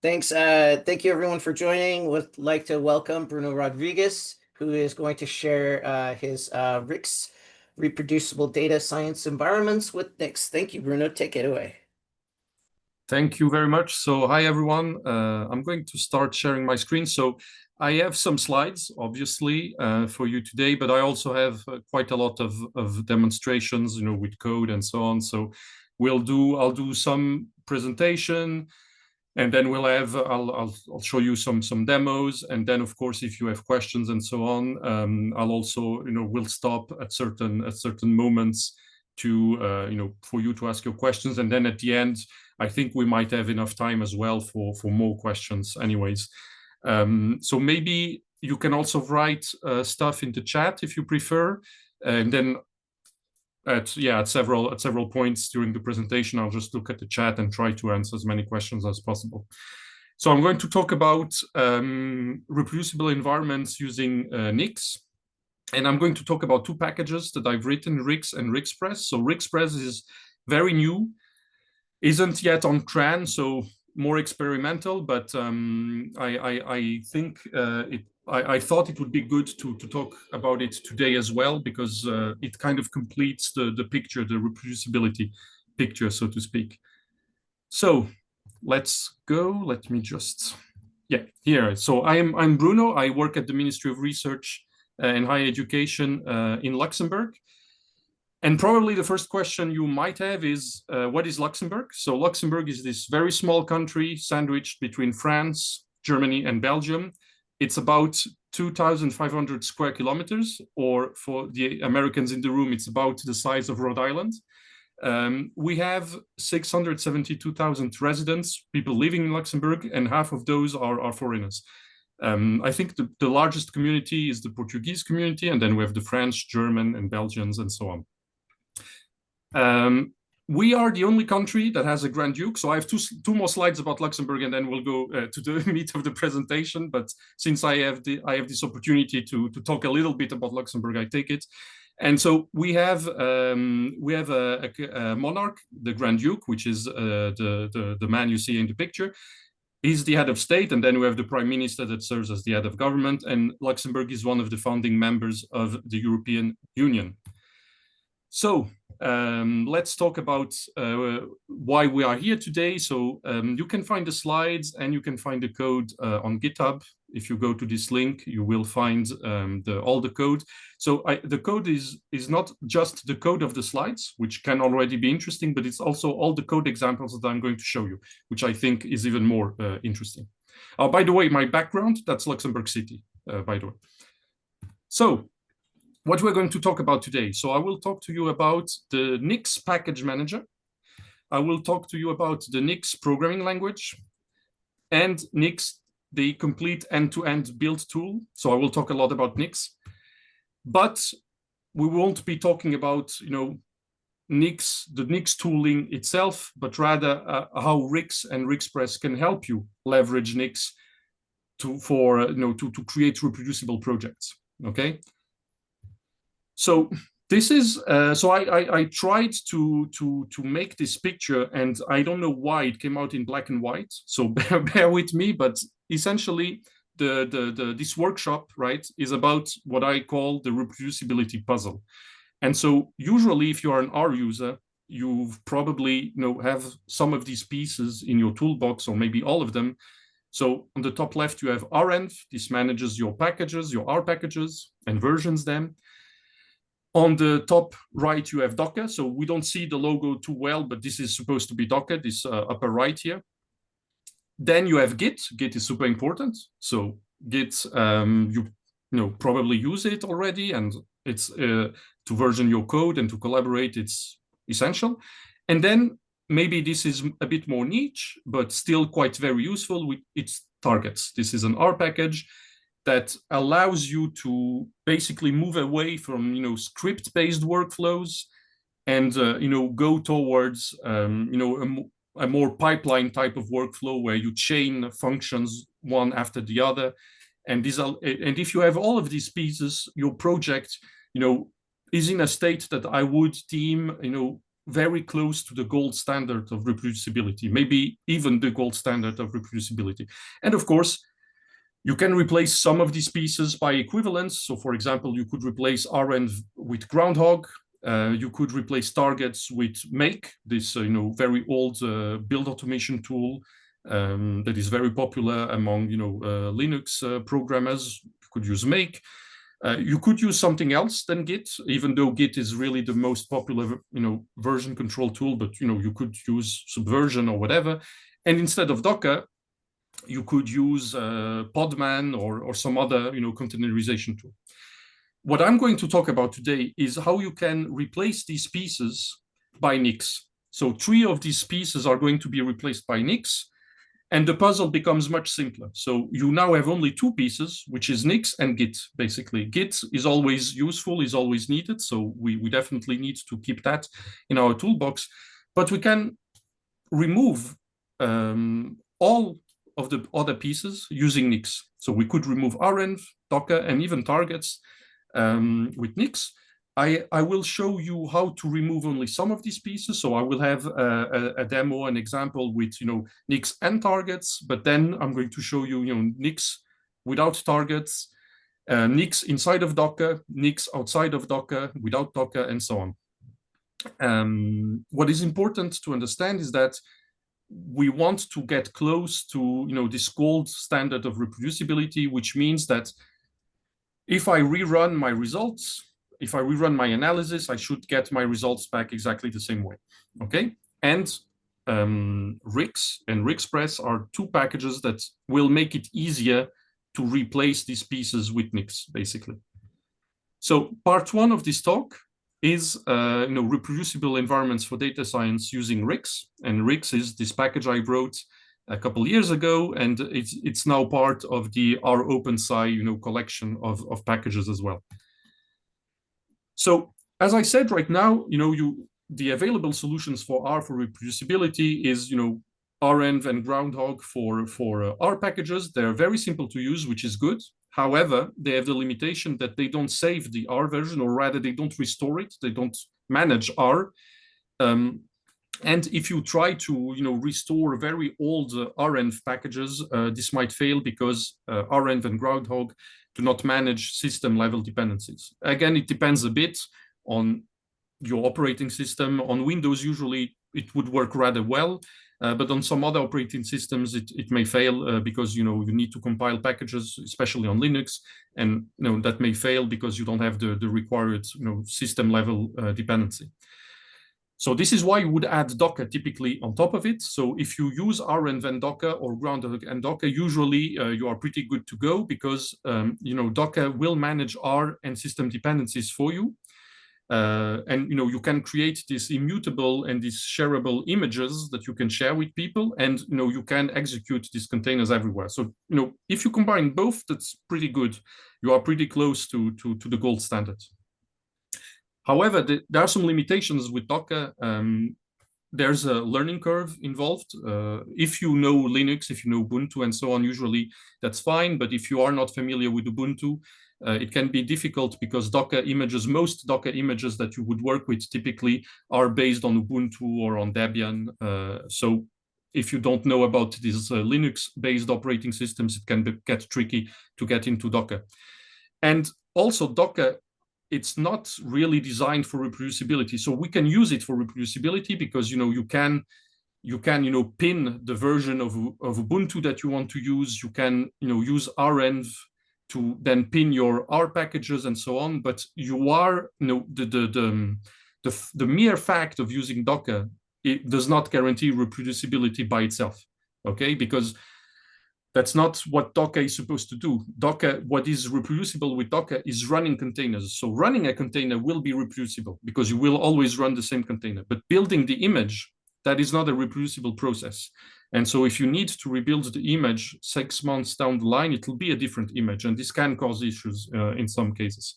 Thanks. Thank you everyone for joining. Would like to welcome Bruno Rodrigues, who is going to share his RICS reproducible data science environments with Nix. Thank you, Bruno. Take it away. Thank you very much. So hi, everyone. I'm going to start sharing my screen. So I have some slides, obviously, for you today, but I also have quite a lot of demonstrations, with code and so on. So I'll do some presentation, and then I'll show you some demos, and then of course if you have questions and so on, I'll also we'll stop at certain moments to for you to ask your questions, and then at the end I think we might have enough time as well for more questions anyways. So maybe you can also write stuff in the chat if you prefer, and then at several points during the presentation, I'll just look at the chat and try to answer as many questions as possible. So I'm going to talk about reproducible environments using Nix. And I'm going to talk about two packages that I've written, RICS and RICSpress. So RICSpress is very new, isn't yet on CRAN, so more experimental, but I think I thought it would be good to talk about it today as well, because it kind of completes the picture, the reproducibility picture, so to speak. So let's go. Let me just, here. So I'm Bruno. I work at the Ministry of Research and Higher Education in Luxembourg. And probably the first question you might have is, what is Luxembourg? So Luxembourg is this very small country sandwiched between France, Germany, and Belgium. It's about 2,500 square kilometers, or for the Americans in the room, it's about the size of Rhode Island. We have 672,000 residents, people living in Luxembourg, and half of those are foreigners. I think the largest community is the Portuguese community, and then we have the French, German, and Belgians, and so on. We are the only country that has a Grand Duke. So I have two more slides about Luxembourg, and then we'll go to the meat of the presentation. But since I have this opportunity to talk a little bit about Luxembourg, I take it. And so we have a monarch, the Grand Duke, which is the man you see in the picture. He's the head of state, and then we have the prime minister that serves as the head of government. And Luxembourg is one of the founding members of the European Union. So let's talk about why we are here today. So you can find the slides and you can find the code on GitHub. If you go to this link, you will find all the code. So the code is not just the code of the slides, which can already be interesting, but it's also all the code examples that I'm going to show you, which I think is even more interesting. By the way, my background, that's Luxembourg City, by the way. So what we're going to talk about today. So I will talk to you about the Nix package manager. I will talk to you about the Nix programming language and Nix, the complete end-to-end build tool. So I will talk a lot about Nix, but we won't be talking about, Nix, the Nix tooling itself, but rather how RICS and RICSpress can help you leverage Nix to create reproducible projects. Okay. So this is so I tried to make this picture, and I don't know why it came out in black and white. So bear with me, but essentially this workshop, right, is about what I call the reproducibility puzzle. And so usually if you are an R user, you've probably have some of these pieces in your toolbox, or maybe all of them. So on the top left you have renv. This manages your packages, your R packages, and versions them. On the top right, you have Docker. So we don't see the logo too well, but this is supposed to be Docker, this upper right here. Then you have Git. Git is super important. So Git, you probably use it already, and it's to version your code and to collaborate, it's essential. And then maybe this is a bit more niche, but still quite very useful. It's targets. This is an R package that allows you to basically move away from script-based workflows and go towards a more pipeline type of workflow where you chain functions one after the other. And if you have all of these pieces, your project is in a state that I would deem very close to the gold standard of reproducibility, maybe even the gold standard of reproducibility. And of course, you can replace some of these pieces by equivalence. So for example, you could replace renv with groundhog. You could replace targets with make, this very old build automation tool that is very popular among Linux programmers. You could use make. You could use something else than Git, even though Git is really the most popular version control tool. But you could use Subversion or whatever. And instead of Docker, you could use Podman or some other containerization tool. What I'm going to talk about today is how you can replace these pieces by Nix. So 3 of these pieces are going to be replaced by Nix, and the puzzle becomes much simpler. So you now have only 2 pieces, which is Nix and Git, basically. Git is always useful, is always needed, so we definitely need to keep that in our toolbox. But we can remove all of the other pieces using Nix. So we could remove renv, Docker, and even targets with Nix. I will show you how to remove only some of these pieces. So I will have a demo, an example with Nix and targets, but then I'm going to show you Nix without targets, Nix inside of Docker, Nix outside of Docker, without Docker, and so on. What is important to understand is that we want to get close to this gold standard of reproducibility, which means that if I rerun my results, if I rerun my analysis, I should get my results back exactly the same way, okay? And Rix and Rixpress are 2 packages that will make it easier to replace these pieces with Nix, basically. So part 1 of this talk is reproducible environments for data science using Rix. And Rix is this package I wrote a couple of years ago, and it's now part of the R OpenSci collection of packages as well. So as I said, right now, the available solutions for R for reproducibility is renv and groundhog for R packages. They're very simple to use, which is good. However, they have the limitation that they don't save the R version, or rather they don't restore it. They don't manage R. And if you try to restore very old renv packages, this might fail because renv and groundhog do not manage system level dependencies. Again, it depends a bit on your operating system. On Windows, usually it would work rather well. But on some other operating systems, it may fail because you need to compile packages, especially on Linux, and that may fail because you don't have the required system level dependency. So this is why you would add Docker typically on top of it. So if you use renv and Docker or groundhog and Docker, usually you are pretty good to go because Docker will manage R and system dependencies for you. And you can create these immutable and these shareable images that you can share with people, and you can execute these containers everywhere. So if you combine both, that's pretty good. You are pretty close to the gold standard. However, there are some limitations with Docker. There's a learning curve involved. If you know Linux, if you know Ubuntu and so on, usually that's fine. But if you are not familiar with Ubuntu, it can be difficult because most Docker images that you would work with typically are based on Ubuntu or on Debian. So if you don't know about these Linux-based operating systems, it can get tricky to get into Docker. And also Docker, it's not really designed for reproducibility. So we can use it for reproducibility because you can pin the version of Ubuntu that you want to use. You can use renv to then pin your R packages and so on. But you are the mere fact of using Docker, it does not guarantee reproducibility by itself. Okay, because that's not what Docker is supposed to do. Docker, what is reproducible with Docker is running containers. So running a container will be reproducible because you will always run the same container. But building the image, that is not a reproducible process. And so if you need to rebuild the image 6 months down the line, it will be a different image. And this can cause issues in some cases.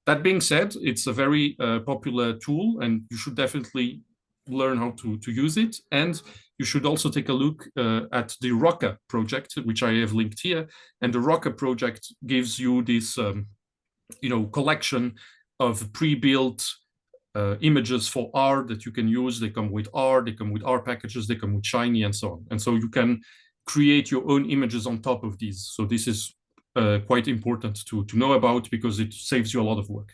That being said, it's a very popular tool, and you should definitely learn how to use it. And you should also take a look at the Rocker project, which I have linked here. And the Rocker project gives you this collection of pre-built images for R that you can use. They come with R, they come with R packages, they come with Shiny, and so on. And so you can create your own images on top of these. So this is quite important to know about because it saves you a lot of work.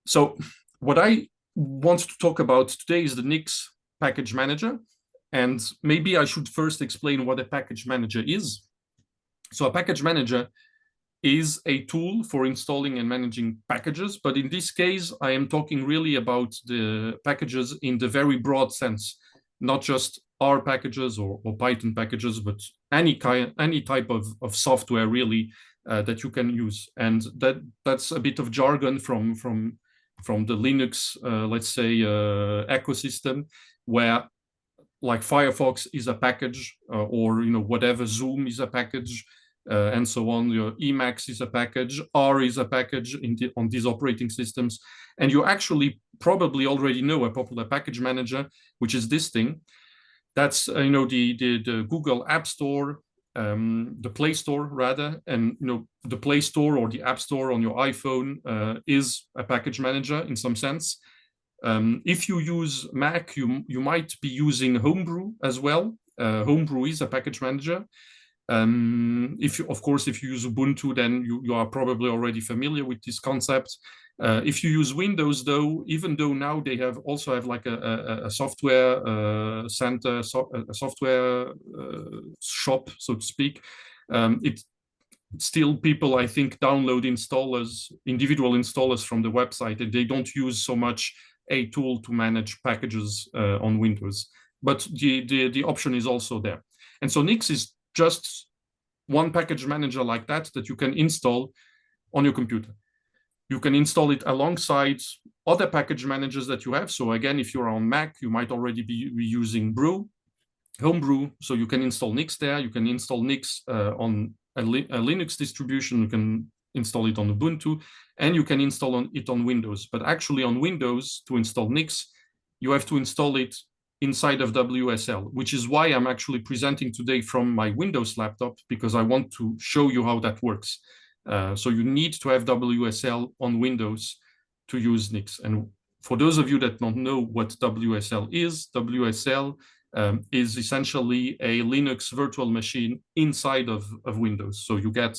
So what I want to talk about today is the Nix package manager. And maybe I should first explain what a package manager is. So a package manager is a tool for installing and managing packages. But in this case, I am talking really about the packages in the very broad sense, not just R packages or Python packages, but any type of software really that you can use. And that's a bit of jargon from the Linux, let's say, ecosystem, where like Firefox is a package, or whatever, Zoom is a package, and so on. Your Emacs is a package, R is a package on these operating systems. And you actually probably already know a popular package manager, which is this thing. That's the Google App Store, the Play Store rather, and the Play Store or the App Store on your iPhone is a package manager in some sense. If you use Mac, you might be using Homebrew as well. Homebrew is a package manager. If you use Ubuntu, then you are probably already familiar with this concept. If you use Windows, though, even though now they also have like a software center, a software shop, so to speak, it still people, I think, download individual installers from the website, and they don't use so much a tool to manage packages on Windows. But the option is also there. And so Nix is just one package manager like that you can install on your computer. You can install it alongside other package managers that you have. So again, if you're on Mac, you might already be using Homebrew. So you can install Nix there. You can install Nix on a Linux distribution. You can install it on Ubuntu, and you can install it on Windows. But actually on Windows, to install Nix, you have to install it inside of WSL, which is why I'm actually presenting today from my Windows laptop, because I want to show you how that works. So you need to have WSL on Windows to use Nix. And for those of you that don't know what WSL is essentially a Linux virtual machine inside of Windows. So you get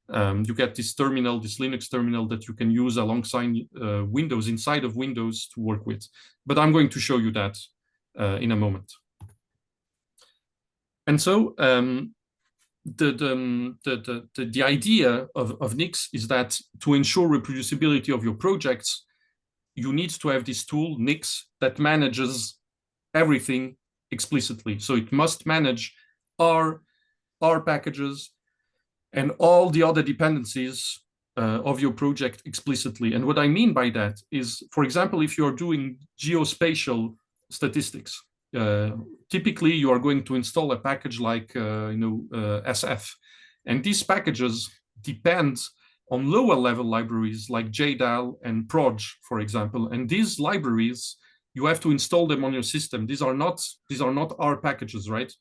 this terminal, this Linux terminal that you can use alongside Windows, inside of Windows, to work with. But I'm going to show you that in a moment. And so the idea of Nix is that to ensure reproducibility of your projects, you need to have this tool, Nix, that manages everything explicitly. So it must manage R packages and all the other dependencies of your project explicitly. And what I mean by that is, for example, if you're doing geospatial statistics, typically you are going to install a package like SF, and these packages depend on lower level libraries like JDAL and Proj, for example. And these libraries, you have to install them on your system. These are not R packages, right?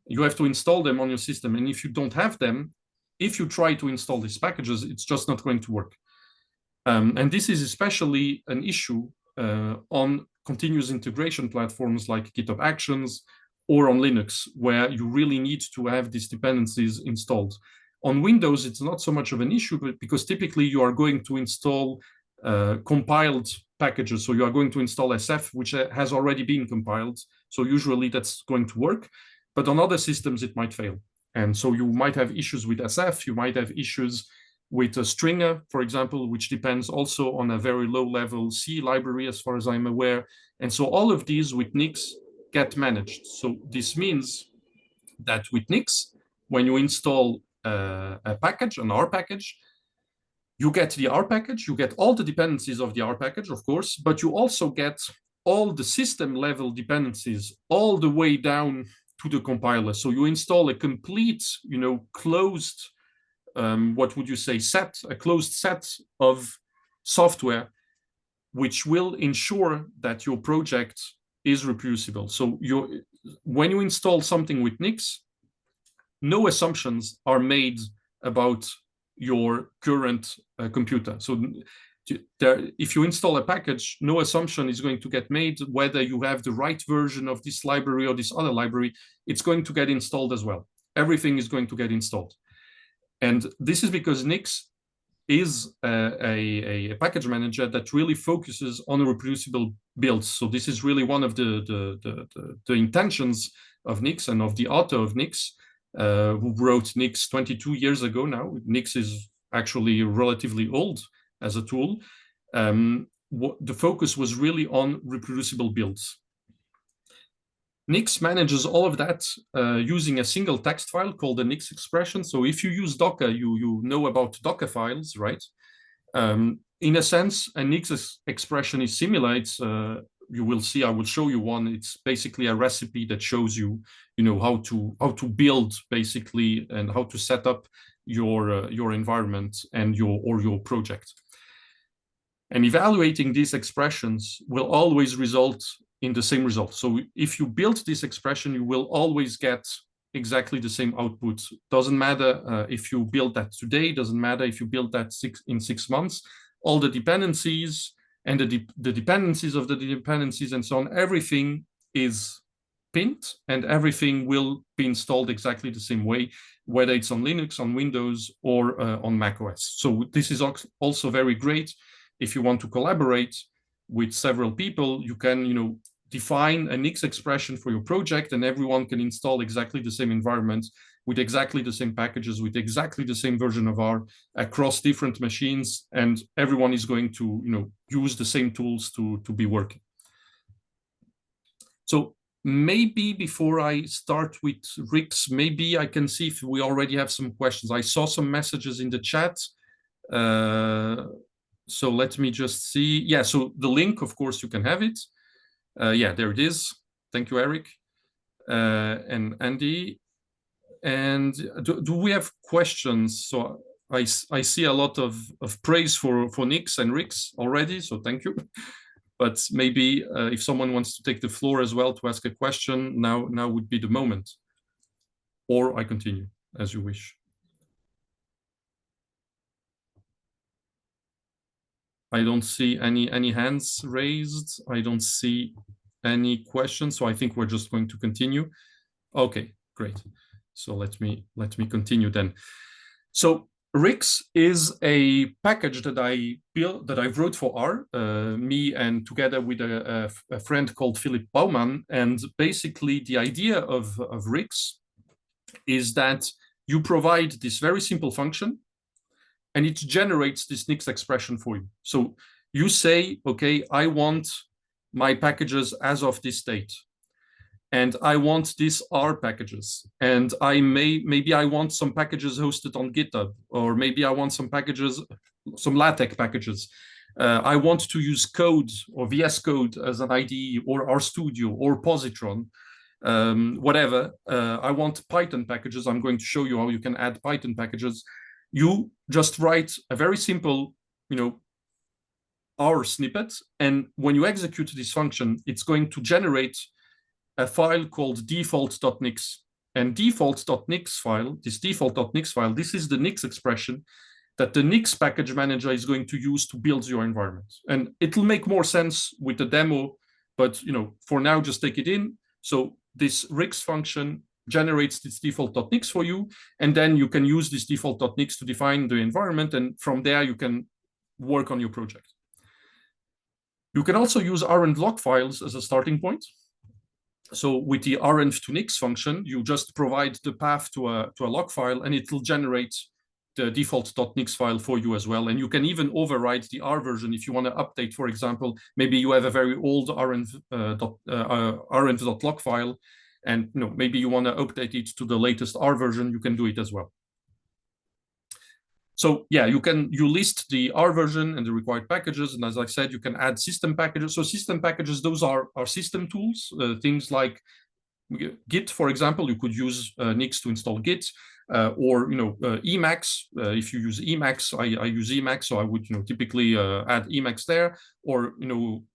You have to install them on your system, and if you don't have them, if you try to install these packages, it's just not going to work. And this is especially an issue on continuous integration platforms like GitHub Actions or on Linux, where you really need to have these dependencies installed. On Windows, it's not so much of an issue, but because typically you are going to install compiled packages. So you are going to install SF, which has already been compiled. So usually that's going to work. But on other systems, it might fail. And so you might have issues with SF. You might have issues with a stringer, for example, which depends also on a very low level C library, as far as I'm aware. And so all of these with Nix get managed. So this means that with Nix, when you install a package, an R package, you get the R package, you get all the dependencies of the R package, of course, but you also get all the system level dependencies all the way down to the compiler. So you install a complete, closed, what would you say, a closed set of software, which will ensure that your project is reproducible. So when you install something with Nix, no assumptions are made about your current computer. So if you install a package, no assumption is going to get made whether you have the right version of this library or this other library. It's going to get installed as well. Everything is going to get installed. And this is because Nix is a package manager that really focuses on reproducible builds. So this is really one of the intentions of Nix and of the author of Nix, who wrote Nix 22 years ago now. Nix is actually relatively old as a tool. The focus was really on reproducible builds. Nix manages all of that using a single text file called the Nix expression. So if you use Docker, you know about Docker files, right? In a sense, a Nix expression is similar. It's you will see. I will show you one. It's basically a recipe that shows you, how to build basically and how to set up your environment and your project. And evaluating these expressions will always result in the same result. So if you build this expression, you will always get exactly the same output. Doesn't matter if you build that today, doesn't matter if you build that in 6 months. All the dependencies and the dependencies of the dependencies and so on, everything is pinned and everything will be installed exactly the same way, whether it's on Linux, on Windows, or on macOS. So this is also very great. If you want to collaborate with several people, you can, define a Nix expression for your project, and everyone can install exactly the same environment with exactly the same packages, with exactly the same version of R across different machines, and everyone is going to, use the same tools to be working. So maybe before I start with Rix, maybe I can see if we already have some questions. I saw some messages in the chat. So let me just see. Yeah, so the link, of course, you can have it. Yeah, there it is. Thank you, Eric and Andy. And do we have questions? So I see a lot of praise for Nix and Rix already, so thank you. But maybe if someone wants to take the floor as well to ask a question, now would be the moment. Or I continue, as you wish. I don't see any hands raised. I don't see any questions, so I think we're just going to continue. Okay, great. So let me continue then. So Rix is a package that I built, that I wrote for R, me and together with a friend called Philip Baumann. And basically the idea of Rix is that you provide this very simple function and it generates this Nix expression for you. So you say, okay, I want my packages as of this date, and I want these R packages, and maybe I want some packages hosted on GitHub, or maybe I want some packages, some LaTeX packages. I want to use Code or VS Code as an IDE, or RStudio, or Positron, whatever. I want Python packages. I'm going to show you how you can add Python packages. You just write a very simple, R snippet, and when you execute this function, it's going to generate a file called default.nix. And default.nix file, this is the Nix expression that the Nix package manager is going to use to build your environment. And it'll make more sense with the demo, but for now, just take it in. So this Rix function generates this default.nix for you, and then you can use this default.nix to define the environment, and from there you can work on your project. You can also use rand log files as a starting point. So with the rand to Nix function, you just provide the path to a log file, and it will generate the default.nix file for you as well. And you can even override the R version if you want to update, for example, maybe you have a very old rand.log file, and maybe you want to update it to the latest R version, you can do it as well. So yeah, you list the R version and the required packages, and as I said, you can add system packages. So system packages, those are system tools, things like Git, for example. You could use Nix to install Git, or Emacs. If you use Emacs, I use Emacs, so I would typically add Emacs there, or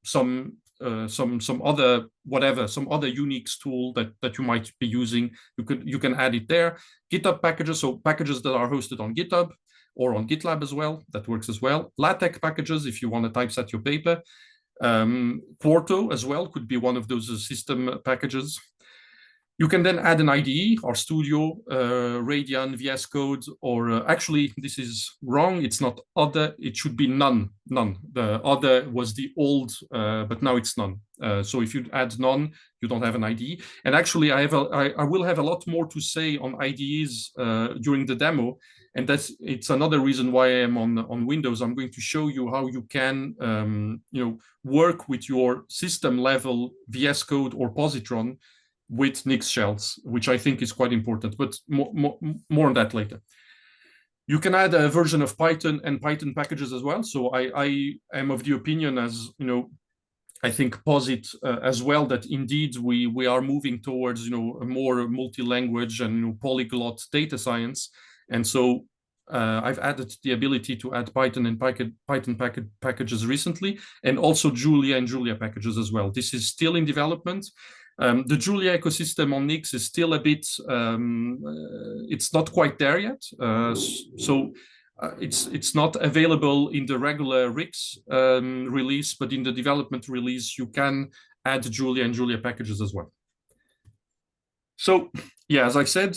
some other Unix tool that you might be using. You can add it there. GitHub packages, so packages that are hosted on GitHub, or on GitLab as well. That works as well. LaTeX packages, if you want to typeset your paper. Quarto as well could be one of those system packages. You can then add an IDE, RStudio, Radeon, VS Code, or actually, this is wrong. It's not other. It should be none. None. The other was the old, but now it's none. So if you add none, you don't have an IDE. And actually, I will have a lot more to say on IDEs during the demo. And it's another reason why I am on Windows. I'm going to show you how you can work with your system level VS Code or positron with Nix shells, which I think is quite important, but more on that later. You can add a version of Python and Python packages as well. So I am of the opinion, as I think posit as well, that indeed we are moving towards a more multi-language and polyglot data science. And so I've added the ability to add Python and Python packages recently, and also Julia and Julia packages as well. This is still in development. The Julia ecosystem on Nix is still a bit, it's not quite there yet. So it's not available in the regular RIX release, but in the development release, you can add Julia and Julia packages as well. So yeah, as I said,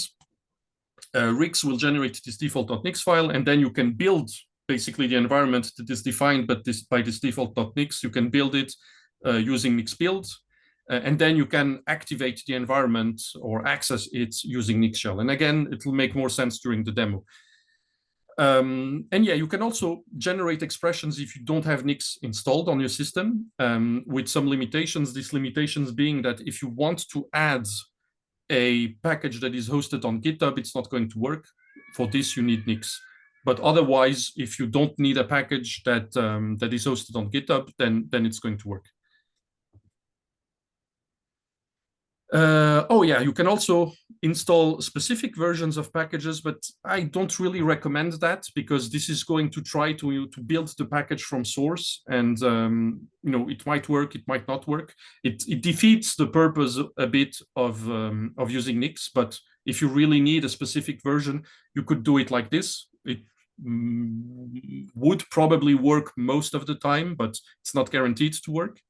RIX will generate this default.nix file, and then you can build basically the environment that is defined by this default.nix. You can build it using Nix build. And then you can activate the environment or access it using Nix shell. And again, it will make more sense during the demo. And yeah, you can also generate expressions if you don't have Nix installed on your system with some limitations. These limitations being that if you want to add a package that is hosted on GitHub, it's not going to work. For this, you need Nix. But otherwise, if you don't need a package that is hosted on GitHub, then it's going to work. Oh yeah, you can also install specific versions of packages, but I don't really recommend that, because this is going to try to build the package from source, and it might work, it might not work. It defeats the purpose a bit of using Nix. But if you really need a specific version, you could do it like this. It would probably work most of the time, but it's not guaranteed to work.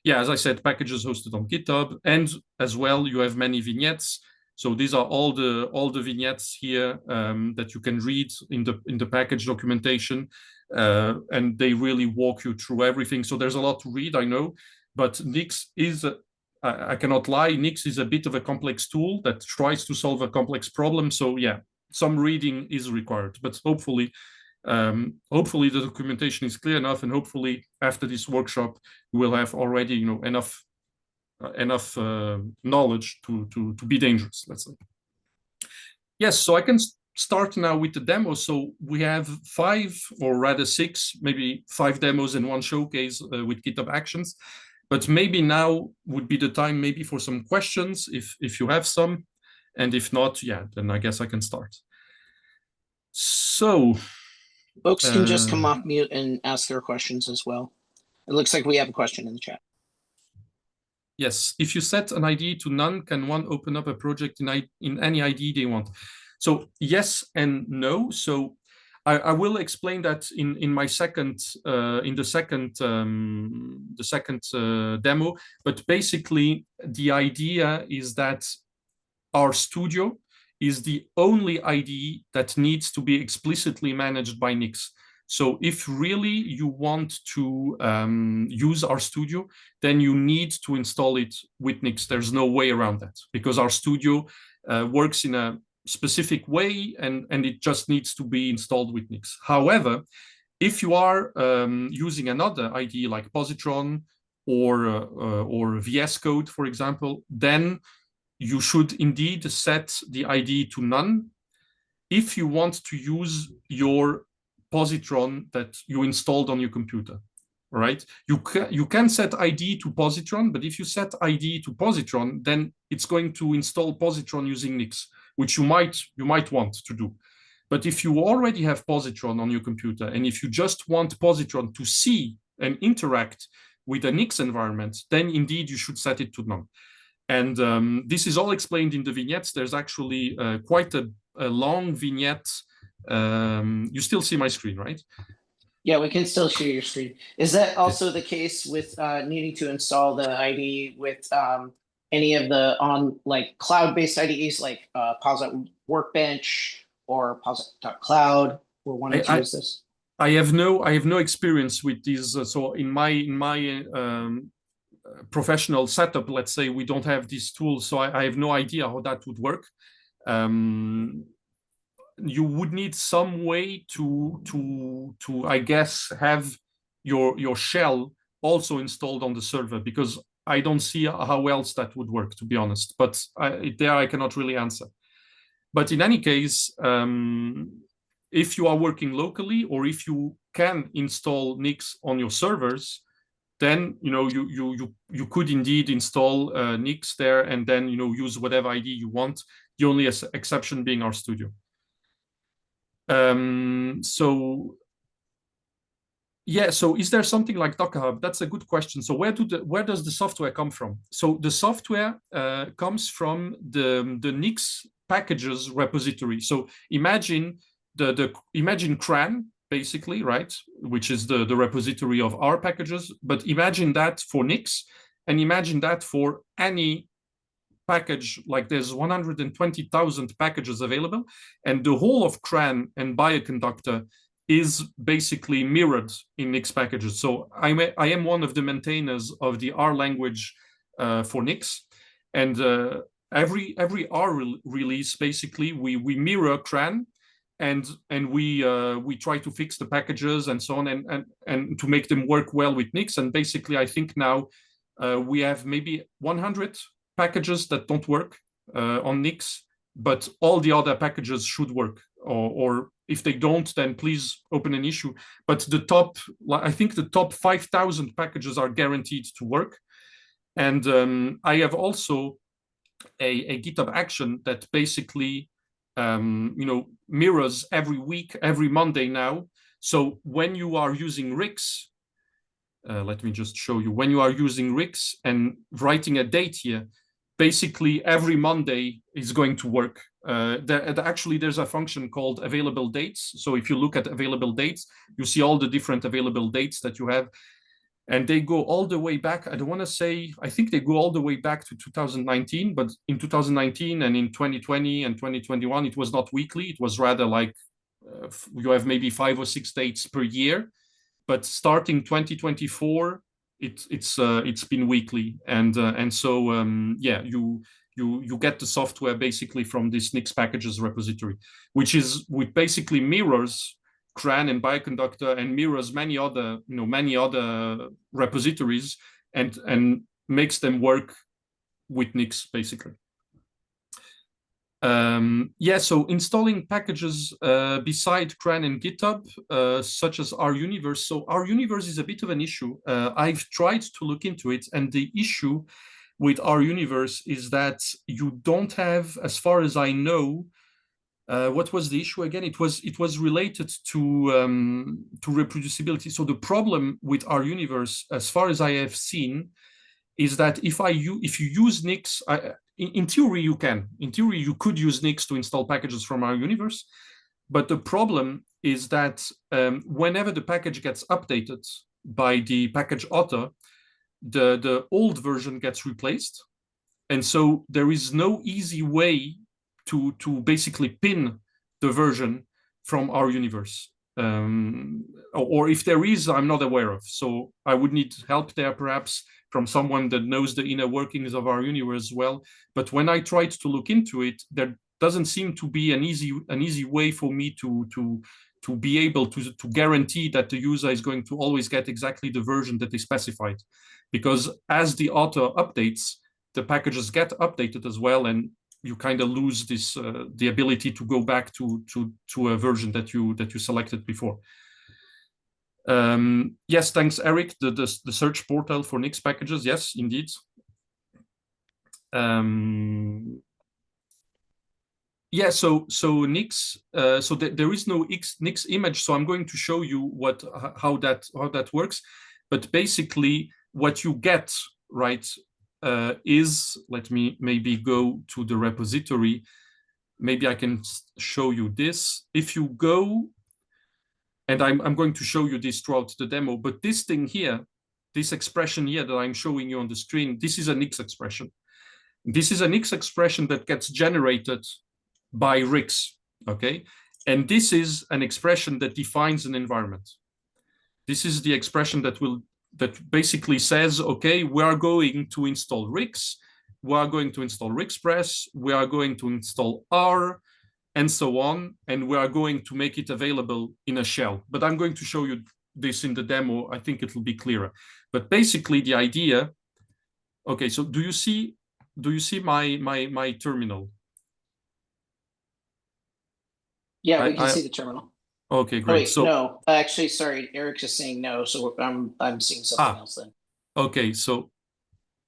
Yeah, as I said, packages hosted on GitHub, and as well, you have many vignettes. So these are all the vignettes here that you can read in the package documentation, and they really walk you through everything. So there's a lot to read, I know, but Nix is, I cannot lie, Nix is a bit of a complex tool that tries to solve a complex problem. So yeah, some reading is required, but hopefully the documentation is clear enough, and hopefully after this workshop you will have already enough knowledge to be dangerous, let's say. Yes, so I can start now with the demo. So we have 5, or rather 6, maybe 5 demos and 1 showcase with GitHub Actions. But maybe now would be the time maybe for some questions if you have some, and if not, yeah, then I guess I can start. So folks can just come off mute and ask their questions as well. It looks like we have a question in the chat. Yes, if you set an IDE to none, can one open up a project in any IDE they want? So yes and no. So I will explain that in my second demo. But basically, the idea is that RStudio is the only IDE that needs to be explicitly managed by Nix. So if really you want to use RStudio, then you need to install it with Nix. There's no way around that, because RStudio works in a specific way, and it just needs to be installed with Nix. However, if you are using another IDE like Positron or VS Code, for example, then you should indeed set the IDE to none if you want to use your positron that you installed on your computer, right? You can set IDE to positron, but if you set IDE to positron, then it's going to install positron using Nix, which you might want to do. But if you already have positron on your computer, and if you just want positron to see and interact with a Nix environment, then indeed you should set it to none. And this is all explained in the vignettes. There's actually quite a long vignette You still see my screen, right? Yeah, we can still share your screen. Is that Okay. also the case with needing to install the IDE with any of the like cloud-based IDEs like Posit Workbench or Posit.cloud? We're wanting to I, use this. I have no experience with these. So in my professional setup, let's say, we don't have these tools, so I have no idea how that would work. You would need some way to I guess have your shell also installed on the server, because I don't see how else that would work, to be honest. But there I cannot really answer. But in any case, if you are working locally, or if you can install Nix on your servers, then you could indeed install Nix there, and then use whatever ID you want. The only exception being RStudio. So yeah, so is there something like Docker Hub? That's a good question. So where does the software come from? So the software comes from the Nix packages repository. So imagine imagine CRAN, basically, right? Which is the repository of our packages. But imagine that for Nix, and imagine that for any package. Like there's 120,000 packages available, and the whole of CRAN and Bioconductor is basically mirrored in Nix packages. So I am one of the maintainers of the R language for Nix, and every R release, basically we mirror CRAN, and we try to fix the packages and so on, and to make them work well with Nix. And basically, I think now we have maybe 100 packages that don't work on Nix, but all the other packages should work. Or if they don't, then please open an issue. But I think the top 5,000 packages are guaranteed to work. And I have also a GitHub action that basically mirrors every week, every Monday now. So when you are using Rix, let me just show you. When you are using Rix and writing a date here, basically every Monday is going to work. Actually, there's a function called available dates. So if you look at available dates, you see all the different available dates that you have. And they go all the way back. I don't want to say, I think they go all the way back to 2019, but in 2019 and in 2020 and 2021, it was not weekly. It was rather like you have maybe 5 or 6 dates per year. But starting 2024, it's been weekly, and so yeah, you get the software basically from this Nix packages repository, which basically mirrors CRAN and Bioconductor, and mirrors many other repositories, and makes them work with Nix basically. Yeah, so installing packages beside CRAN and GitHub, such as RUniverse. So RUniverse is a bit of an issue. I've tried to look into it, and the issue with RUniverse is that you don't have, as far as I know, what was the issue again? It was related to reproducibility. So the problem with RUniverse, as far as I have seen, is that if you use Nix, in theory you can. In theory, you could use Nix to install packages from RUniverse, but the problem is that whenever the package gets updated by the package author, the old version gets replaced, and so there is no easy way to basically pin the version from RUniverse. Or if there is, I'm not aware of. So I would need help there, perhaps from someone that knows the inner workings of RUniverse well. But when I tried to look into it, there doesn't seem to be an easy way for me to be able to guarantee that the user is going to always get exactly the version that they specified. Because as the author updates, the packages get updated as well, and you kind of lose this the ability to go back to a version that you selected before. Yes, thanks, Eric. The search portal for Nix packages. Yes, indeed. Yeah, so Nix. So there is no Nix image. So I'm going to show you how that works. But basically, what you get, right, is, let me maybe go to the repository. maybe I can show you this. If you go, and I'm going to show you this throughout the demo, but this thing here, this expression here that I'm showing you on the screen, this is an X expression. This is an X expression that gets generated by RIX, okay? And this is an expression that defines an environment. This is the expression that basically says, okay, we are going to install RIX, we are going to install RIXpress, we are going to install R, and so on, and we are going to make it available in a shell. But I'm going to show you this in the demo. I think it will be clearer. But basically the idea, okay, so do you see my terminal? Yeah, we can see the terminal. Okay, great. Oh, wait, so no, actually, sorry, Eric's just saying no, so I'm seeing something else then. Okay, so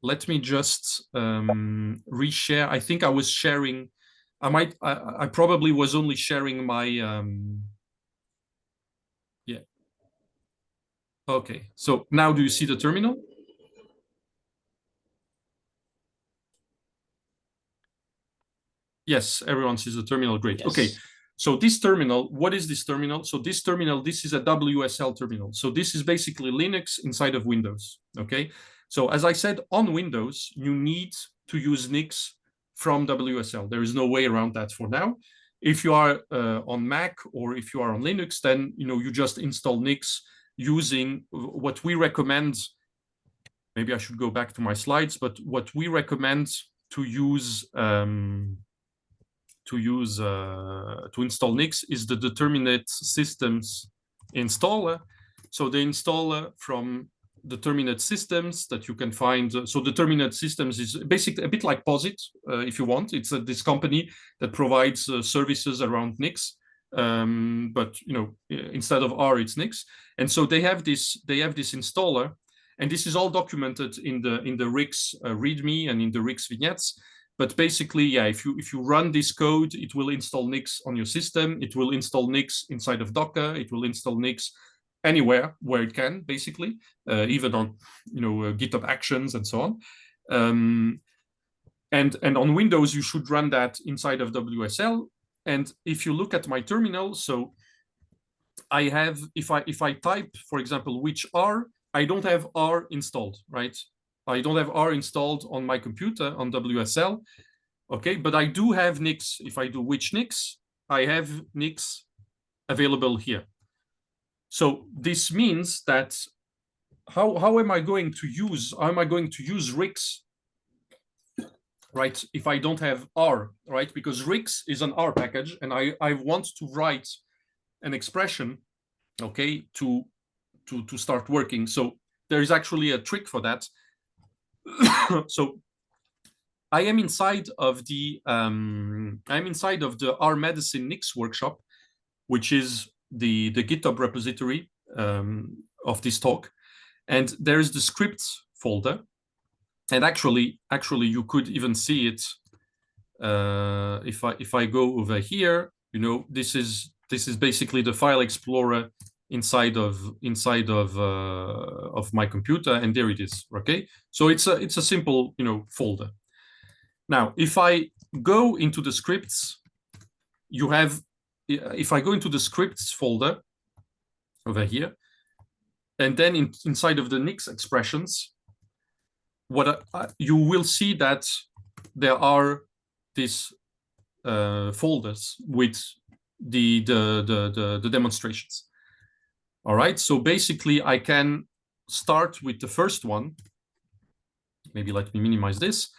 let me just reshare. I think I was sharing. I probably was only sharing my yeah. Okay, so now do you see the terminal? Yes, everyone sees the terminal. Great. Yes. Okay. So this terminal, what is this terminal? So this terminal, this is a WSL terminal. So this is basically Linux inside of Windows, okay? So as I said, on Windows, you need to use Nix from WSL. There is no way around that for now. If you are on Mac or if you are on Linux, then you just install Nix using what we recommend. Maybe I should go back to my slides, but what we recommend to use to install Nix is the determinate systems installer. So the installer from determinate systems that you can find. So determinate systems is basically a bit like POSIT, if you want. It's this company that provides services around Nix, but instead of R, it's Nix. And so they have this installer, and this is all documented in the RIX README and in the RIX vignettes. But basically, yeah, if you run this code, it will install Nix on your system. It will install Nix inside of Docker. It will install Nix anywhere where it can, basically, even on GitHub Actions and so on. And on Windows, you should run that inside of WSL. And if you look at my terminal, so I have, if I type, for example, which R, I don't have R installed, right? I don't have R installed on my computer on WSL, okay? But I do have Nix. If I do which Nix, I have Nix available here. So this means that how am I going to use RIX, right? If I don't have R, right? Because RIX is an R package, and I want to write an expression, okay, to start working. So there is actually a trick for that. So I am inside of the R Medicine Nix workshop, which is the GitHub repository of this talk, and there is the scripts folder, and actually you could even see it if I go over here. This is basically the file explorer inside of my computer, and there it is. Okay, so it's a simple folder. Now, if I go into the scripts, if I go into the scripts folder over here, and then inside of the Nix expressions, what you will see that there are these folders with the demonstrations. All right, so basically I can start with the first one. Maybe let me minimize this.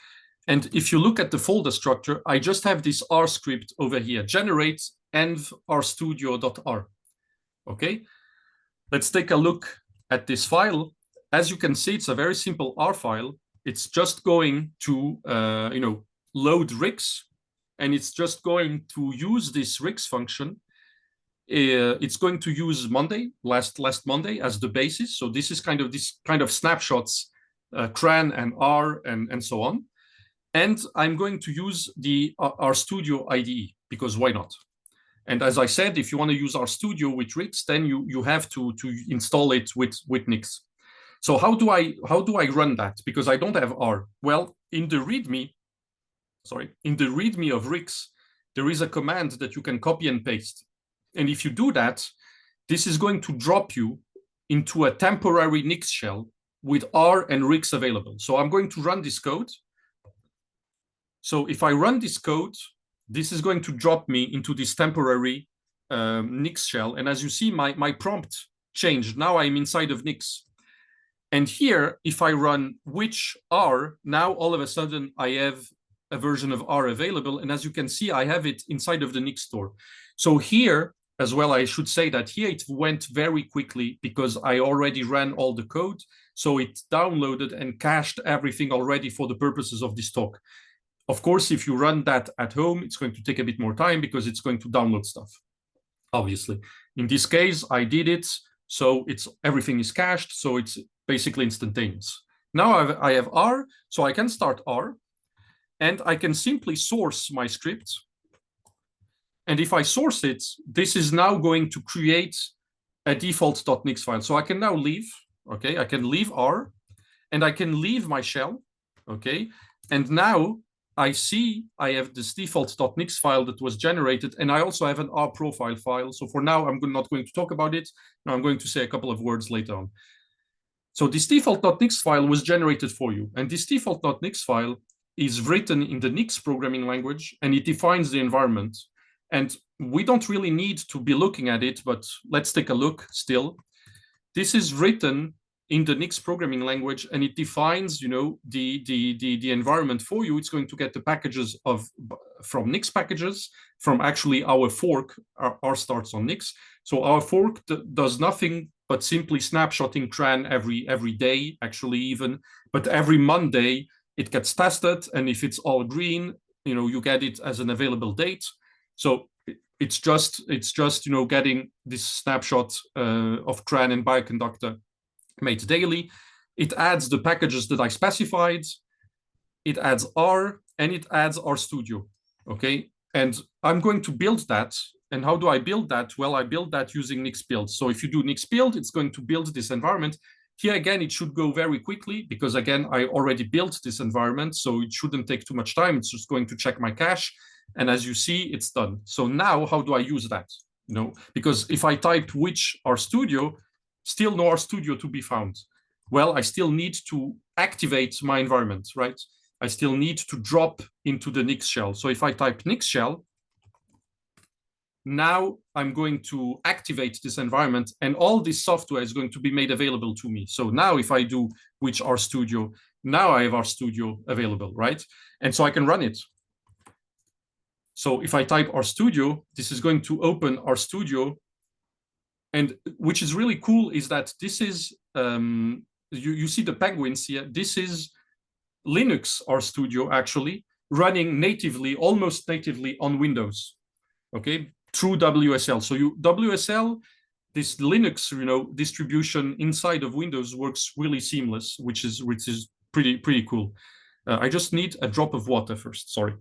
And if you look at the folder structure, I just have this R script over here, generate env rstudio.r. Okay, let's take a look at this file. As you can see, it's a very simple R file. It's just going to load RIX, and it's just going to use this RIX function. It's going to use Monday, last Monday, as the basis. So this is kind of snapshots, CRAN and R and so on. And I'm going to use the RStudio IDE, because why not? And as I said, if you want to use RStudio with RIX, then you have to install it with Nix. So how do I run that? Because I don't have R. Well, in the README of RIX, there is a command that you can copy and paste. And if you do that, this is going to drop you into a temporary Nix shell with R and Rix available. So I'm going to run this code. So if I run this code, this is going to drop me into this temporary Nix shell. And as you see, my prompt changed. Now I'm inside of Nix. And here, if I run which R, now all of a sudden I have a version of R available. And as you can see, I have it inside of the Nix store. So here as well, I should say that here it went very quickly because I already ran all the code. So it downloaded and cached everything already for the purposes of this talk. Of course, if you run that at home, it's going to take a bit more time because it's going to download stuff, obviously. In this case, I did it. So everything is cached. So it's basically instantaneous. Now I have R, so I can start R. And I can simply source my script. And if I source it, this is now going to create a default.nix file. So I can now leave, okay? I can leave R, and I can leave my shell, okay? And now I see I have this default.nix file that was generated, and I also have an R profile file. So for now, I'm not going to talk about it. Now I'm going to say a couple of words later on. So this default.nix file was generated for you. And this default.nix file is written in the Nix programming language, and it defines the environment. And we don't really need to be looking at it, but let's take a look still. This is written in the Nix programming language, and it defines, the environment for you. It's going to get the packages from Nix packages, from actually our fork. Our starts on Nix. So our fork does nothing but simply snapshotting CRAN every day, actually even, but every Monday it gets tested, and if it's all green, you get it as an available date. So it's just getting this snapshot of CRAN and bioconductor made daily. It adds the packages that I specified. It adds R, and it adds RStudio. Okay, and I'm going to build that. And how do I build that? Well, I build that using Nix build. So if you do Nix build, it's going to build this environment. Here again, it should go very quickly because again, I already built this environment, so it shouldn't take too much time. It's just going to check my cache. And as you see, it's done. So now how do I use that? Because if I typed which RStudio, still no RStudio to be found. Well, I still need to activate my environment, right? I still need to drop into the Nix shell. So if I type Nix shell, now I'm going to activate this environment, and all this software is going to be made available to me. So now if I do which RStudio, now I have RStudio available, right? And so I can run it. So if I type RStudio, this is going to open RStudio. And which is really cool is that this is, you see the penguins here. This is Linux RStudio actually running natively, almost natively on Windows, okay, through WSL. So WSL, this Linux, distribution inside of Windows works really seamless, which is pretty cool. I just need a drop of water first, sorry.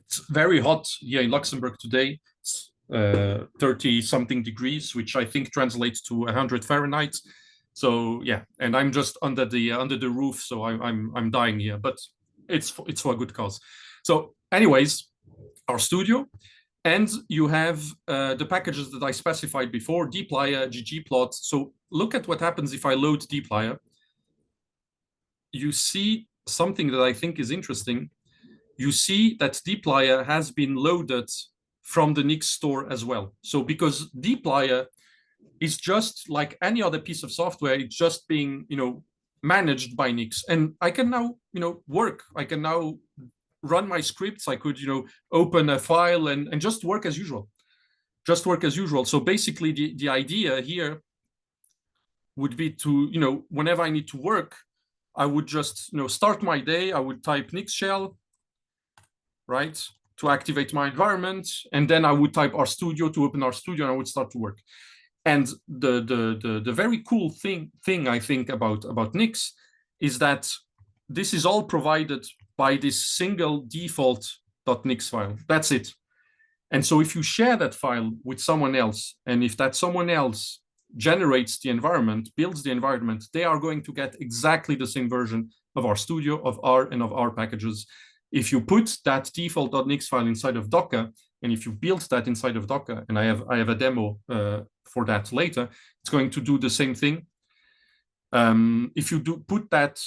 It's very hot here in Luxembourg today. It's 30-something degrees, which I think translates to 100 Fahrenheit. So yeah, and I'm just under the roof, so I'm dying here, but it's for a good cause. So anyways, RStudio, and you have the packages that I specified before, dplyr, ggplot. So look at what happens if I load dplyr. You see something that I think is interesting. You see that dplyr has been loaded from the Nix store as well. So because dplyr is just like any other piece of software, it's just being, managed by Nix. And I can now, work. I can now run my scripts. I could, open a file and just work as usual. Just work as usual. So basically the idea here would be to, whenever I need to work, I would just, start my day. I would type Nix shell, right, to activate my environment. And then I would type RStudio to open RStudio, and I would start to work. And the very cool thing I think about Nix is that this is all provided by this single default.nix file. That's it. And so if you share that file with someone else, and if that someone else generates the environment, builds the environment, they are going to get exactly the same version of RStudio, of R, and of R packages. If you put that default.nix file inside of Docker, and if you build that inside of Docker, and I have a demo for that later, it's going to do the same thing. If you do put that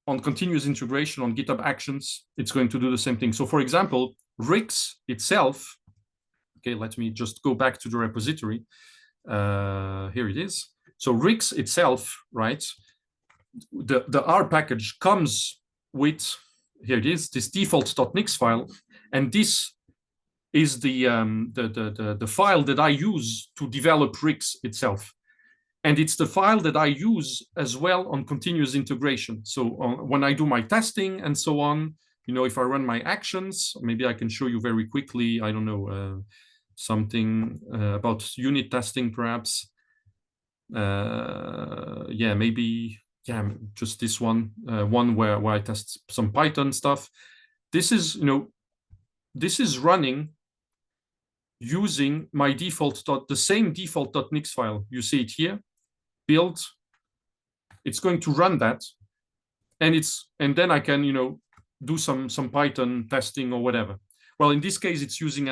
on continuous integration on GitHub Actions, it's going to do the same thing. So for example, Rix itself, okay, let me just go back to the repository. Here it is. So Rix itself, right? The R package comes with, here it is, this default.nix file, and this is the file that I use to develop Rix itself. And it's the file that I use as well on continuous integration. So when I do my testing and so on, if I run my actions, maybe I can show you very quickly, I don't know, something about unit testing perhaps. Yeah, maybe, yeah, just this one, one where I test some Python stuff. This is, this is running using my the same default.nix file. You see it here. Build, it's going to run that, and then I can do some Python testing or whatever. Well, in this case, it's using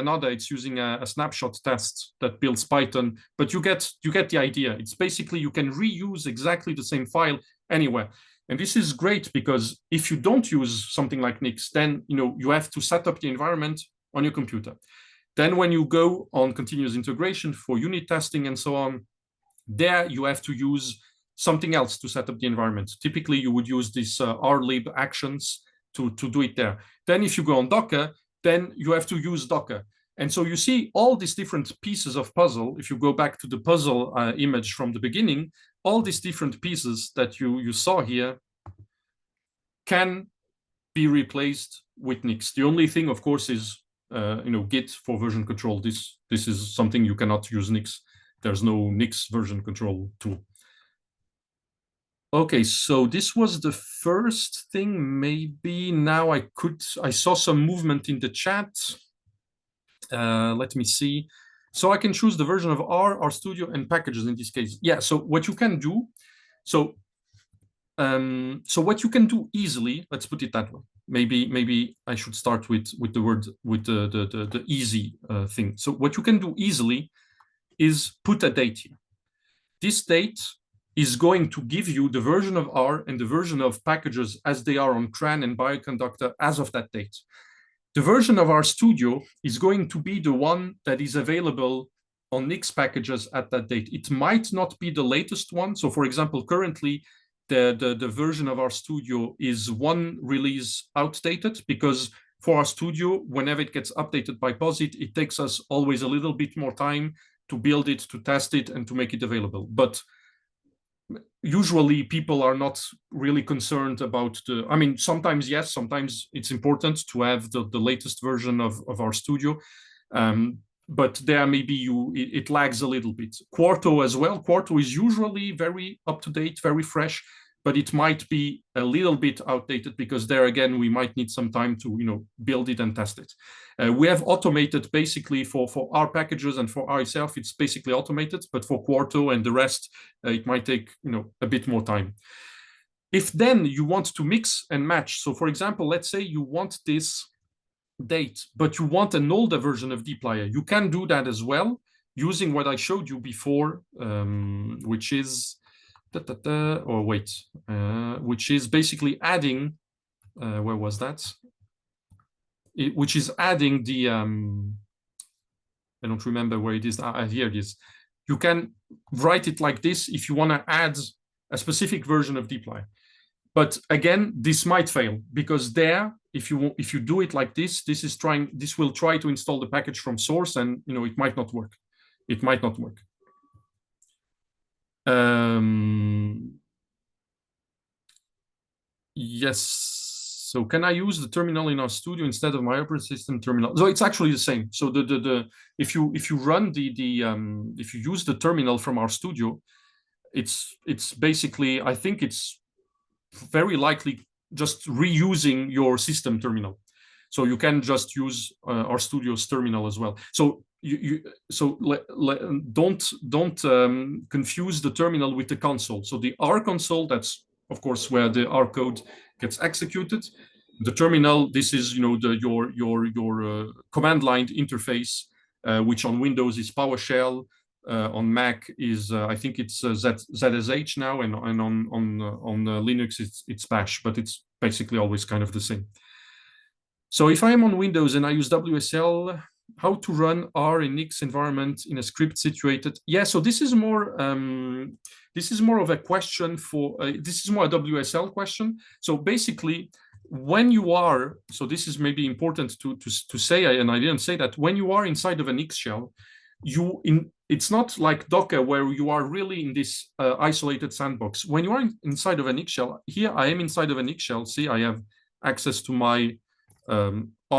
a snapshot test that builds Python, but you get the idea. It's basically you can reuse exactly the same file anywhere, and this is great because if you don't use something like Nix, then you have to set up the environment on your computer. Then when you go on continuous integration for unit testing and so on, there you have to use something else to set up the environment. Typically, you would use these rlib actions to do it there. Then if you go on Docker, then you have to use Docker. And so you see all these different pieces of puzzle. If you go back to the puzzle image from the beginning, all these different pieces that you saw here can be replaced with Nix. The only thing, of course, is Git for version control. This is something you cannot use Nix. There's no Nix version control tool. Okay, so this was the first thing. Maybe now I saw some movement in the chat. Let me see. So I can choose the version of R, RStudio, and packages in this case. Yeah, so what you can do, so what you can do easily, let's put it that way. Maybe I should start with the easy thing. So what you can do easily is put a date here. This date is going to give you the version of R and the version of packages as they are on CRAN and Bioconductor as of that date. The version of RStudio is going to be the one that is available on Nix packages at that date. It might not be the latest one. So for example, currently the version of RStudio is one release outdated because for RStudio, whenever it gets updated by POSIT, it takes us always a little bit more time to build it, to test it, and to make it available. But usually people are not really concerned about sometimes yes, sometimes it's important to have the latest version of RStudio. But there maybe it lags a little bit. Quarto as well. Quarto is usually very up-to-date, very fresh, but it might be a little bit outdated because there again, we might need some time to build it and test it. We have automated basically for R packages and for R itself, it's basically automated, but for Quarto and the rest, it might take a bit more time. If then you want to mix and match, so for example, let's say you want this date, but you want an older version of dplyr, you can do that as well using what I showed you before, which is which is basically adding, where was that? Which is adding the, I don't remember where it is. Here it is. You can write it like this if you want to add a specific version of dplyr. But again, this might fail because there, if you do it like this, this will try to install the package from source, and it might not work. It might not work. Yes. So can I use the terminal in RStudio instead of my operating system terminal? So it's actually the same. So if you run if you use the terminal from RStudio, it's basically, I think it's very likely just reusing your system terminal. So you can just use RStudio's terminal as well. So don't confuse the terminal with the console. So the R console, that's of course where the R code gets executed. The terminal, this is your command line interface, which on Windows is PowerShell. On Mac is I think it's ZSH now, and on Linux it's Bash, but it's basically always kind of the same. So if I am on Windows and I use WSL, how to run R in Nix environment in a script situated? Yeah, so this is more of a question for this is more a WSL question. So basically, when you are, so this is maybe important to say, and I didn't say that, when you are inside of a Nix shell, it's not like Docker where you are really in this isolated sandbox. When you are inside of a Nix shell, here I am inside of a Nix shell. See, I have access to my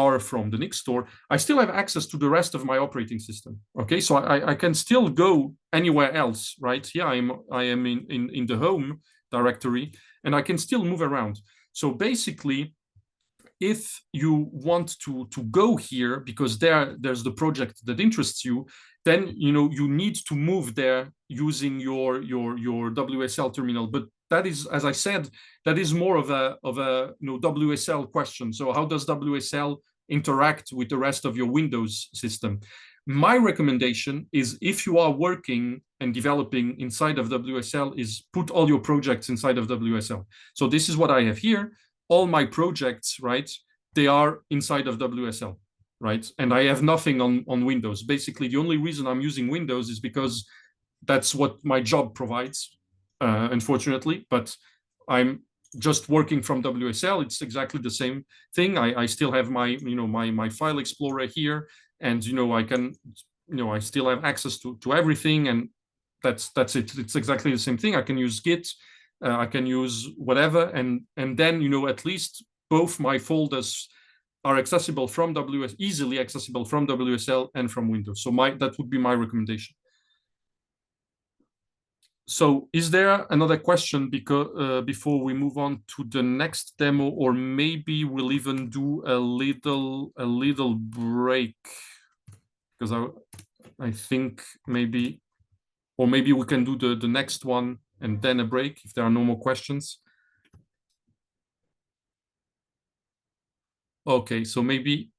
R from the Nix store. I still have access to the rest of my operating system. Okay, so I can still go anywhere else, right? Here I am in the home directory, and I can still move around. So basically, if you want to go here because there's the project that interests you, then you need to move there using your WSL terminal. But that is, as I said, that is more of a WSL question. So how does WSL interact with the rest of your Windows system? My recommendation is, if you are working and developing inside of WSL, is put all your projects inside of WSL. So this is what I have here. All my projects, right, they are inside of WSL, right? And I have nothing on Windows. Basically, the only reason I'm using Windows is because that's what my job provides, unfortunately. But I'm just working from WSL. It's exactly the same thing. I still have my, my file explorer here, and I can, I still have access to everything, and that's it. It's exactly the same thing. I can use Git, I can use whatever, and then at least both my folders are accessible from easily accessible from WSL and from Windows. So that would be my recommendation. So is there another question before we move on to the next demo, or maybe we'll even do a little break, because I think maybe, or maybe we can do the next one and then a break if there are no more questions. Okay, so maybe,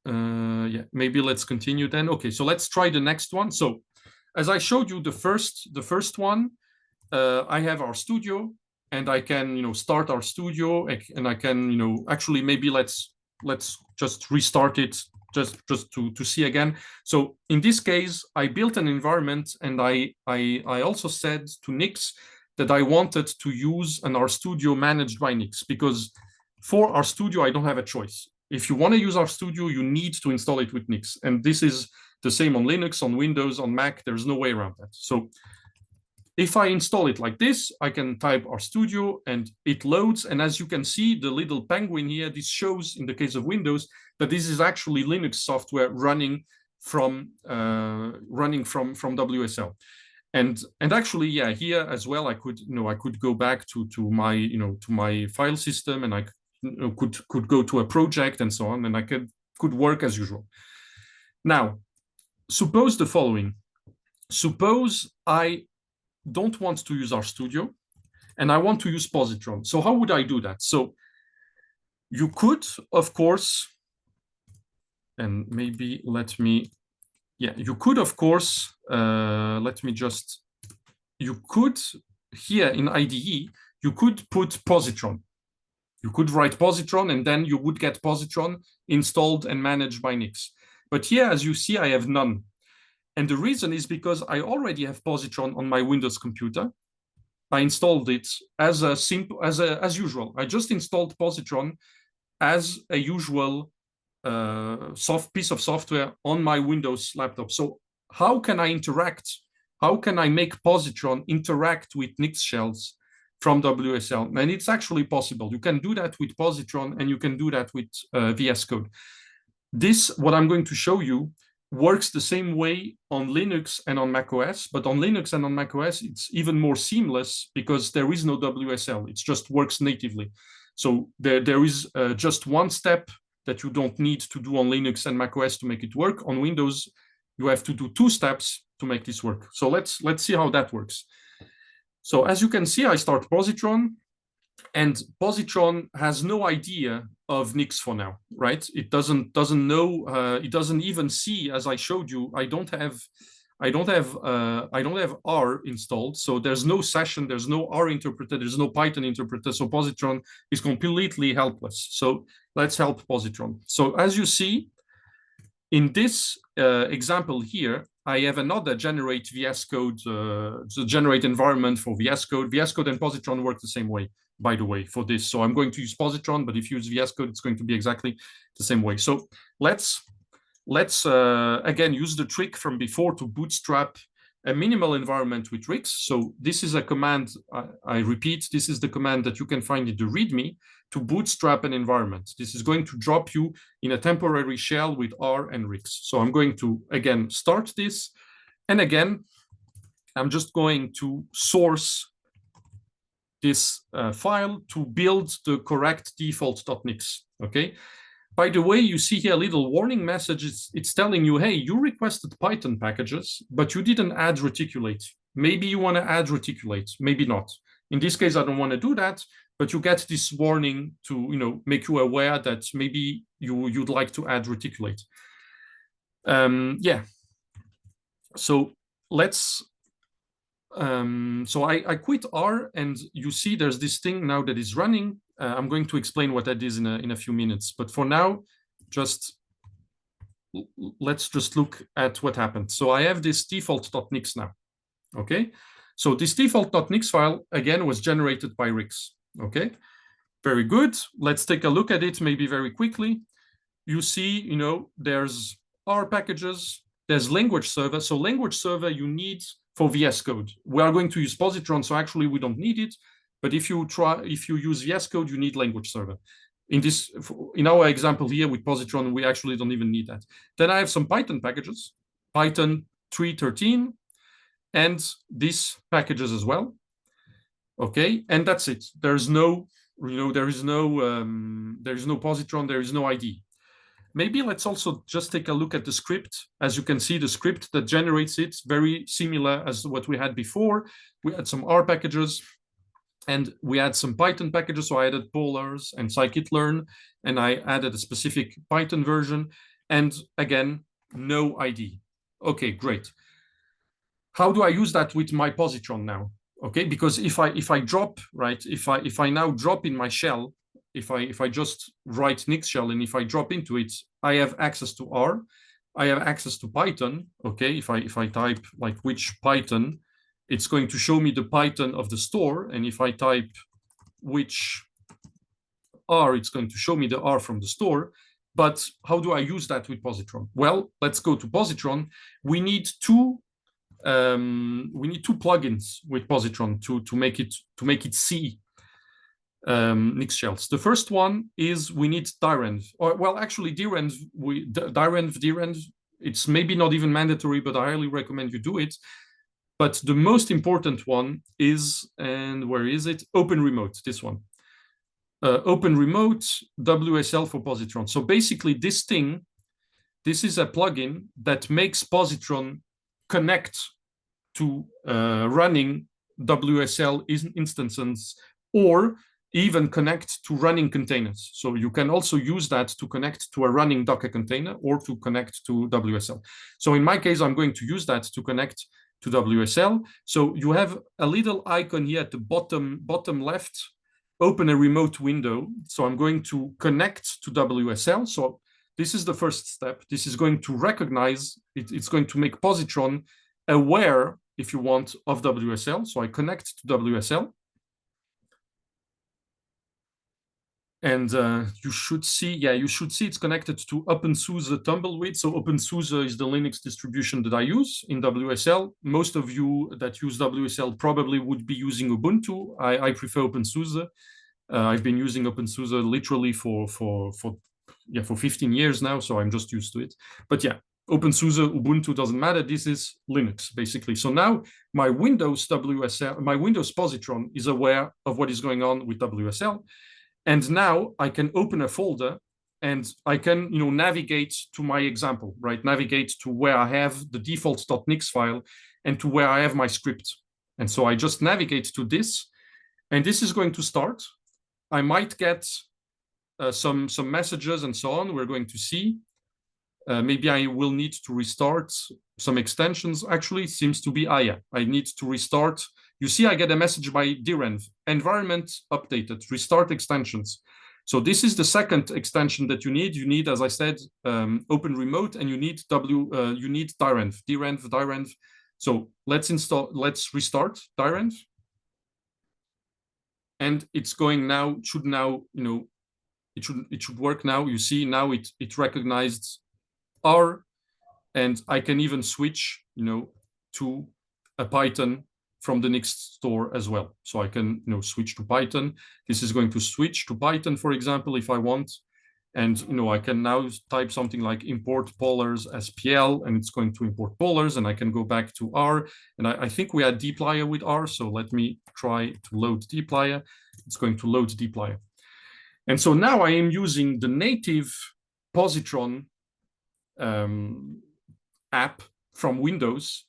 maybe let's continue then. Okay, so let's try the next one. So as I showed you the first one, I have our studio, and I can, start our studio, and I can, actually, maybe let's just restart it just to see again. So in this case, I built an environment, and I also said to Nix that I wanted to use an RStudio managed by Nix, because for RStudio, I don't have a choice. If you want to use RStudio, you need to install it with Nix. And this is the same on Linux, on Windows, on Mac. There's no way around that. So if I install it like this, I can type RStudio and it loads. And as you can see, the little penguin here, this shows in the case of Windows that this is actually Linux software running from WSL. And actually, yeah, here as well, I could go back to my file system, and I could go to a project and so on, and I could work as usual. Now, suppose the following. Suppose I don't want to use RStudio, and I want to use positron. So how would I do that? So you could, of course, and maybe you could, of course, you could, here in IDE, you could put positron. You could write positron, and then you would get positron installed and managed by Nix. But here, as you see, I have none. And the reason is because I already have positron on my Windows computer. I installed it as usual. I just installed positron as a usual piece of software on my Windows laptop. So how can I interact? How can I make positron interact with Nix shells from WSL? And it's actually possible. You can do that with positron, and you can do that with VS Code. This, what I'm going to show you, works the same way on Linux and on macOS, but on Linux and on macOS, it's even more seamless because there is no WSL. It just works natively. So there is just one step that you don't need to do on Linux and macOS to make it work. On Windows, you have to do 2 steps to make this work. So let's see how that works. So as you can see, I start positron. And positron has no idea of Nix for now, right? It doesn't know. It doesn't even see, as I showed you. I don't have R installed, so there's no session, there's no R interpreter, there's no Python interpreter. So positron is completely helpless. So let's help positron. So as you see in this example here, I have another generate VS Code, generate environment for VS Code. VS Code and positron work the same way, by the way, for this. So I'm going to use positron, but if you use VS Code, it's going to be exactly the same way. So let's again use the trick from before to bootstrap a minimal environment with RIX. So this is a command, I repeat, this is the command that you can find in the README to bootstrap an environment. This is going to drop you in a temporary shell with R and RIX. So I'm going to, again, start this. And again, I'm just going to source this file to build the correct default.nix, okay? By the way, you see here a little warning message. It's telling you, hey, you requested Python packages, but you didn't add reticulate. Maybe you want to add reticulate, maybe not. In this case, I don't want to do that, but you get this warning to make you aware that maybe you'd like to add reticulate. Yeah. So let's. So I quit R, and you see there's this thing now that is running. I'm going to explain what that is in a few minutes. But for now, let's just look at what happened. So I have this default.nix now, okay? So this default.nix file, again, was generated by RIX, okay? Very good. Let's take a look at it maybe very quickly. You see, there's R packages, there's language server. So language server you need for VS Code. We are going to use positron, so actually we don't need it. But if you use VS Code, you need language server. In our example here with positron, we actually don't even need that. Then I have some Python packages, Python 3.13, and these packages as well. Okay, and that's it. There's no, there is no positron, there is no ID. Maybe let's also just take a look at the script. As you can see, the script that generates it, very similar as what we had before. We had some R packages, and we had some Python packages. So I added polars and scikit-learn, and I added a specific Python version. And again, no ID. Okay, great. How do I use that with my positron now? Okay, because if I drop, right, if I now drop in my shell, if I just write Nix shell and if I drop into it, I have access to R, I have access to Python. Okay, if I type like which Python, it's going to show me the Python of the store. And if I type which R, it's going to show me the R from the store. But how do I use that with positron? Well, let's go to positron. We need two plugins with positron to make it see Nix shells. The first one is we need direnv, or well, actually direnv, direnv. It's maybe not even mandatory, but I highly recommend you do it. But the most important one is, and where is it? Open remote, this one. Open remote WSL for positron. So basically this is a plugin that makes positron connect to running WSL instances, or even connect to running containers. So you can also use that to connect to a running Docker container or to connect to WSL. So in my case, I'm going to use that to connect to WSL. So you have a little icon here at the bottom left, open a remote window. So I'm going to connect to WSL. So this is the first step. This is going to recognize, it's going to make positron aware, if you want, of WSL. So I connect to WSL. And you should see it's connected to OpenSUSE Tumbleweed. So OpenSUSE is the Linux distribution that I use in WSL. Most of you that use WSL probably would be using Ubuntu. I prefer OpenSUSE. I've been using OpenSUSE literally for 15 years now, so I'm just used to it. But yeah, OpenSUSE, Ubuntu, doesn't matter. This is Linux, basically. So now my Windows WSL, my Windows positron is aware of what is going on with WSL. And now I can open a folder and I can, navigate to my example, right? Navigate to where I have the default.nix file and to where I have my script. And so I just navigate to this, and this is going to start. I might get some messages and so on. We're going to see. Maybe I will need to restart some extensions. Actually, it seems to be, yeah, I need to restart. You see, I get a message by drenv, environment updated, restart extensions. So this is the second extension that you need. You need, as I said, open remote, and you need drenv. So let's restart drenv. And it's going now, should now, it should work now. You see, now it recognized R, and I can even switch, to a Python from the next store as well. So I can, switch to Python. This is going to switch to Python, for example, if I want. And, I can now type something like import polars SPL, and it's going to import polars, and I can go back to R. And I think we had dplyr with R. So let me try to load dplyr. It's going to load dplyr. And so now I am using the native positron app from Windows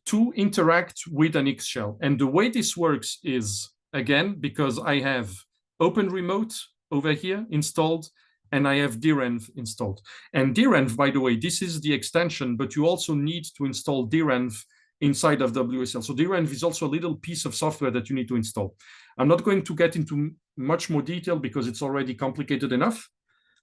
to interact with an X shell. And the way this works is, again, because I have Open Remote over here installed, and I have drenv installed. And drenv, by the way, this is the extension, but you also need to install drenv inside of WSL. So drenv is also a little piece of software that you need to install. I'm not going to get into much more detail because it's already complicated enough.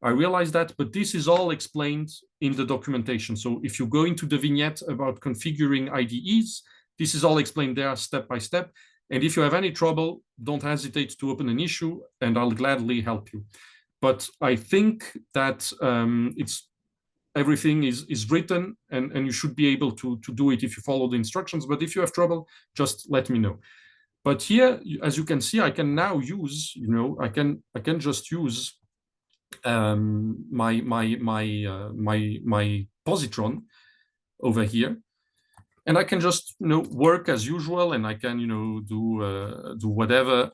I realize that, but this is all explained in the documentation. So if you go into the vignette about configuring IDEs, this is all explained there step by step. And if you have any trouble, don't hesitate to open an issue, and I'll gladly help you. But I think that everything is written, and you should be able to do it if you follow the instructions. But if you have trouble, just let me know. But here, as you can see, I can now use, I can just use my positron over here, and I can just work as usual, and I can do whatever,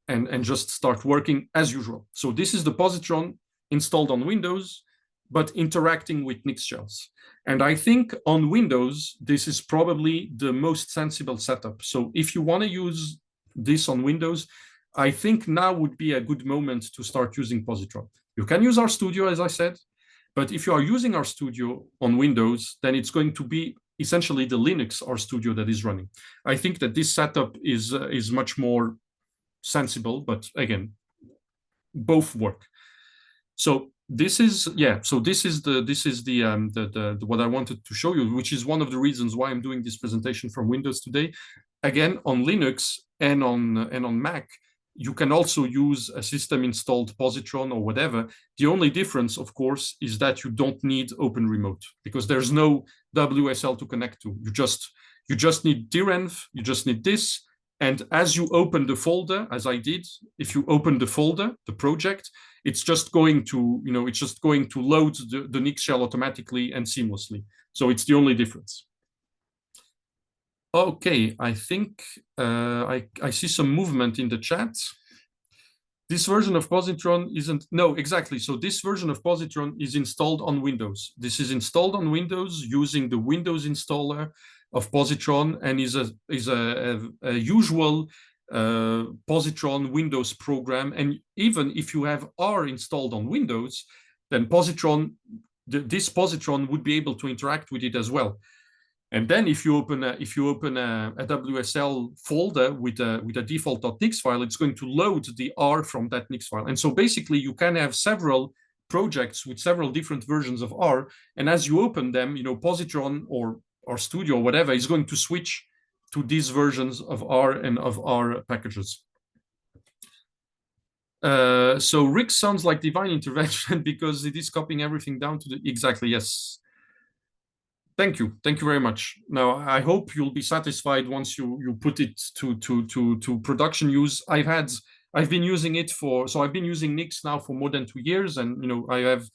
and just start working as usual. So this is the positron installed on Windows, but interacting with Nix shells. And I think on Windows, this is probably the most sensible setup. So if you want to use this on Windows, I think now would be a good moment to start using positron. You can use RStudio, as I said, but if you are using RStudio on Windows, then it's going to be essentially the Linux RStudio that is running. I think that this setup is much more sensible, but again, both work. So this is what I wanted to show you, which is one of the reasons why I'm doing this presentation from Windows today. Again, on Linux and on Mac, you can also use a system installed positron or whatever. The only difference, of course, is that you don't need Open Remote because there's no WSL to connect to. You just need drenv, you just need this. And as you open the folder, as I did, if you open the folder, the project, it's just going to, load the Nix shell automatically and seamlessly. So it's the only difference. Okay, I think I see some movement in the chat. This version of positron isn't, no, exactly. So this version of positron is installed on Windows. This is installed on Windows using the Windows installer of positron, and is a usual positron Windows program. And even if you have R installed on Windows, then positron, this positron would be able to interact with it as well. And then if you open a WSL folder with a default.nix file, it's going to load the R from that Nix file. And so basically you can have several projects with several different versions of R. And as you open them, positron or RStudio or whatever is going to switch to these versions of R and of R packages. So Rick sounds like divine intervention because it is copying everything down to the, exactly, yes. Thank you very much. Now, I hope you'll be satisfied once you put it to production use. I've been using it I've been using Nix now for more than 2 years, and I have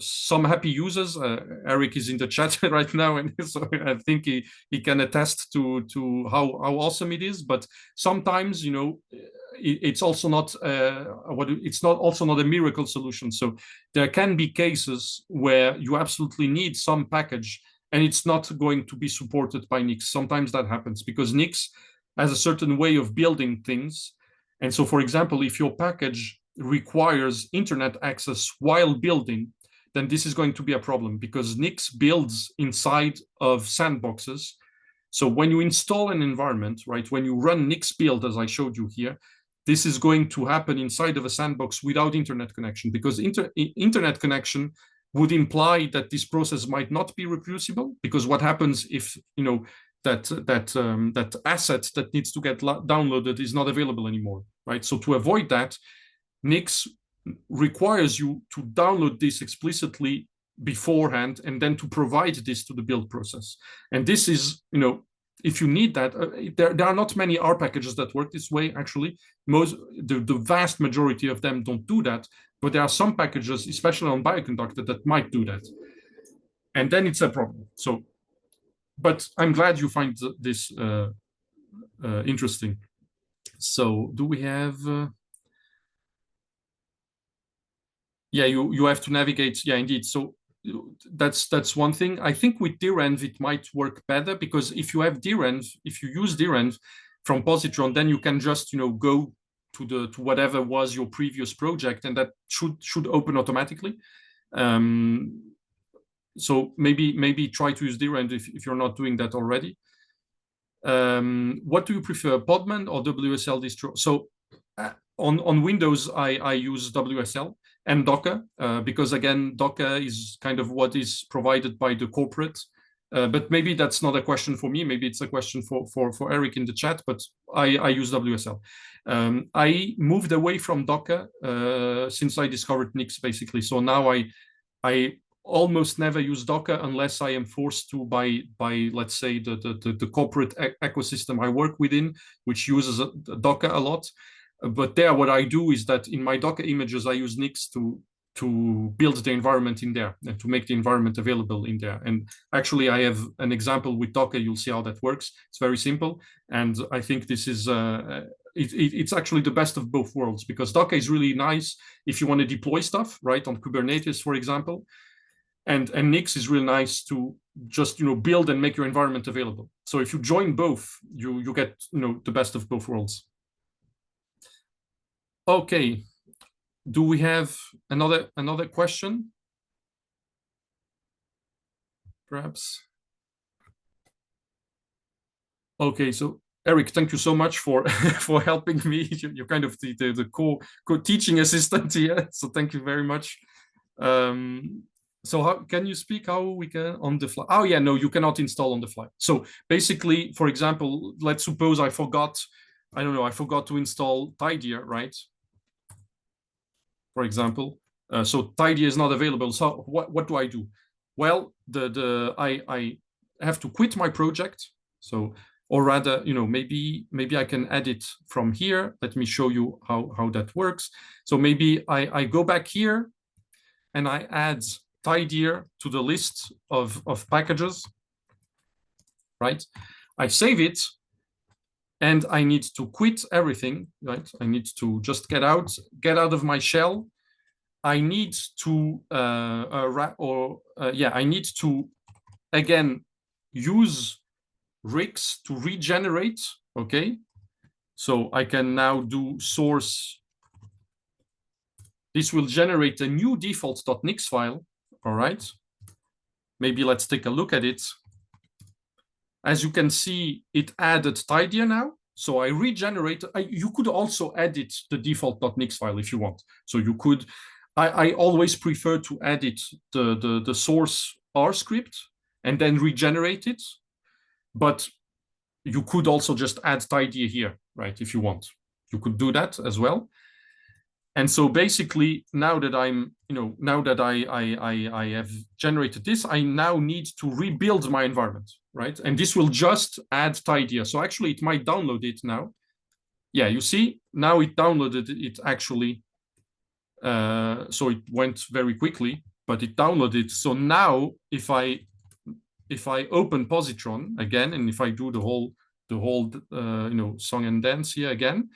some happy users. Eric is in the chat right now, and so I think he can attest to how awesome it is. But sometimes it's also not a miracle solution. So there can be cases where you absolutely need some package and it's not going to be supported by Nix. Sometimes that happens because Nix has a certain way of building things, And so, for example, if your package requires internet access while building, then this is going to be a problem because Nix builds inside of sandboxes. So when you install an environment, right, when you run Nix build, as I showed you here, this is going to happen inside of a sandbox without internet connection, because internet connection would imply that this process might not be reproducible, because what happens if, you know, that asset that needs to get downloaded is not available anymore, right? So to avoid that, Nix requires you to download this explicitly beforehand and then to provide this to the build process. And this is, you know, if you need that, there are not many R packages that work this way, actually. The vast majority of them don't do that, but there are some packages, especially on bioconductor, that might do that. And then it's a problem. So, but I'm glad you find this interesting. So do we have... yeah, you have to navigate. Yeah, indeed. So that's one thing. I think with drenv it might work better, because if you have drenv, if you use drenv from positron, then you can just, you know, go to whatever was your previous project, and that should open automatically. So maybe try to use drenv if you're not doing that already. What do you prefer, Podman or WSL distro? So on Windows, I use WSL and Docker, because again, Docker is kind of what is provided by the corporate. But maybe that's not a question for me. Maybe it's a question for Eric in the chat, but I use WSL. I moved away from Docker since I discovered Nix, basically. So now I almost never use Docker unless I am forced to by let's say, the corporate ecosystem I work within, which uses Docker a lot. But there, what I do is that in my Docker images, I use Nix to build the environment in there and to make the environment available in there. And actually, I have an example with Docker. You'll see how that works. It's very simple. And I think this is, it's actually the best of both worlds, because Docker is really nice if you want to deploy stuff, right, on Kubernetes, for example. And Nix is really nice to just, you know, build and make your environment available. So if you join both, you get, you know, the best of both worlds. Okay, do we have another question? Perhaps. Okay, so Eric, thank you so much for for helping me. You're kind of the co-teaching assistant here, so thank you very much. So how can you speak how we can on the fly? Oh yeah, no, you cannot install on the fly. So basically, for example, let's suppose I forgot to install Tidyr, right? For example, so Tidyr is not available. So what do I do? Well, I have to quit my project. So, or rather, you know, maybe I can edit from here. Let me show you how that works. So maybe I go back here and I add Tidyr to the list of packages, right? I save it. And I need to quit everything, right? I need to just get out of my shell. I need to, I need to, again, use RIX to regenerate, okay? So I can now do source. This will generate a new default.nix file, all right? Maybe let's take a look at it. As you can see, it added Tidyr now. So I regenerate. You could also edit the default.nix file if you want. So you could, I always prefer to edit the source R script and then regenerate it. But you could also just add Tidyr here, right? If you want, you could do that as well. And so basically, now that now that I have generated this, I now need to rebuild my environment, right? And this will just add Tidyr. So actually, it might download it now. Yeah, you see, now it downloaded it actually. So it went very quickly, but it downloaded. So now, if I open positron again, and if I do the whole song and dance here again,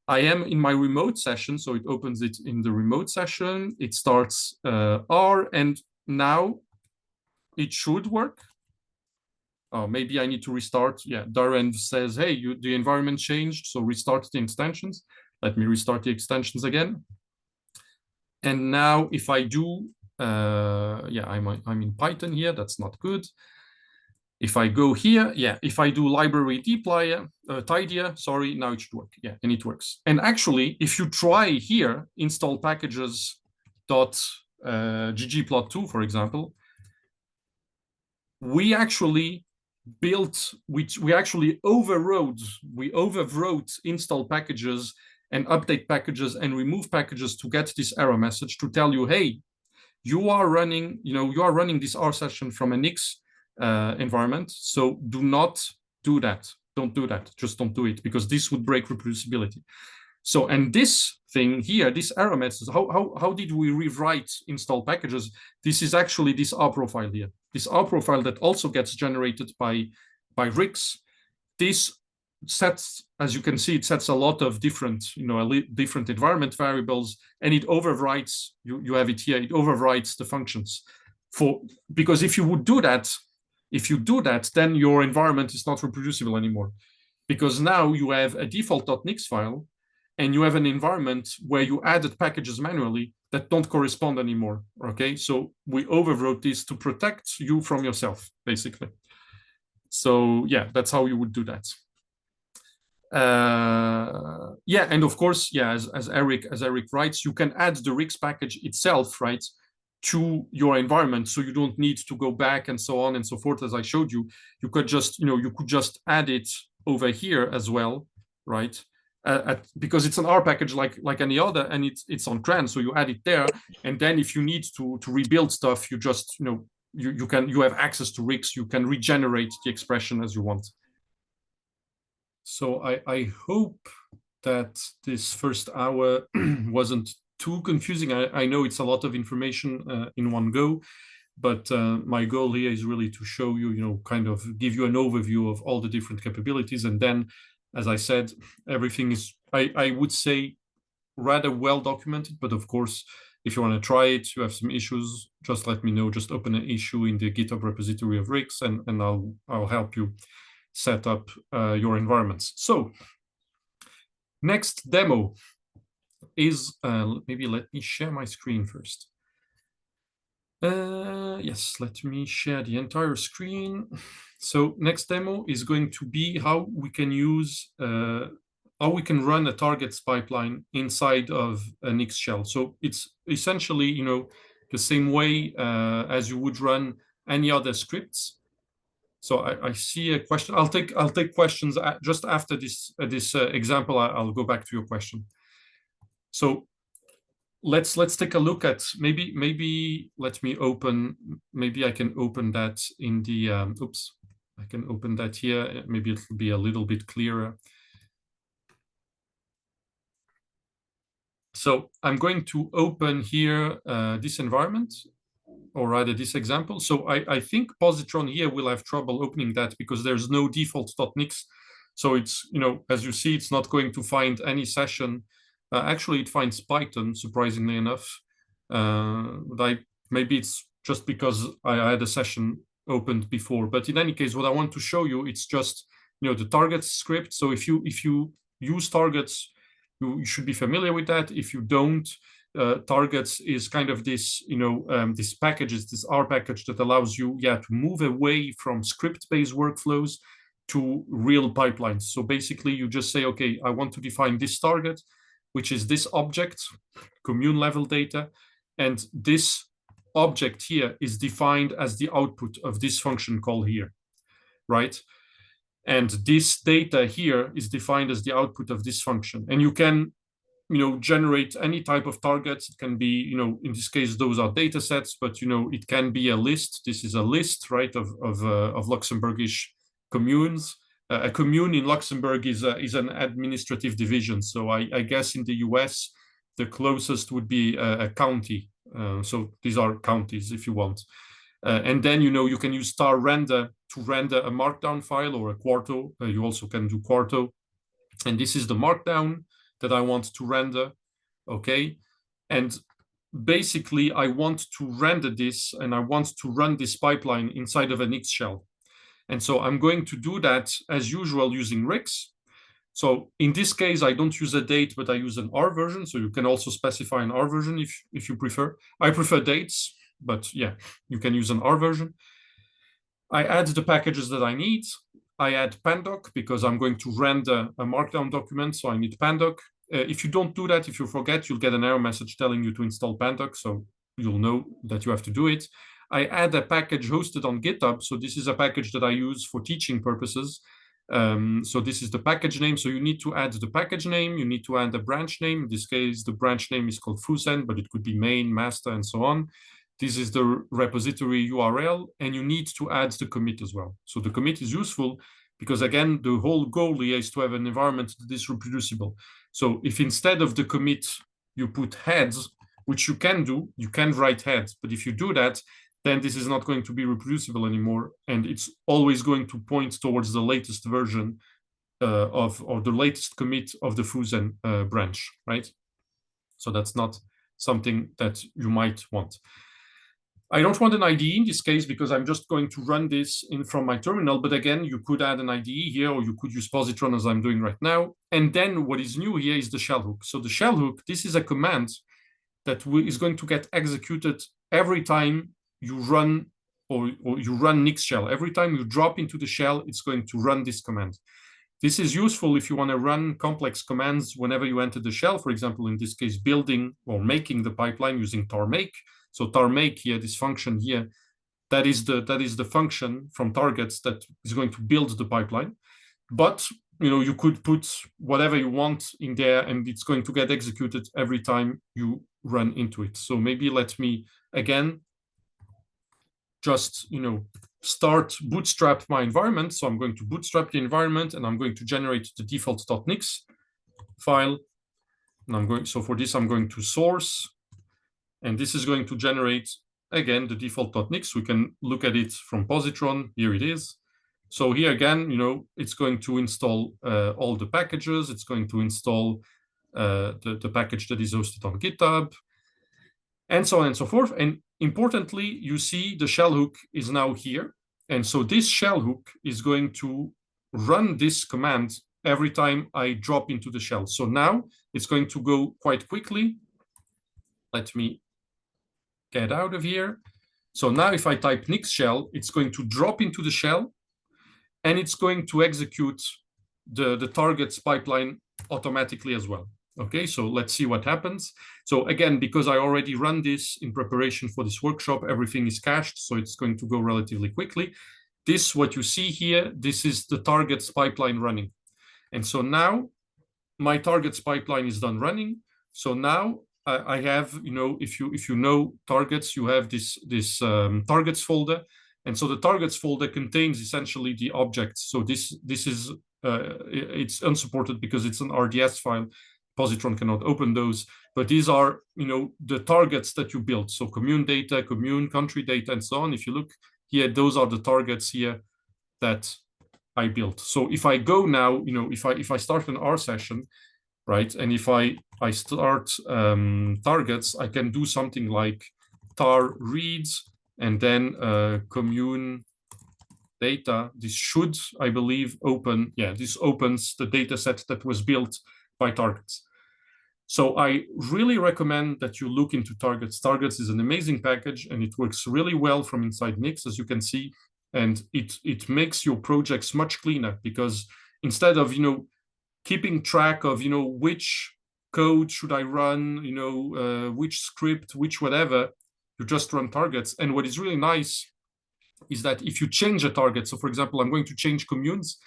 I am in my remote session, so it opens it in the remote session. It starts R, and now it should work. Oh, maybe I need to restart. Yeah, drenv says, hey, the environment changed, so restart the extensions. Let me restart the extensions again. And now if I do, yeah, I'm in Python here, that's not good. If I go here, yeah, if I do library dplyr, tidyr, sorry, now it should work. Yeah, and it works. And actually, if you try here, install packages ggplot2, for example, we actually built, we actually overwrote install packages and update packages and remove packages to get this error message to tell you, hey, you are running this R session from an X environment. So do not do that. Don't do that. Just don't do it, because this would break reproducibility. So, and this thing here, this error message, how did we rewrite install packages? This is actually this R profile here. This R profile that also gets generated by RIX. This sets, as you can see, it sets a lot of different, different environment variables, and it overwrites, you have it here, it overwrites the functions. Because if you would do that, then your environment is not reproducible anymore. Because now you have a default.nix file, and you have an environment where you added packages manually that don't correspond anymore, okay? So we overwrote this to protect you from yourself, basically. So yeah, that's how you would do that. Yeah, and of course, yeah, as Eric writes, you can add the RIX package itself, right, to your environment, so you don't need to go back and so on and so forth. As I showed you, you could just, you could just add it over here as well, right? Because it's an R package like any other, and it's on CRAN, so you add it there, and then if you need to rebuild stuff, you just, you have access to RIX, you can regenerate the expression as you want. So I hope that this first hour wasn't too confusing. I know it's a lot of information in one go, but my goal here is really to show you, kind of give you an overview of all the different capabilities. And then, as I said, everything is, I would say, rather well documented. But of course, if you want to try it, you have some issues, just let me know. Just open an issue in the GitHub repository of RIX, and I'll help you set up your environments. So next demo is, maybe let me share my screen first. Yes, let me share the entire screen. So next demo is going to be how we can use, how we can run a targets pipeline inside of an X shell. So it's essentially, the same way as you would run any other scripts. So I see a question. I'll take questions just after this example. I'll go back to your question. So let's take a look at, maybe let me open, maybe I can open that in the oops, I can open that here. Maybe it'll be a little bit clearer. So I'm going to open here this environment, or rather this example. So I think positron here will have trouble opening that because there's no default.nix. So it's, as you see, it's not going to find any session. Actually, it finds Python, surprisingly enough. Maybe it's just because I had a session opened before. But in any case, what I want to show you, it's just, the targets script. So if you use targets, you should be familiar with that. If you don't, targets is kind of this, this package, is this R package that allows you, to move away from script-based workflows to real pipelines. So basically, you just say, okay, I want to define this target, which is this object, commune level data, and this object here is defined as the output of this function call here, right? And this data here is defined as the output of this function. And you can, generate any type of targets. It can be, in this case, those are data sets, but, it can be a list. This is a list, right, of Luxembourgish communes. A commune in Luxembourg is an administrative division. So I guess in the US, the closest would be a county. So these are counties, if you want. And then, you can use star render to render a markdown file or a quarto. You also can do quarto. And this is the markdown that I want to render, okay? And basically, I want to render this, and I want to run this pipeline inside of an X shell. And so I'm going to do that, as usual, using RIX. So in this case, I don't use a date, but I use an R version. So you can also specify an R version if you prefer. I prefer dates, but yeah, you can use an R version. I add the packages that I need. I add pandoc because I'm going to render a markdown document, so I need pandoc. If you don't do that, if you forget, you'll get an error message telling you to install pandoc, so you'll know that you have to do it. I add a package hosted on GitHub, so this is a package that I use for teaching purposes. So this is the package name, so you need to add the package name, you need to add a branch name. In this case, the branch name is called fusen, but it could be main, master, and so on. This is the repository URL, and you need to add the commit as well. So the commit is useful because, again, the whole goal here is to have an environment that is reproducible. So if instead of the commit, you put heads, which you can do, you can write heads, but if you do that, then this is not going to be reproducible anymore, and it's always going to point towards the latest version or the latest commit of the fusen branch, right? So that's not something that you might want. I don't want an IDE in this case because I'm just going to run this in from my terminal. But again, you could add an IDE here, or you could use positron as I'm doing right now. And then what is new here is the shell hook. So the shell hook, this is a command that is going to get executed every time you run or you run Nix shell. Every time you drop into the shell, it's going to run this command. This is useful if you want to run complex commands whenever you enter the shell. For example, in this case, building or making the pipeline using tar make. So tar make here, this function here, that is the function from targets that is going to build the pipeline. But you could put whatever you want in there, and it's going to get executed every time you run into it. So maybe let me again just start bootstrap my environment. So I'm going to bootstrap the environment, and I'm going to generate the default.nix file. And for this, I'm going to source. And this is going to generate, again, the default.nix. We can look at it from positron. Here it is. So here again, it's going to install all the packages. It's going to install the package that is hosted on GitHub, and so on and so forth. And importantly, you see the shell hook is now here. And so this shell hook is going to run this command every time I drop into the shell. So now it's going to go quite quickly. Let me get out of here. So now if I type Nix shell, it's going to drop into the shell, and it's going to execute the targets pipeline automatically as well. Okay, so let's see what happens. So again, because I already run this in preparation for this workshop, everything is cached, so it's going to go relatively quickly. This, what you see here, this is the targets pipeline running. And so now my targets pipeline is done running. So now I have, if you know targets, you have this targets folder, and so the targets folder contains essentially the objects. So this is it's unsupported because it's an RDS file. Positron cannot open those, but these are the targets that you built. So commune data, commune country data, and so on. If you look here, those are the targets here that I built. So if I go now, if I start an R session, right? And if I start targets, I can do something like tar reads and then commune data. This should, I believe, open. Yeah, this opens the data set that was built by targets. So I really recommend that you look into targets. Targets is an amazing package, and it works really well from inside Nix, as you can see. And it makes your projects much cleaner, because instead of keeping track of which code should I run, which script, which whatever, you just run targets. And what is really nice is that if you change a target, so for example, I'm going to change communes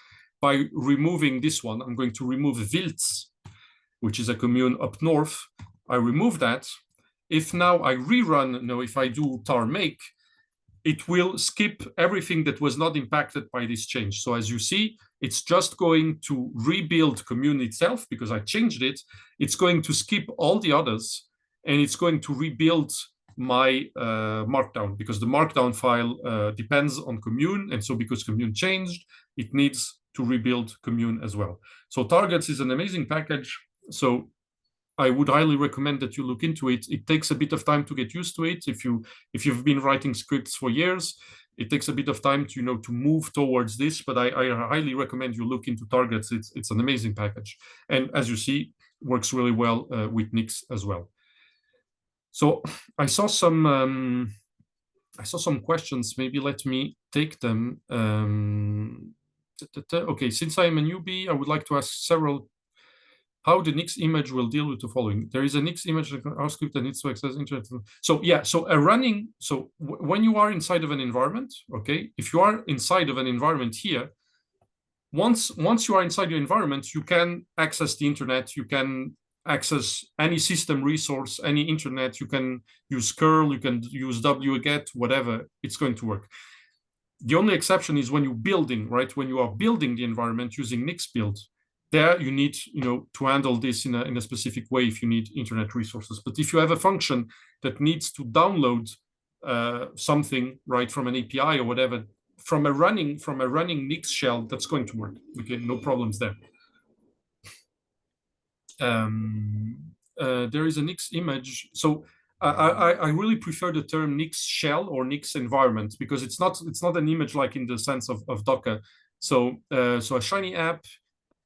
by removing this one. I'm going to remove Wilz, which is a commune up north. I remove that. If now I rerun, if I do tar make, it will skip everything that was not impacted by this change. So as you see, it's just going to rebuild commune itself because I changed it. It's going to skip all the others, and it's going to rebuild my markdown, because the markdown file depends on commune. And so because commune changed, it needs to rebuild commune as well. So targets is an amazing package. So I would highly recommend that you look into it. It takes a bit of time to get used to it if you've been writing scripts for years, It takes a bit of time to, to move towards this, but I highly recommend you look into targets. It's an amazing package. And as you see, works really well with Nix as well. So I saw some questions. Maybe let me take them. Okay, since I'm a newbie, I would like to ask several. How the Nix image will deal with the following. There is a Nix image script that needs to access internet. So yeah, so when you are inside of an environment, okay, if you are inside of an environment here, once you are inside your environment, you can access the internet, you can access any system resource, any internet, you can use curl, you can use wget, whatever, it's going to work. The only exception is when you're building, right? When you are building the environment using Nix build, there you need, to handle this in a specific way if you need internet resources. But if you have a function that needs to download something, right, from an API or whatever, from a running Nix shell, that's going to work. Okay, no problems there. There is a Nix image. So I really prefer the term Nix shell or Nix environment, because it's not an image like in the sense of Docker. So a Shiny app.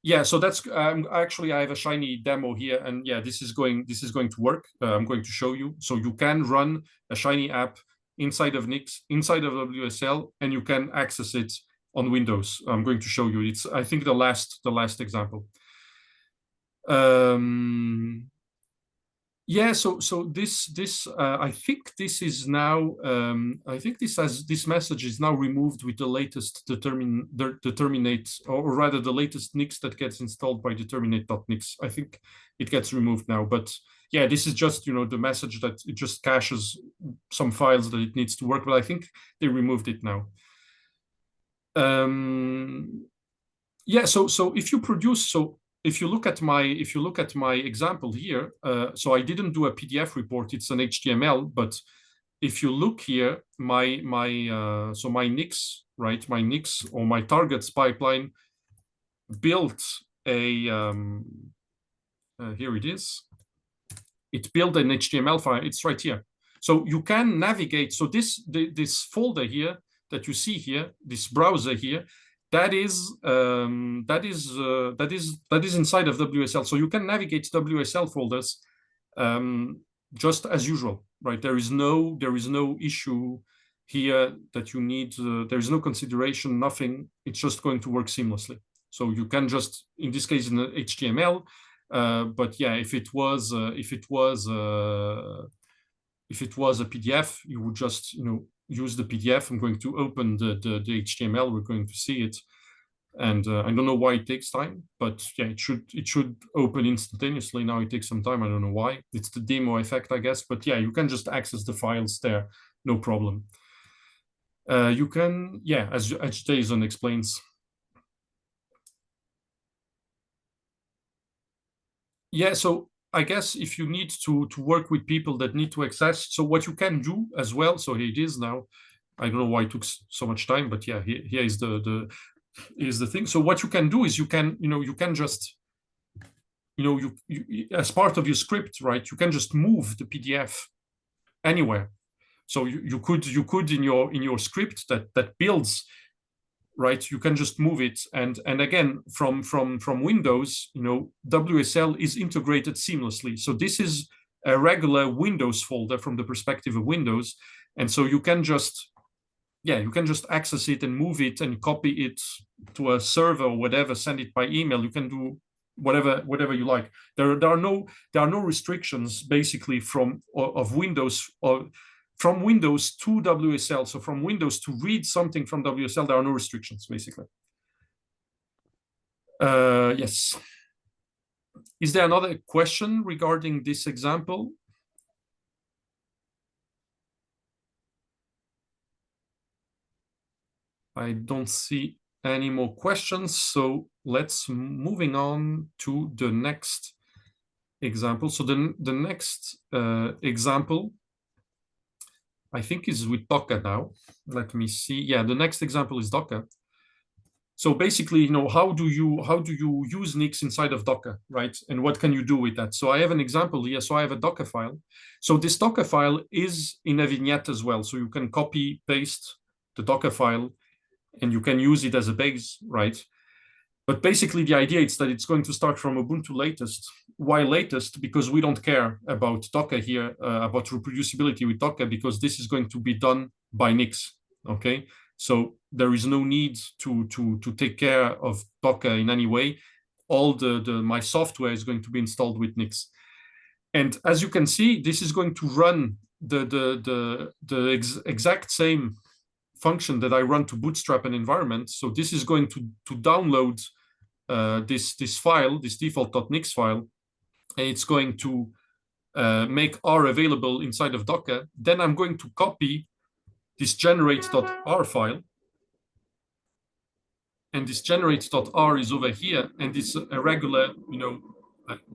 Yeah, so that's actually I have a Shiny demo here, and yeah, this is going to work. I'm going to show you. So you can run a Shiny app inside of Nix, inside of WSL, and you can access it on Windows. I'm going to show you. It's, I think, the last example. Yeah, so this I think this is now I think this message is now removed with the latest determinate, or rather the latest Nix that gets installed by determinate.nix. I think it gets removed now, but yeah, this is just, the message that it just caches some files that it needs to work, but I think they removed it now. Yeah, so if you produce, if you look at my example here, so I didn't do a PDF report, it's an HTML, but if you look here, my Nix, right, my Nix or my targets pipeline built a, here it is. It built an HTML file, it's right here. So you can navigate, so this folder here that you see here, this browser here, that is inside of WSL. So you can navigate WSL folders just as usual, right? There is no issue here that you need. There is no consideration, nothing. It's just going to work seamlessly. So you can just, in this case, in the HTML. But yeah, if it was a PDF, you would just use the PDF. I'm going to open the HTML. We're going to see it, and I don't know why it takes time, but yeah, it should open instantaneously. Now it takes some time. I don't know why. It's the demo effect, I guess. But yeah, you can just access the files there, no problem. You can, yeah, as Jason explains. Yeah, so I guess if you need to work with people that need to access, so what you can do as well, so here it is now. I don't know why it took so much time, but yeah, here is the thing. So what you can do is you can just, you as part of your script, right, you can just move the PDF anywhere. So you could in your script that builds, right, you can just move it, and again from Windows, WSL is integrated seamlessly. So this is a regular Windows folder from the perspective of Windows, and so you can just access it and move it and copy it to a server or whatever, send it by email. You can do whatever you like. There are no restrictions basically from Windows or from Windows to WSL. So from Windows to read something from WSL, there are no restrictions, basically. Yes. Is there another question regarding this example? I don't see any more questions. So let's moving on to the next example. So the next example, I think, is with Docker now. Let me see. Yeah, the next example is Docker. So basically, how do you use Nix inside of Docker, right? And what can you do with that? So I have an example here. So I have a Docker file. So this Docker file is in a vignette as well. So you can copy paste the Docker file, and you can use it as a base, right? But basically the idea is that it's going to start from Ubuntu latest. Why latest? Because we don't care about Docker here, about reproducibility with Docker, because this is going to be done by Nix, okay? So there is no need to take care of Docker in any way. All my software is going to be installed with Nix. And as you can see, this is going to run the exact same function that I run to bootstrap an environment. So this is going to download this file, this default.nix file, and it's going to make R available inside of Docker. Then I'm going to copy this generate.r file. And this generate.r is over here, and it's a regular,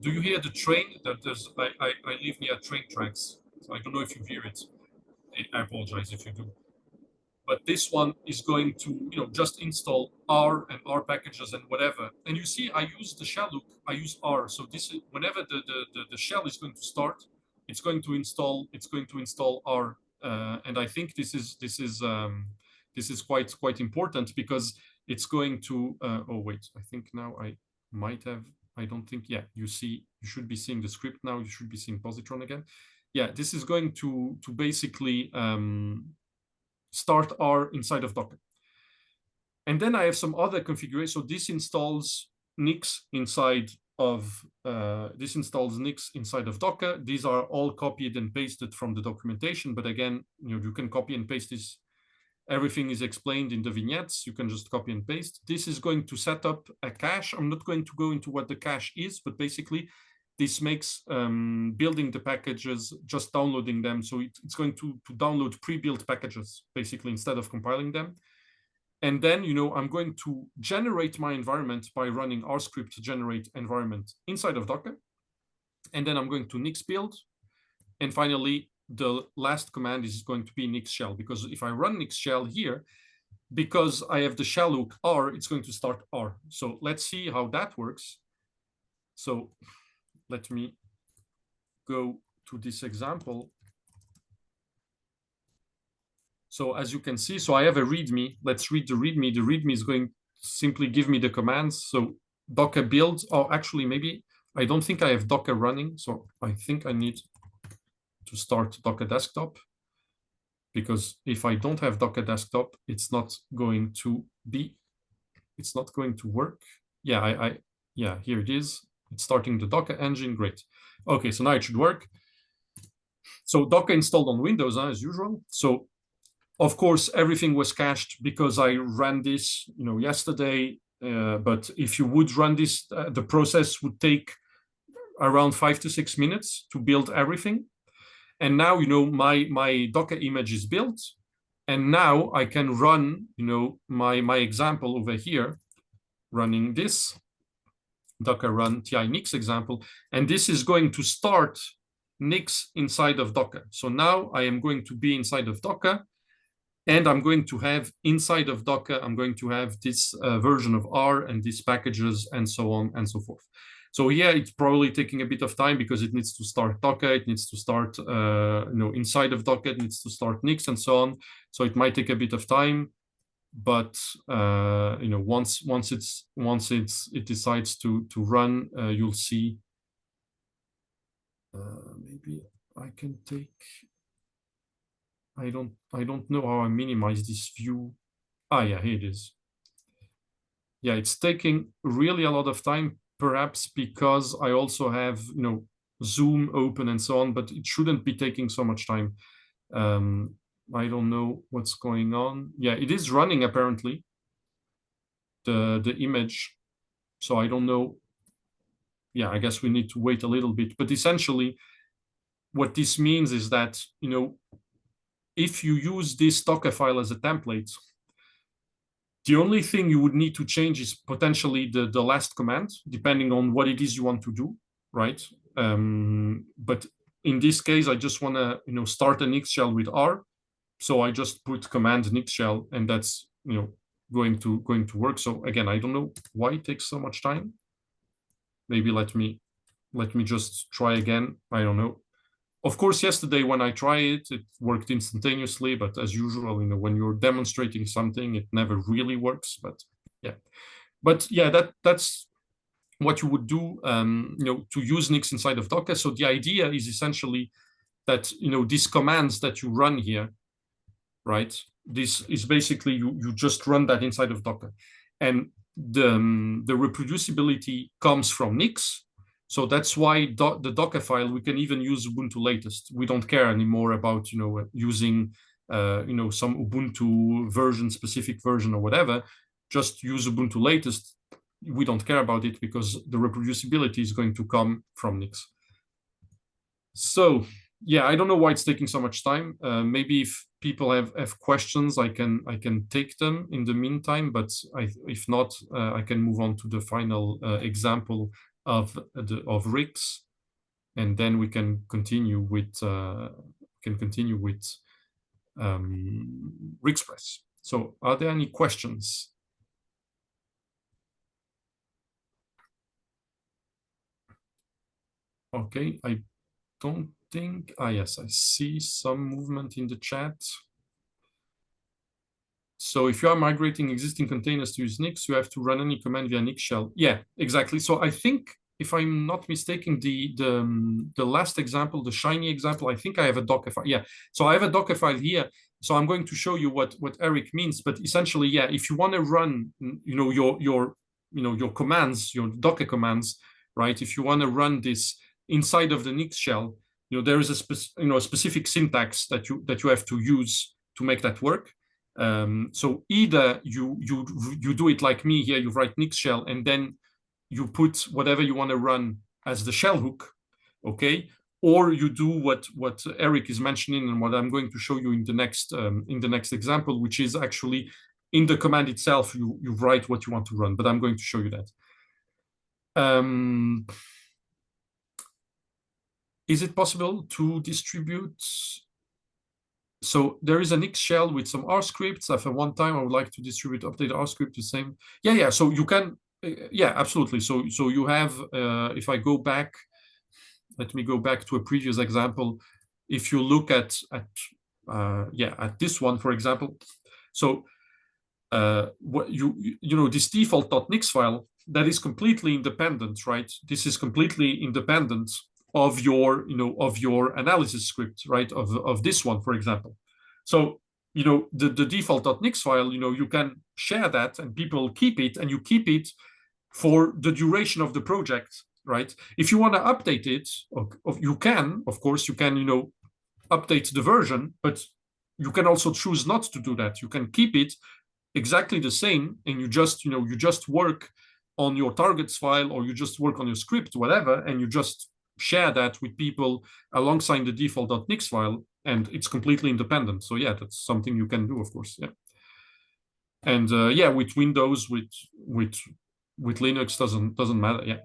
do you hear the train? I live near train tracks, so I don't know if you hear it. I apologize if you do. But this one is going to, just install R and R packages and whatever. And you see, I use the shell loop. I use R. So this is whenever the shell is going to start, it's going to install R. And I think this is quite important, because it's going to. Oh wait, I think now I might have. I don't think. Yeah, you should be seeing the script now. You should be seeing positron again. Yeah, this is going to basically start R inside of Docker. And then I have some other configuration. So this installs Nix inside of Docker. These are all copied and pasted from the documentation. But again, you can copy and paste this. Everything is explained in the vignettes. You can just copy and paste. This is going to set up a cache. I'm not going to go into what the cache is, but basically this makes building the packages, just downloading them. So it's going to download pre-built packages, basically, instead of compiling them. And then, I'm going to generate my environment by running R script to generate environment inside of Docker. And then I'm going to Nix build. And finally, the last command is going to be Nix shell, because if I run Nix shell here, because I have the shell hook R, it's going to start R. So let's see how that works. So let me go to this example. So as you can see, so I have a README. Let's read the README. The README is going to simply give me the commands. So Docker build, or actually maybe I don't think I have Docker running. So I think I need to start Docker desktop, because if I don't have Docker desktop, it's not going to work. Yeah, yeah, here it is. It's starting the Docker engine. Great. Okay, so now it should work. So Docker installed on Windows as usual. So of course everything was cached because I ran this, yesterday. But if you would run this, the process would take around 5 to 6 minutes to build everything. And now, my Docker image is built, and now I can run, my example over here, running this Docker run ti Nix example, and this is going to start Nix inside of Docker. So now I am going to be inside of Docker, and I'm going to have inside of Docker, I'm going to have this version of R and these packages and so on and so forth. So yeah, it's probably taking a bit of time because it needs to start Docker, it needs to start, inside of Docker, it needs to start Nix and so on. So it might take a bit of time, but once it decides to run, you'll see. Maybe I can take. I don't know how I minimize this view. Yeah, here it is. Yeah, it's taking really a lot of time. Perhaps because I also have, Zoom open and so on, but it shouldn't be taking so much time. I don't know what's going on. Yeah, it is running apparently, the image. So I don't know. Yeah, I guess we need to wait a little bit. But essentially, what this means is that, if you use this Docker file as a template, the only thing you would need to change is potentially the last command, depending on what it is you want to do, right? But in this case, I just want to, start a Nix shell with R. So I just put command Nix shell, and that's, going to work. So again, I don't know why it takes so much time. Maybe let me just try again. I don't know. Of course, yesterday when I tried it, it worked instantaneously, but as usual, when you're demonstrating something, it never really works. But yeah, that's what you would do, to use Nix inside of Docker. So the idea is essentially that, these commands that you run here, right? This is basically, you just run that inside of Docker. And the reproducibility comes from Nix. So that's why the Docker file, we can even use Ubuntu latest. We don't care anymore about, using, some Ubuntu version, specific version or whatever. Just use Ubuntu latest. We don't care about it because the reproducibility is going to come from Nix. So yeah, I don't know why it's taking so much time. Maybe if people have questions, I can take them in the meantime. But if not, I can move on to the final example of RIX, and then we can continue with RIXpress. So, are there any questions? Okay, I don't think. Yes, I see some movement in the chat. So if you are migrating existing containers to use Nix, you have to run any command via Nix shell. Yeah, exactly. So I think, if I'm not mistaken, the last example, the Shiny example, I think I have a Docker file. Yeah, so I have a Docker file here. So I'm going to show you what Eric means. But essentially, yeah, if you want to run, your commands, your Docker commands, right? If you want to run this inside of the Nix shell, there is a specific syntax that you have to use to make that work. So either you do it like me here, you write Nix shell, and then you put whatever you want to run as the shell hook, okay? Or you do what Eric is mentioning and what I'm going to show you in the next example, which is actually in the command itself, you write what you want to run, but I'm going to show you that. Is it possible to distribute? So there is a Nix shell with some R scripts. At one time, I would like to distribute update R script the same. Yeah. So you can, yeah, absolutely. So you have, if I go back, let me go back to a previous example. If you look at this one, for example, so what this default.nix file, that is completely independent, right? This is completely independent of your analysis script, right? Of this one, for example. So the default.nix file, you can share that and people keep it, and you keep it for the duration of the project, right? If you want to update it, you can, of course, update the version, but you can also choose not to do that. You can keep it exactly the same, and you just work on your targets file, or you just work on your script, whatever, and you just share that with people alongside the default.nix file, and it's completely independent. So yeah, that's something you can do, of course. Yeah. And yeah, with Windows, with Linux, doesn't matter. Yeah.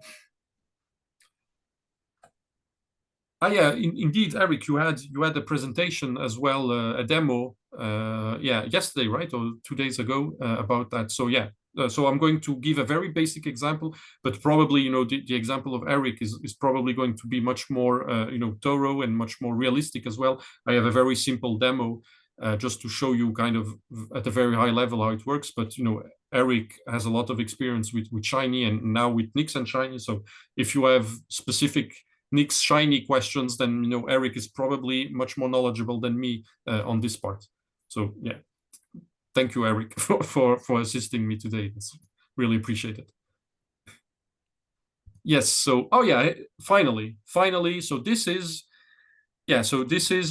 Yeah, indeed, Eric, you had a presentation as well, a demo, yeah, yesterday, right, or 2 days ago, about that. So yeah, so I'm going to give a very basic example, but probably the example of Eric is probably going to be much more thorough and much more realistic as well. I have a very simple demo just to show you kind of at a very high level how it works. But Eric has a lot of experience with Shiny, and now with Nix and Shiny. So if you have specific Nix Shiny questions, then Eric is probably much more knowledgeable than me on this part. So yeah, thank you, Eric, for assisting me today. It's really appreciated. Yes. So yeah, finally. So this is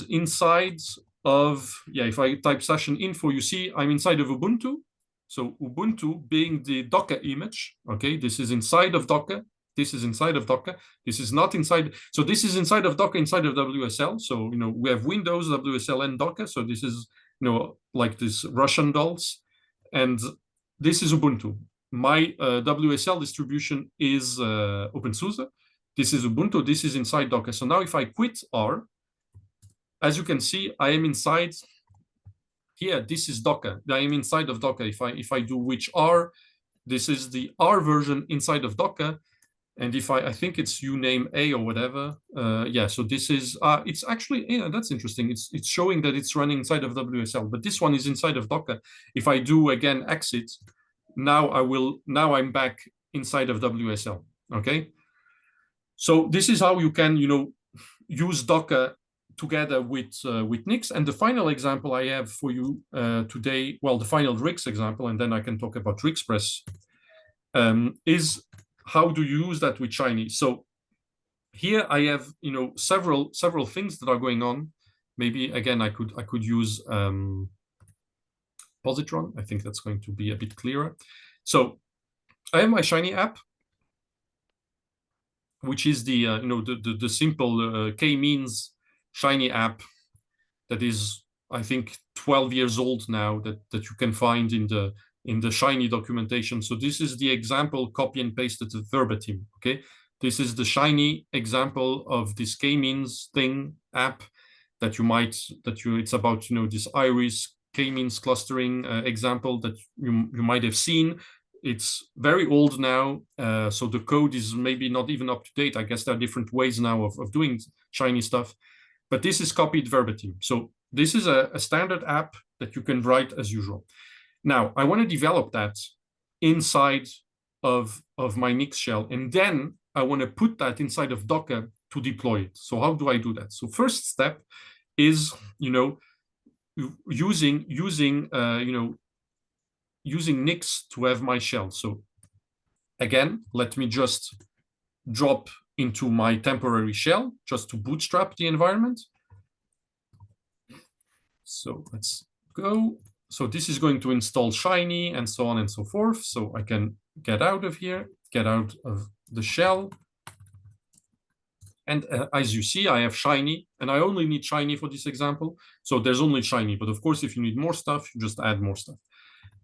inside of, yeah, if I type session info, you see I'm inside of Ubuntu. So Ubuntu being the Docker image. Okay, this is inside of Docker. This is inside of Docker. This is not inside. So this is inside of Docker, inside of WSL. So, we have Windows, WSL, and Docker. So this is, like this Russian dolls. And this is Ubuntu. My WSL distribution is OpenSUSE. This is Ubuntu. This is inside Docker. So now if I quit R, as you can see, I am inside here. This is Docker. I am inside of Docker. If I do which R, this is the R version inside of Docker. And if I think it's uname A or whatever, yeah, so this is, it's actually, yeah, that's interesting. It's showing that it's running inside of WSL, but this one is inside of Docker. If I do again exit, now I'm back inside of WSL, okay? So this is how you can, use Docker together with Nix. And the final example I have for you today, well, the final RIX example, and then I can talk about RIXpress, is how do you use that with Shiny? So here I have, several things that are going on. Maybe again I could use positron. I think that's going to be a bit clearer. So I have my Shiny app, which is the the simple k-means Shiny app that is, I think, 12 years old now, that you can find in the Shiny documentation. So this is the example, copy and pasted verbatim, okay? This is the Shiny example of this k-means thing app it's about, this iris k-means clustering example that you might have seen. It's very old now, so the code is maybe not even up to date. I guess there are different ways now of doing Shiny stuff, but this is copied verbatim. So this is a standard app that you can write as usual. Now, I want to develop that inside of my Nix shell, and then I want to put that inside of Docker to deploy it. So how do I do that? So first step is, using Nix to have my shell. So again, let me just drop into my temporary shell just to bootstrap the environment. So let's go. So this is going to install Shiny and so on and so forth. So I can get out of here, get out of the shell. And as you see, I have Shiny, and I only need Shiny for this example. So there's only Shiny, but of course, if you need more stuff, you just add more stuff.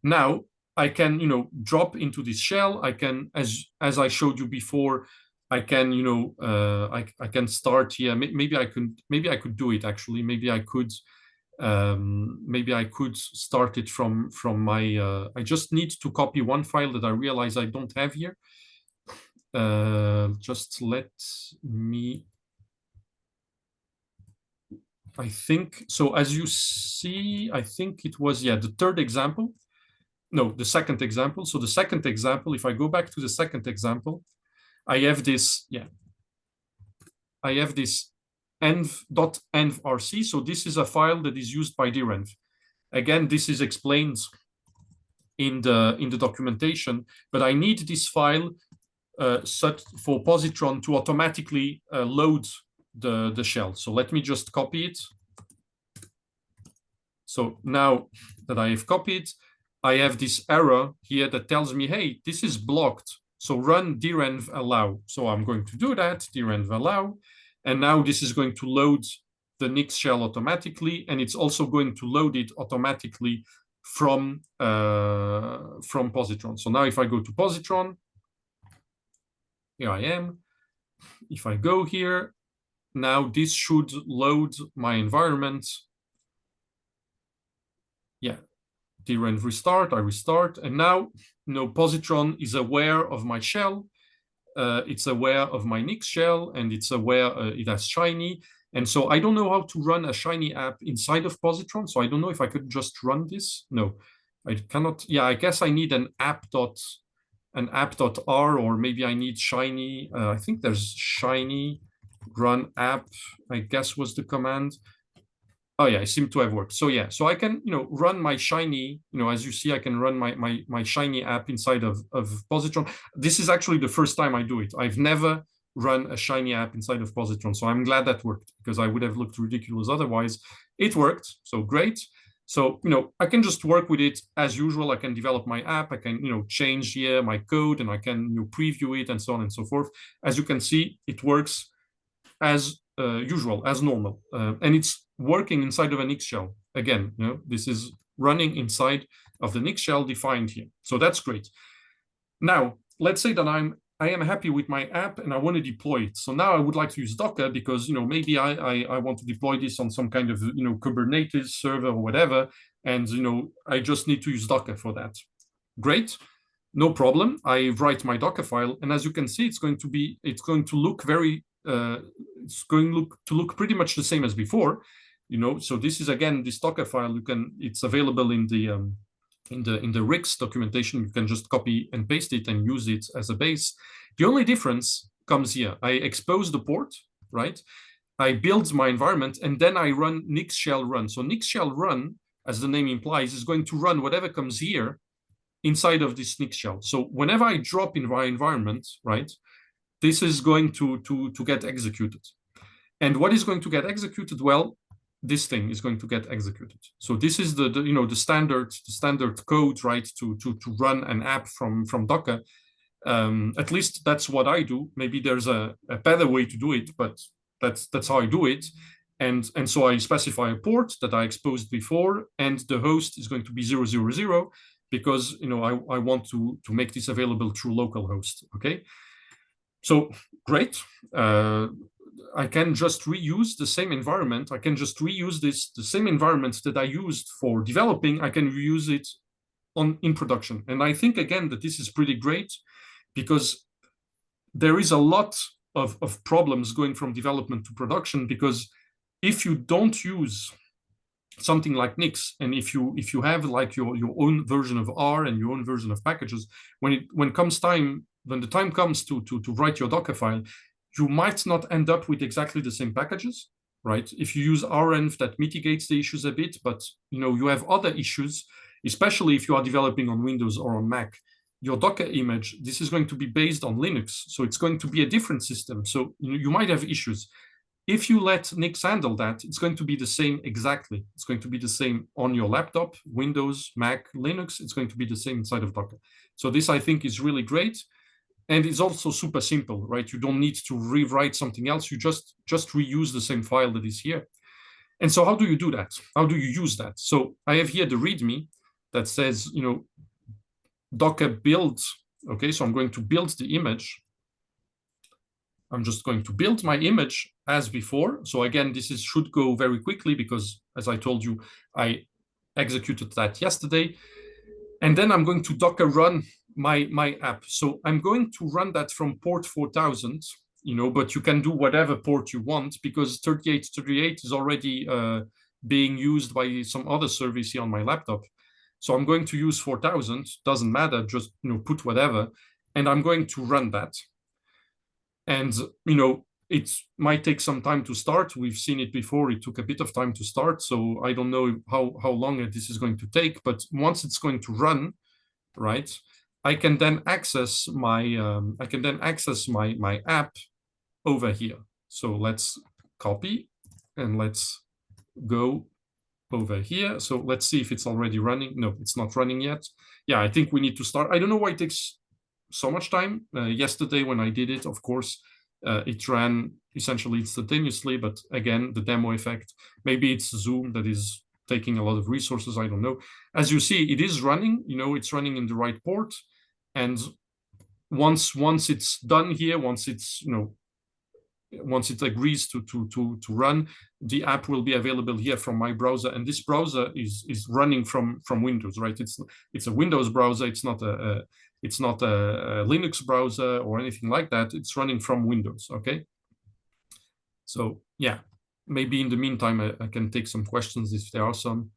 Now I can, drop into this shell. I can, as I showed you before, I can, I can start here. Maybe I could do it actually. Maybe I could start it from my. I just need to copy one file that I realize I don't have here. Just let me. I think so. As you see, I think it was the third example. No, the second example. So the second example, if I go back to the second example, I have this, I have this env.envrc. So this is a file that is used by drenv. Again, this is explained in the documentation, but I need this file set for positron to automatically load the shell. So let me just copy it. So now that I have copied, I have this error here that tells me, hey, this is blocked. So run drenv allow. So I'm going to do that, drenv allow. And now this is going to load the Nix shell automatically. And it's also going to load it automatically from positron. So now if I go to positron, here I am. If I go here, now this should load my environment. Yeah, drenv restart, I restart. And now, positron is aware of my shell. It's aware of my Nix shell, and it's aware it has Shiny. And so I don't know how to run a Shiny app inside of positron. So I don't know if I could just run this. No, I cannot. Yeah, I guess I need an app.r, or maybe I need Shiny. I think there's Shiny run app, I guess was the command. Oh yeah, it seemed to have worked. So yeah, so I can, run my Shiny, as you see, I can run my Shiny app inside of positron. This is actually the first time I do it. I've never run a Shiny app inside of positron. So I'm glad that worked, because I would have looked ridiculous otherwise. It worked, so great. So, I can just work with it as usual. I can develop my app. I can, change here my code, and I can preview it and so on and so forth. As you can see, it works as usual, as normal. And it's working inside of a Nix shell. Again, this is running inside of the Nix shell defined here. So that's great. Now, let's say that I am happy with my app and I want to deploy it. So now I would like to use Docker because, maybe I want to deploy this on some kind of, Kubernetes server or whatever. And, I just need to use Docker for that. Great. no problem. I write my Docker file, and as you can see, it's going to look very, it's going to look pretty much the same as before, you know. So this is again this Docker file. It's available in the RICS documentation. You can just copy and paste it and use it as a base. The only difference comes here. I expose the port, right? I build my environment, and then I run nix shell run. So nix shell run, as the name implies, is going to run whatever comes here inside of this nix shell. So whenever I drop in my environment, right, this is going to get executed. And what is going to get executed? Well, this thing is going to get executed. So this is the standard code, right, to run an app from Docker. At least that's what I do. Maybe there's a better way to do it, but that's how I do it. And so I specify a port that I exposed before, and the host is going to be 000, because I want to make this available through localhost. Okay, so great. I can just reuse the same environment. I can just reuse the same environment that I used for developing. I can reuse it in production. And I think again that this is pretty great, because there is a lot of problems going from development to production, because if you don't use something like Nix, and if you have like your own version of R and your own version of packages, when the time comes to write your Docker file, you might not end up with exactly the same packages, right? If you use renv, that mitigates the issues a bit, but you have other issues, especially if you are developing on Windows or on Mac. Your Docker image, this is going to be based on Linux, so it's going to be a different system. So you might have issues. If you let Nix handle that, it's going to be the same exactly. It's going to be the same on your laptop, Windows, Mac, Linux. It's going to be the same inside of Docker. So this, I think, is really great. And it's also super simple, right? You don't need to rewrite something else. You just reuse the same file that is here. And so how do you do that? How do you use that? So I have here the README that says, Docker build. Okay, so I'm going to build the image. I'm just going to build my image as before. So again, this should go very quickly, because as I told you, I executed that yesterday. And then I'm going to Docker run my app. So I'm going to run that from port 4000, but you can do whatever port you want, because 3838 is already being used by some other service here on my laptop. So I'm going to use 4000, doesn't matter, just put whatever, and I'm going to run that. And it might take some time to start. We've seen it before. It took a bit of time to start, so I don't know how long this is going to take. But once it's going to run, right, I can then access my my app over here. So let's copy and let's go over here. So let's see if it's already running. No, it's not running yet. Yeah, I think we need to start. I don't know why it takes so much time. Yesterday when I did it, of course, it ran essentially instantaneously, but again, the demo effect, maybe it's Zoom that is taking a lot of resources, I don't know. As you see, it is running, it's running in the right port. And once it's done here, once it agrees to run, the app will be available here from my browser. And this browser is running from Windows, right? It's a Windows browser. It's not a Linux browser or anything like that. It's running from Windows, okay? So yeah, maybe in the meantime, I can take some questions if there are some.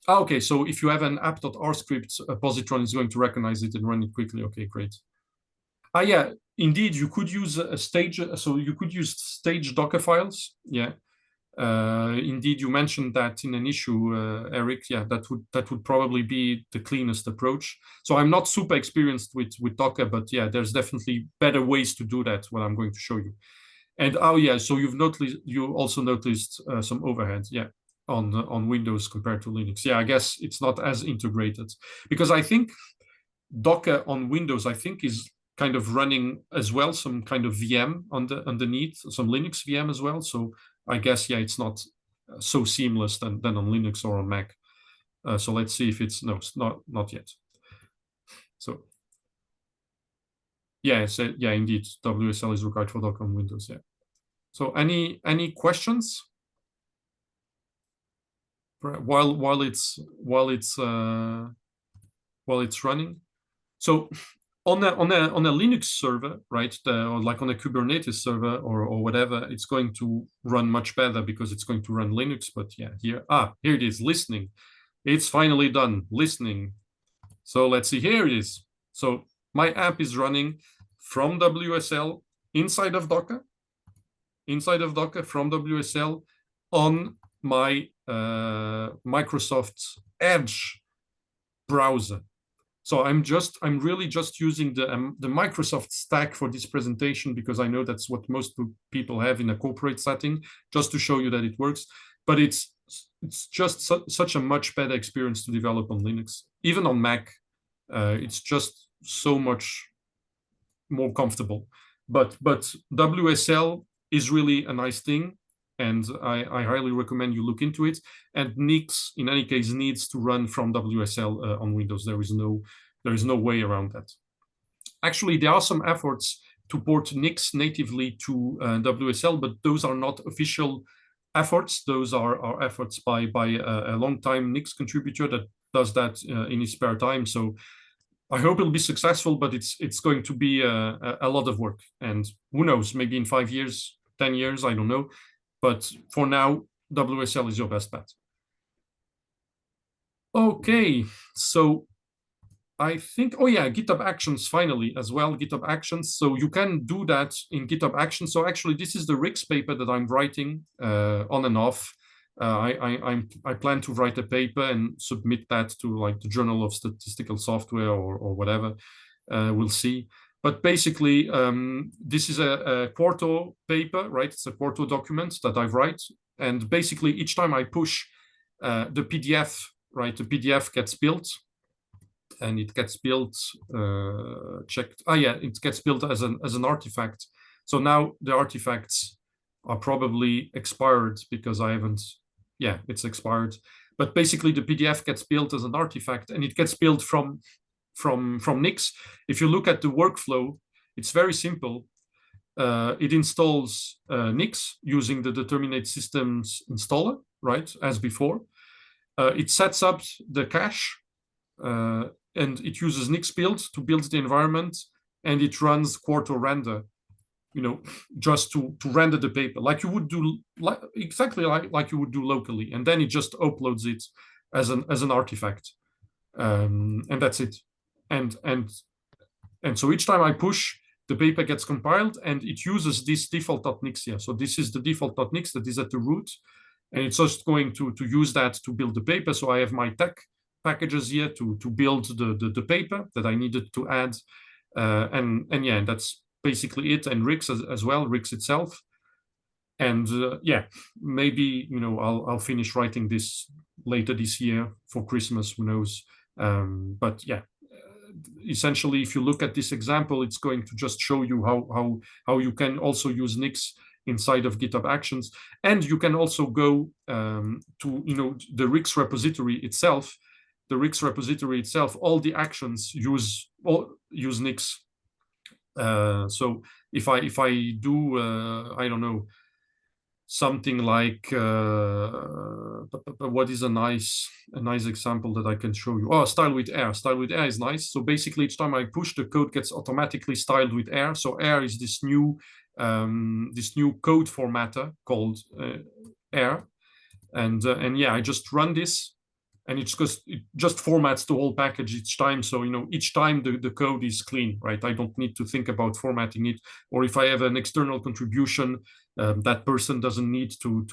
Okay, so if you have an app.r script, positron is going to recognize it and run it quickly. Okay, great. Yeah, indeed, you could use a stage. So you could use stage Docker files. Yeah. Indeed, you mentioned that in an issue, Eric. Yeah, that would probably be the cleanest approach. So I'm not super experienced with Docker, but yeah, there's definitely better ways to do that. What I'm going to show you. And yeah, so you also noticed some overhead. Yeah. On Windows compared to Linux. Yeah, I guess it's not as integrated, because I think Docker on Windows, I think, is kind of running as well some kind of VM underneath, some Linux VM as well. So I guess, yeah, it's not so seamless than on Linux or on Mac. So let's see if it's, no, it's not yet. So yeah, yeah, indeed, WSL is required for Docker on Windows. Yeah. So any questions? while it's running. So on a Linux server, right, or like on a Kubernetes server or whatever, it's going to run much better because it's going to run Linux. But yeah, here it is, listening. It's finally done, listening. So let's see, here it is. So my app is running from WSL inside of Docker from WSL on my Microsoft Edge browser. So I'm really just using the Microsoft stack for this presentation because I know that's what most people have in a corporate setting, just to show you that it works. But it's just such a much better experience to develop on Linux. Even on Mac, it's just so much more comfortable. But WSL is really a nice thing, and I highly recommend you look into it. And Nix, in any case, needs to run from WSL on Windows. There is no way around that. Actually, there are some efforts to port Nix natively to WSL, but those are not official efforts. Those are efforts by a long-time Nix contributor that does that in his spare time. So I hope it'll be successful, but it's going to be a lot of work. And who knows, maybe in 5 years, 10 years, I don't know. But for now, WSL is your best bet. Okay, so I think, oh yeah, GitHub Actions finally as well, GitHub Actions. So you can do that in GitHub Actions. So actually, this is the RICS paper that I'm writing on and off. I plan to write a paper and submit that to like the Journal of Statistical Software or whatever. We'll see. But basically, this is a Quarto paper, right? It's a Quarto document that I write. And basically, each time I push the PDF, right, the PDF gets built. And it gets built, checked. Yeah, it gets built as an artifact. So now the artifacts are probably expired because I haven't, yeah, it's expired. But basically the PDF gets built as an artifact and it gets built from Nix. If you look at the workflow, it's very simple. It installs Nix using the determinate systems installer, right, as before. It sets up the cache and it uses Nix build to build the environment, and it runs Quarto render, you know, just to render the paper like you would do, exactly like you would do locally, and then it just uploads it as an artifact, and that's it. And so each time I push, the paper gets compiled, and it uses this default.nix here. So this is the default.nix that is at the root, and it's just going to use that to build the paper. So I have my tech packages here to build the paper that I needed to add, and yeah, that's basically it. And RICS as well, RICS itself. And yeah, maybe, you know, I'll finish writing this later this year for Christmas, who knows. But yeah, essentially, if you look at this example, it's going to just show you how you can also use Nix inside of GitHub Actions, and you can also go to, you know, the RICS repository itself. The RICS repository itself, all the actions use Nix. So if I do I don't know, something like what is a nice example that I can show you? Oh, style with air. Style with air is nice. So basically, each time I push, the code gets automatically styled with air. So air is this new code formatter called air, and yeah, I just run this. And it just formats the whole package each time. So, you know, each time the code is clean, right? I don't need to think about formatting it. Or if I have an external contribution, that person doesn't need to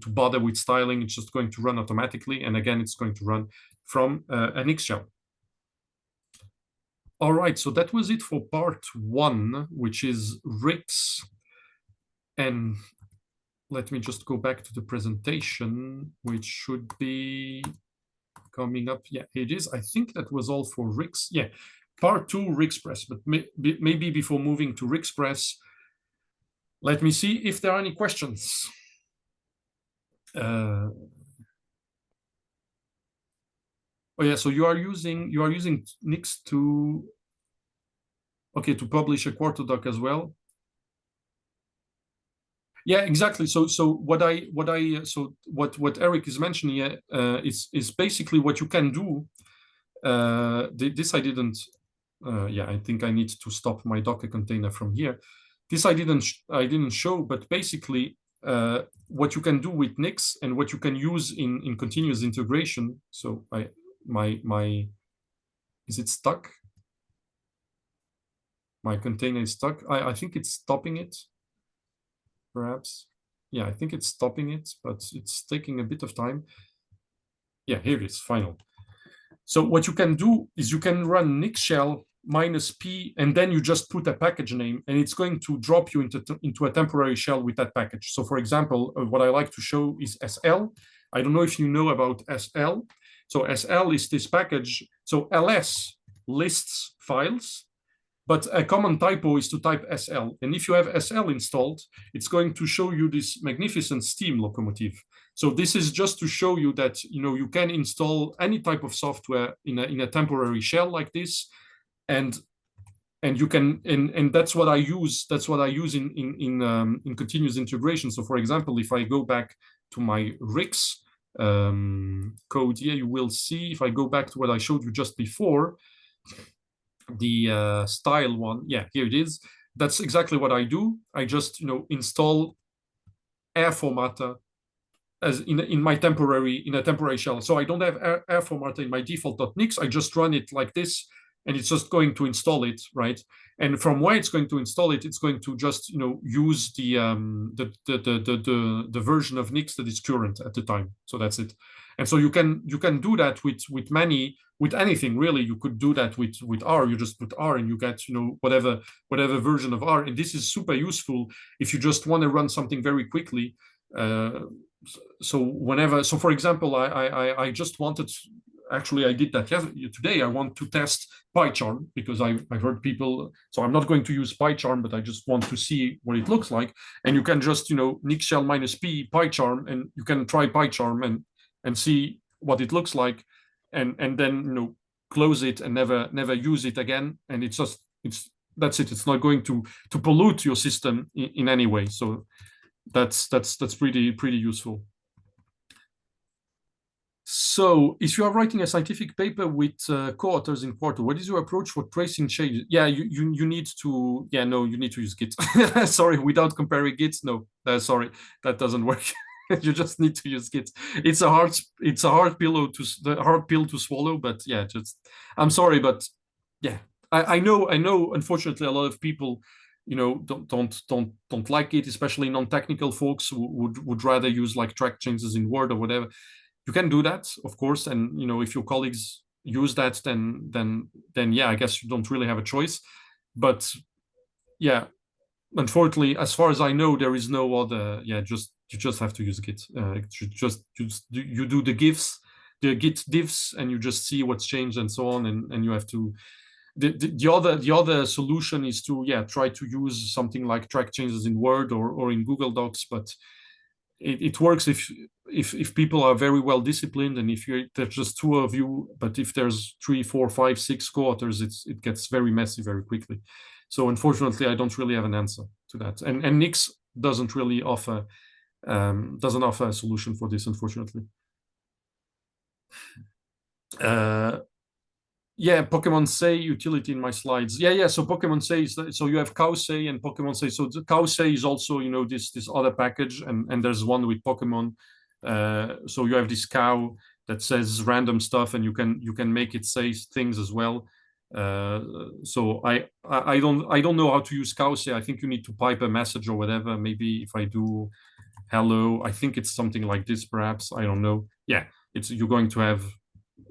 bother with styling. It's just going to run automatically. And again, it's going to run from an Nix shell. All right, so that was it for part 1, which is RICS. And let me just go back to the presentation, which should be coming up. Yeah, it is. I think that was all for RICS. Yeah, part 2, RICSpress. But maybe before moving to RICSpress, let me see if there are any questions. Oh yeah, so you are using Nix to publish a Quarto doc as well. Yeah, exactly. So what Eric is mentioning here is basically what you can do. This I didn't. Yeah, I think I need to stop my Docker container from here. This I didn't show, but basically what you can do with Nix and what you can use in continuous integration. So my is it stuck? My container is stuck. I think it's stopping it. Perhaps. Yeah, I think it's stopping it, but it's taking a bit of time. Yeah, here it is, final. So what you can do is you can run Nix shell -p, and then you just put a package name, and it's going to drop you into a temporary shell with that package. So for example, what I like to show is SL. I don't know if you know about SL. So SL is this package. So LS lists files, but a common typo is to type SL. And if you have SL installed, it's going to show you this magnificent steam locomotive. So this is just to show you that you can install any type of software in a temporary shell like this, and you can and that's what I use. That's what I use in continuous integration. So for example, if I go back to my RIX code here, you will see if I go back to what I showed you just before, the style one. Yeah, here it is. That's exactly what I do. I just install air formatter as in a temporary shell. So I don't have air formatter in my default.nix. I just run it like this, and it's just going to install it, right? And from where it's going to install it, it's going to just use the version of Nix that is current at the time. So that's it. And so you can do that with anything really. You could do that with R. You just put R and you get whatever version of R. And this is super useful if you just want to run something very quickly. So for example, I just wanted. Actually, I did that today. I want to test PyCharm because I've heard people. So I'm not going to use PyCharm, but I just want to see what it looks like. And you can just Nix shell -p PyCharm, and you can try PyCharm and see what it looks like, and then close it and never use it again. And that's it. It's not going to pollute your system in any way. So that's pretty useful. So if you are writing a scientific paper with co-authors in Quarto, what is your approach for tracing changes? Yeah, you need to, you need to use Git. Sorry, without comparing Git, no, sorry, that doesn't work. You just need to use Git. It's a hard pill to swallow, but yeah, I'm sorry, but yeah, I know, unfortunately, a lot of people don't like it, especially non-technical folks who would rather use like track changes in Word or whatever. You can do that, of course, and if your colleagues use that, then yeah, I guess you don't really have a choice. But yeah, unfortunately, as far as I know, there is no other. Yeah, you just have to use Git. You do the Git diffs, and you just see what's changed and so on, and you have to. The other solution is to try to use something like track changes in Word or in Google Docs, but it works if people are very well disciplined, and if there's just two of you. But if there's 3, 4, 5, 6 co-authors, it gets very messy very quickly. So unfortunately, I don't really have an answer to that, and Nix doesn't really offer a solution for this, unfortunately. Yeah, Pokemon Say utility in my slides. Yeah. So Pokemon Say so you have Cow Say and Pokemon Say. So the Cow Say is also this other package, and there's one with Pokemon. So you have this cow that says random stuff, and you can make it say things as well. So I don't know how to use Cow Say. I think you need to pipe a message or whatever. Maybe if I do hello, I think it's something like this, perhaps. I don't know. Yeah, you're going to have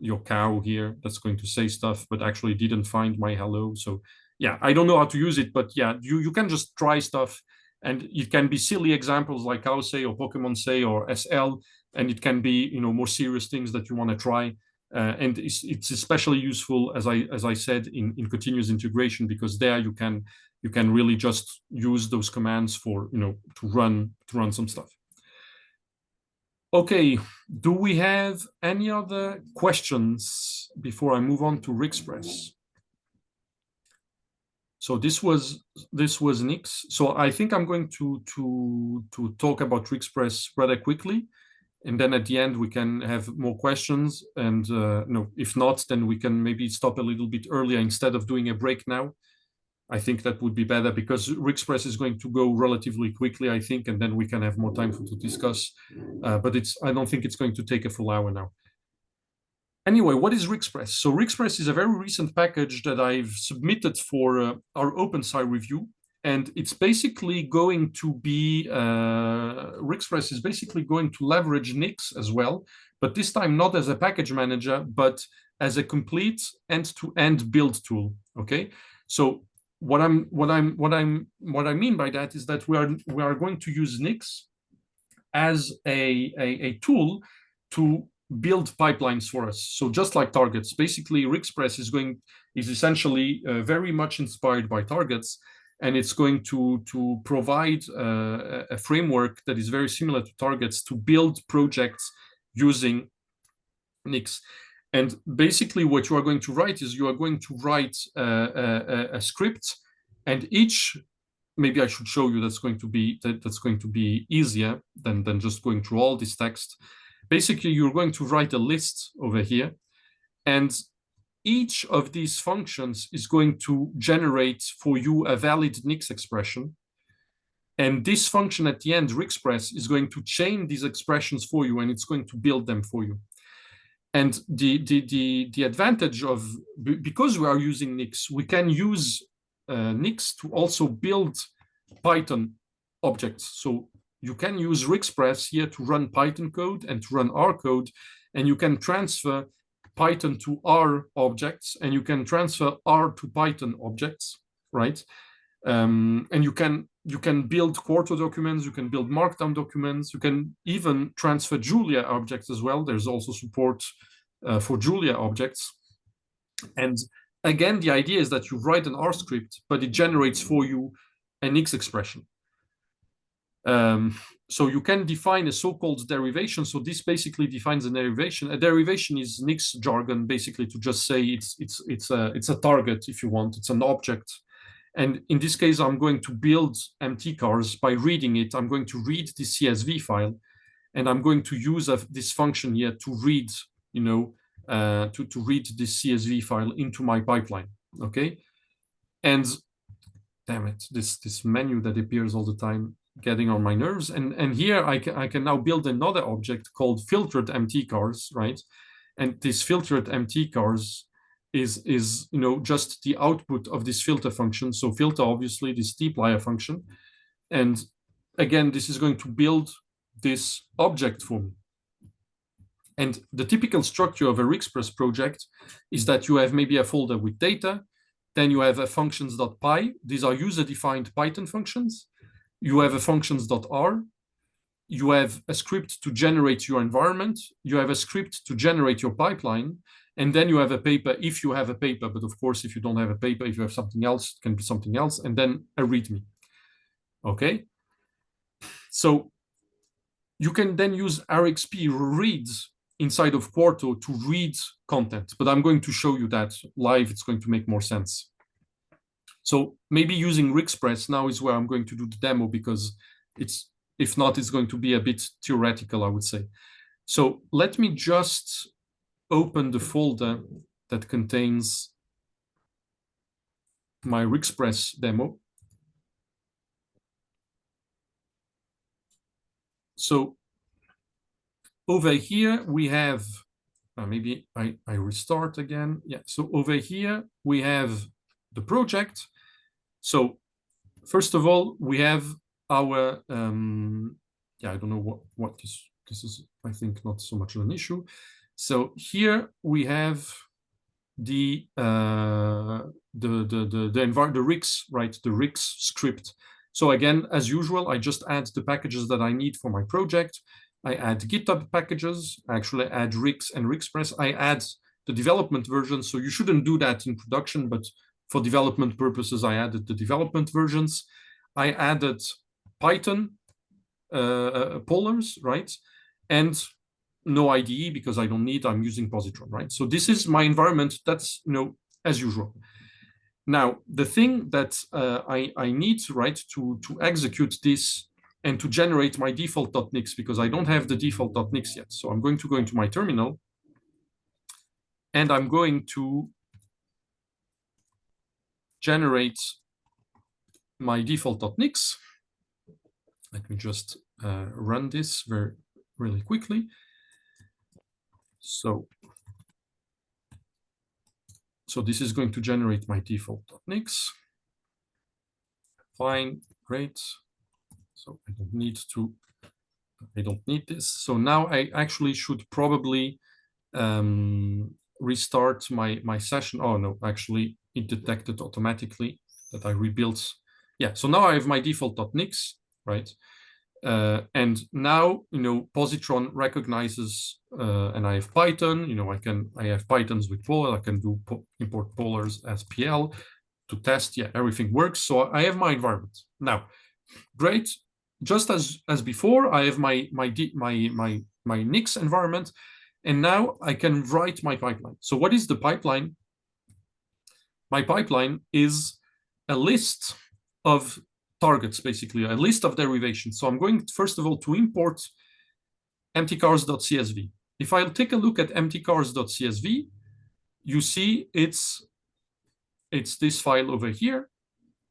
your cow here that's going to say stuff, but actually didn't find my hello. So yeah, I don't know how to use it, but yeah, you can just try stuff, and it can be silly examples like Cow Say or Pokemon Say or SL, and it can be more serious things that you want to try. And it's especially useful, as I said, in continuous integration, because there you can really just use those commands for to run some stuff. Okay, do we have any other questions before I move on to RIXPress? So this was Nix. So I think I'm going to talk about RIXPress rather quickly, and then at the end we can have more questions. And no, if not, then we can maybe stop a little bit earlier instead of doing a break now. I think that would be better because RIXPress is going to go relatively quickly, I think, and then we can have more time to discuss. But I don't think it's going to take a full hour now. Anyway, what is RIXPress? So RIXPress is a very recent package that I've submitted for our OpenSci review. And it's basically going to be, RIXPress is basically going to leverage Nix as well, but this time not as a package manager, but as a complete end-to-end build tool, okay? So what I mean by that is that we are going to use Nix as a tool to build pipelines for us. So just like targets, basically RIXPress is essentially very much inspired by targets, and it's going to provide a framework that is very similar to targets to build projects using Nix. And basically what you are going to write is you are going to write a script, and each, maybe I should show you that's going to be easier than just going through all this text. Basically, you're going to write a list over here, and each of these functions is going to generate for you a valid Nix expression. And this function at the end, RIXPress, is going to chain these expressions for you, and it's going to build them for you. And the advantage of, because we are using Nix, we can use Nix to also build Python objects. So you can use RIXPress here to run Python code and to run R code, and you can transfer Python to R objects, and you can transfer R to Python objects, right? And you can build Quarto documents, you can build Markdown documents, you can even transfer Julia objects as well. There's also support for Julia objects. And again, the idea is that you write an R script, but it generates for you an Nix expression. So you can define a so-called derivation. So this basically defines a derivation. A derivation is Nix jargon, basically to just say it's a target, if you want. It's an object. And in this case, I'm going to build mtcars by reading it. I'm going to read the CSV file, and I'm going to use this function here to read, to read this CSV file into my pipeline. Okay, and damn it, this menu that appears all the time, getting on my nerves. And here I can now build another object called filtered mtcars, right? And this filtered mtcars is just the output of this filter function. So filter, obviously, this dplyr function. And again, this is going to build this object for me. And the typical structure of a RIXPress project is that you have maybe a folder with data, then you have a functions.py. These are user-defined Python functions. You have a functions.r. You have a script to generate your environment. You have a script to generate your pipeline. And then you have a paper, if you have a paper. But of course, if you don't have a paper, if you have something else, it can be something else. And then a README. Okay? So you can then use RxP reads inside of Quarto to read content. But I'm going to show you that live. It's going to make more sense. So maybe using RIXPress now is where I'm going to do the demo, because if not, it's going to be a bit theoretical, I would say. So let me just open the folder that contains my RIXPress demo. So over here we have, maybe I restart again. Yeah, so over here we have the project. So first of all, we have our, I don't know what this is, I think not so much of an issue. So here we have the RIX, right? The RIX script. So again, as usual, I just add the packages that I need for my project. I add GitHub packages, I actually add RIX and RIXPress. I add the development version. So you shouldn't do that in production, but for development purposes, I added the development versions. I added Python polars, right? And no IDE because I don't need, I'm using positron, right? So this is my environment. That's, as usual. Now, the thing that I need, right, to execute this and to generate my default.nix, because I don't have the default.nix yet. So I'm going to go into my terminal, and I'm going to generate my default.nix. Let me just run this really quickly. So this is going to generate my default.nix. Fine, great. So I don't need this. So now I actually should probably restart my session. Oh no, actually it detected automatically that I rebuilt. Yeah, so now I have my default.nix, right? And now, positron recognizes, and I have Python, I have Pythons with Polar, I can do import polars as PL to test, yeah, everything works. So I have my environment. Now, great, just as before, I have my Nix environment, and now I can write my pipeline. So what is the pipeline? My pipeline is a list of targets, basically, a list of derivations. So I'm going, first of all, to import emptycars.csv. If I'll take a look at emptycars.csv, you see it's this file over here,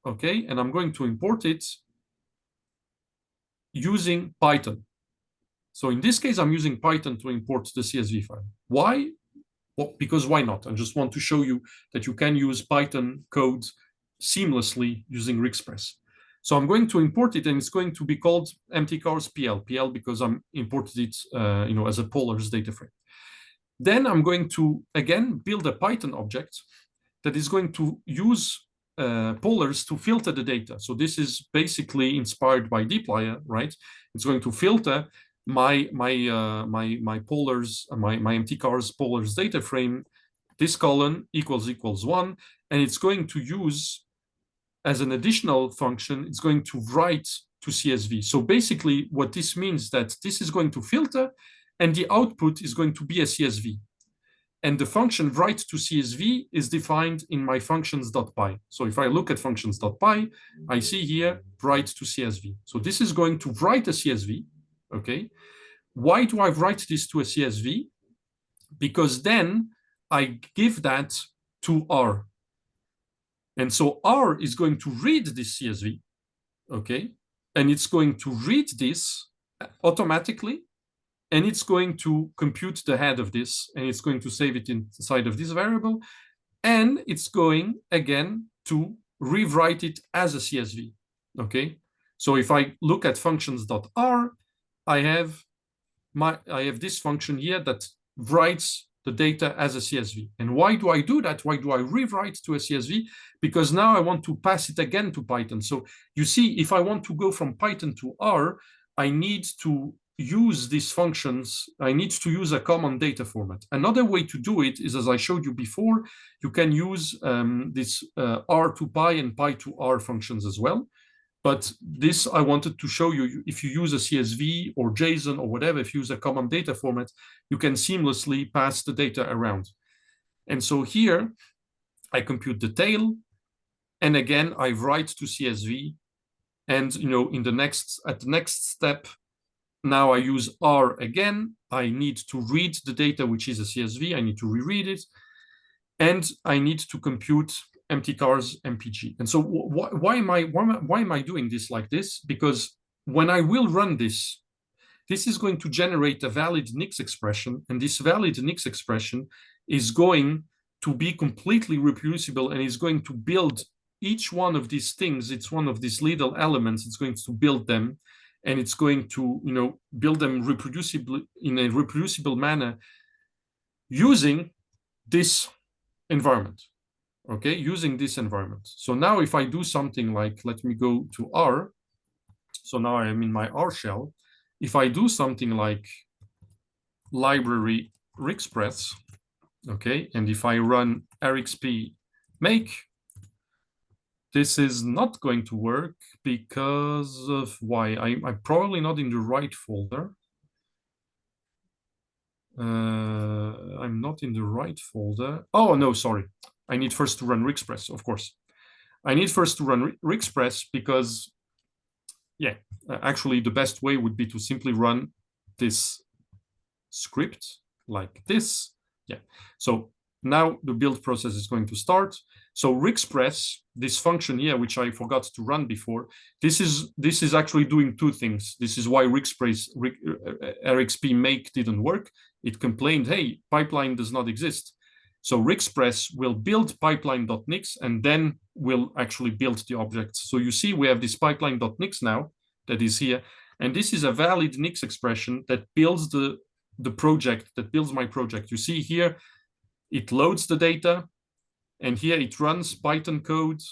okay? And I'm going to import it using Python. So in this case, I'm using Python to import the CSV file. Why? Well, because why not? I just want to show you that you can use Python code seamlessly using Rixpress. So I'm going to import it, and it's going to be called emptycars PL because I'm imported it, as a polars data frame. Then I'm going to again build a Python object that is going to use polars to filter the data. So this is basically inspired by dplyr, right? It's going to filter my polars, my emptycars polars data frame. This column equals 1, and it's going to use, as an additional function, it's going to write to CSV. So basically what this means that this is going to filter, and the output is going to be a CSV. And the function write to CSV is defined in my functions.py. So if I look at functions.py, I see here write to CSV. So this is going to write a CSV, okay? Why do I write this to a CSV? Because then I give that to R. And so R is going to read this CSV, okay? And it's going to read this automatically, and it's going to compute the head of this, and it's going to save it inside of this variable, and it's going, again, to rewrite it as a CSV, okay? So if I look at functions.r, I have this function here that writes the data as a CSV. And why do I do that? Why do I rewrite to a CSV? Because now I want to pass it again to Python. So you see, if I want to go from Python to R, I need to use these functions. I need to use a common data format. Another way to do it is, as I showed you before, you can use this R to Py and Py to R functions as well. But this, I wanted to show you, if you use a CSV or JSON or whatever, if you use a common data format, you can seamlessly pass the data around. And so here, I compute the tail, and again, I write to CSV. And at the next step, now I use R again. I need to read the data, which is a CSV. I need to reread it. And I need to compute emptycars MPG. And so why am I doing this like this? Because when I will run this is going to generate a valid Nix expression, and this valid Nix expression is going to be completely reproducible, and is going to build each one of these things. It's one of these little elements. It's going to build them, and it's going to build them reproducibly in a reproducible manner using this environment. Okay, using this environment. So now if I do something like, let me go to R. So now I am in my R shell. If I do something like library Rixpress, okay, and if I run rxp make, this is not going to work because of why? I'm probably not in the right folder. I'm not in the right folder. Oh, no, sorry. I need first to run Rixpress, of course. I need first to run Rexpress because, yeah, actually the best way would be to simply run this script like this. Yeah, so now the build process is going to start. So Rexpress, this function here, which I forgot to run before, this is actually doing two things. This is why Rexpress RxP make didn't work. It complained, hey, pipeline does not exist. So Rexpress will build pipeline.nix and then will actually build the objects. So you see we have this pipeline.nix now that is here. And this is a valid Nix expression that builds the project, that builds my project. You see here, it loads the data, and here it runs Python code,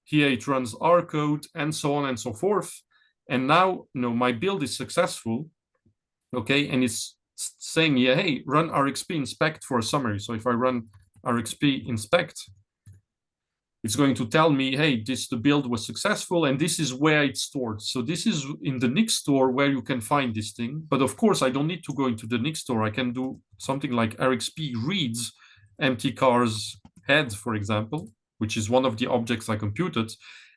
here it runs R code, and so on and so forth. And now, my build is successful, okay? And it's saying here, hey, run RxP inspect for a summary. So if I run RxP inspect, it's going to tell me, hey, the build was successful, and this is where it's stored. So this is in the Nix store where you can find this thing. But of course, I don't need to go into the Nix store. I can do something like RxP reads empty cars head, for example, which is one of the objects I computed.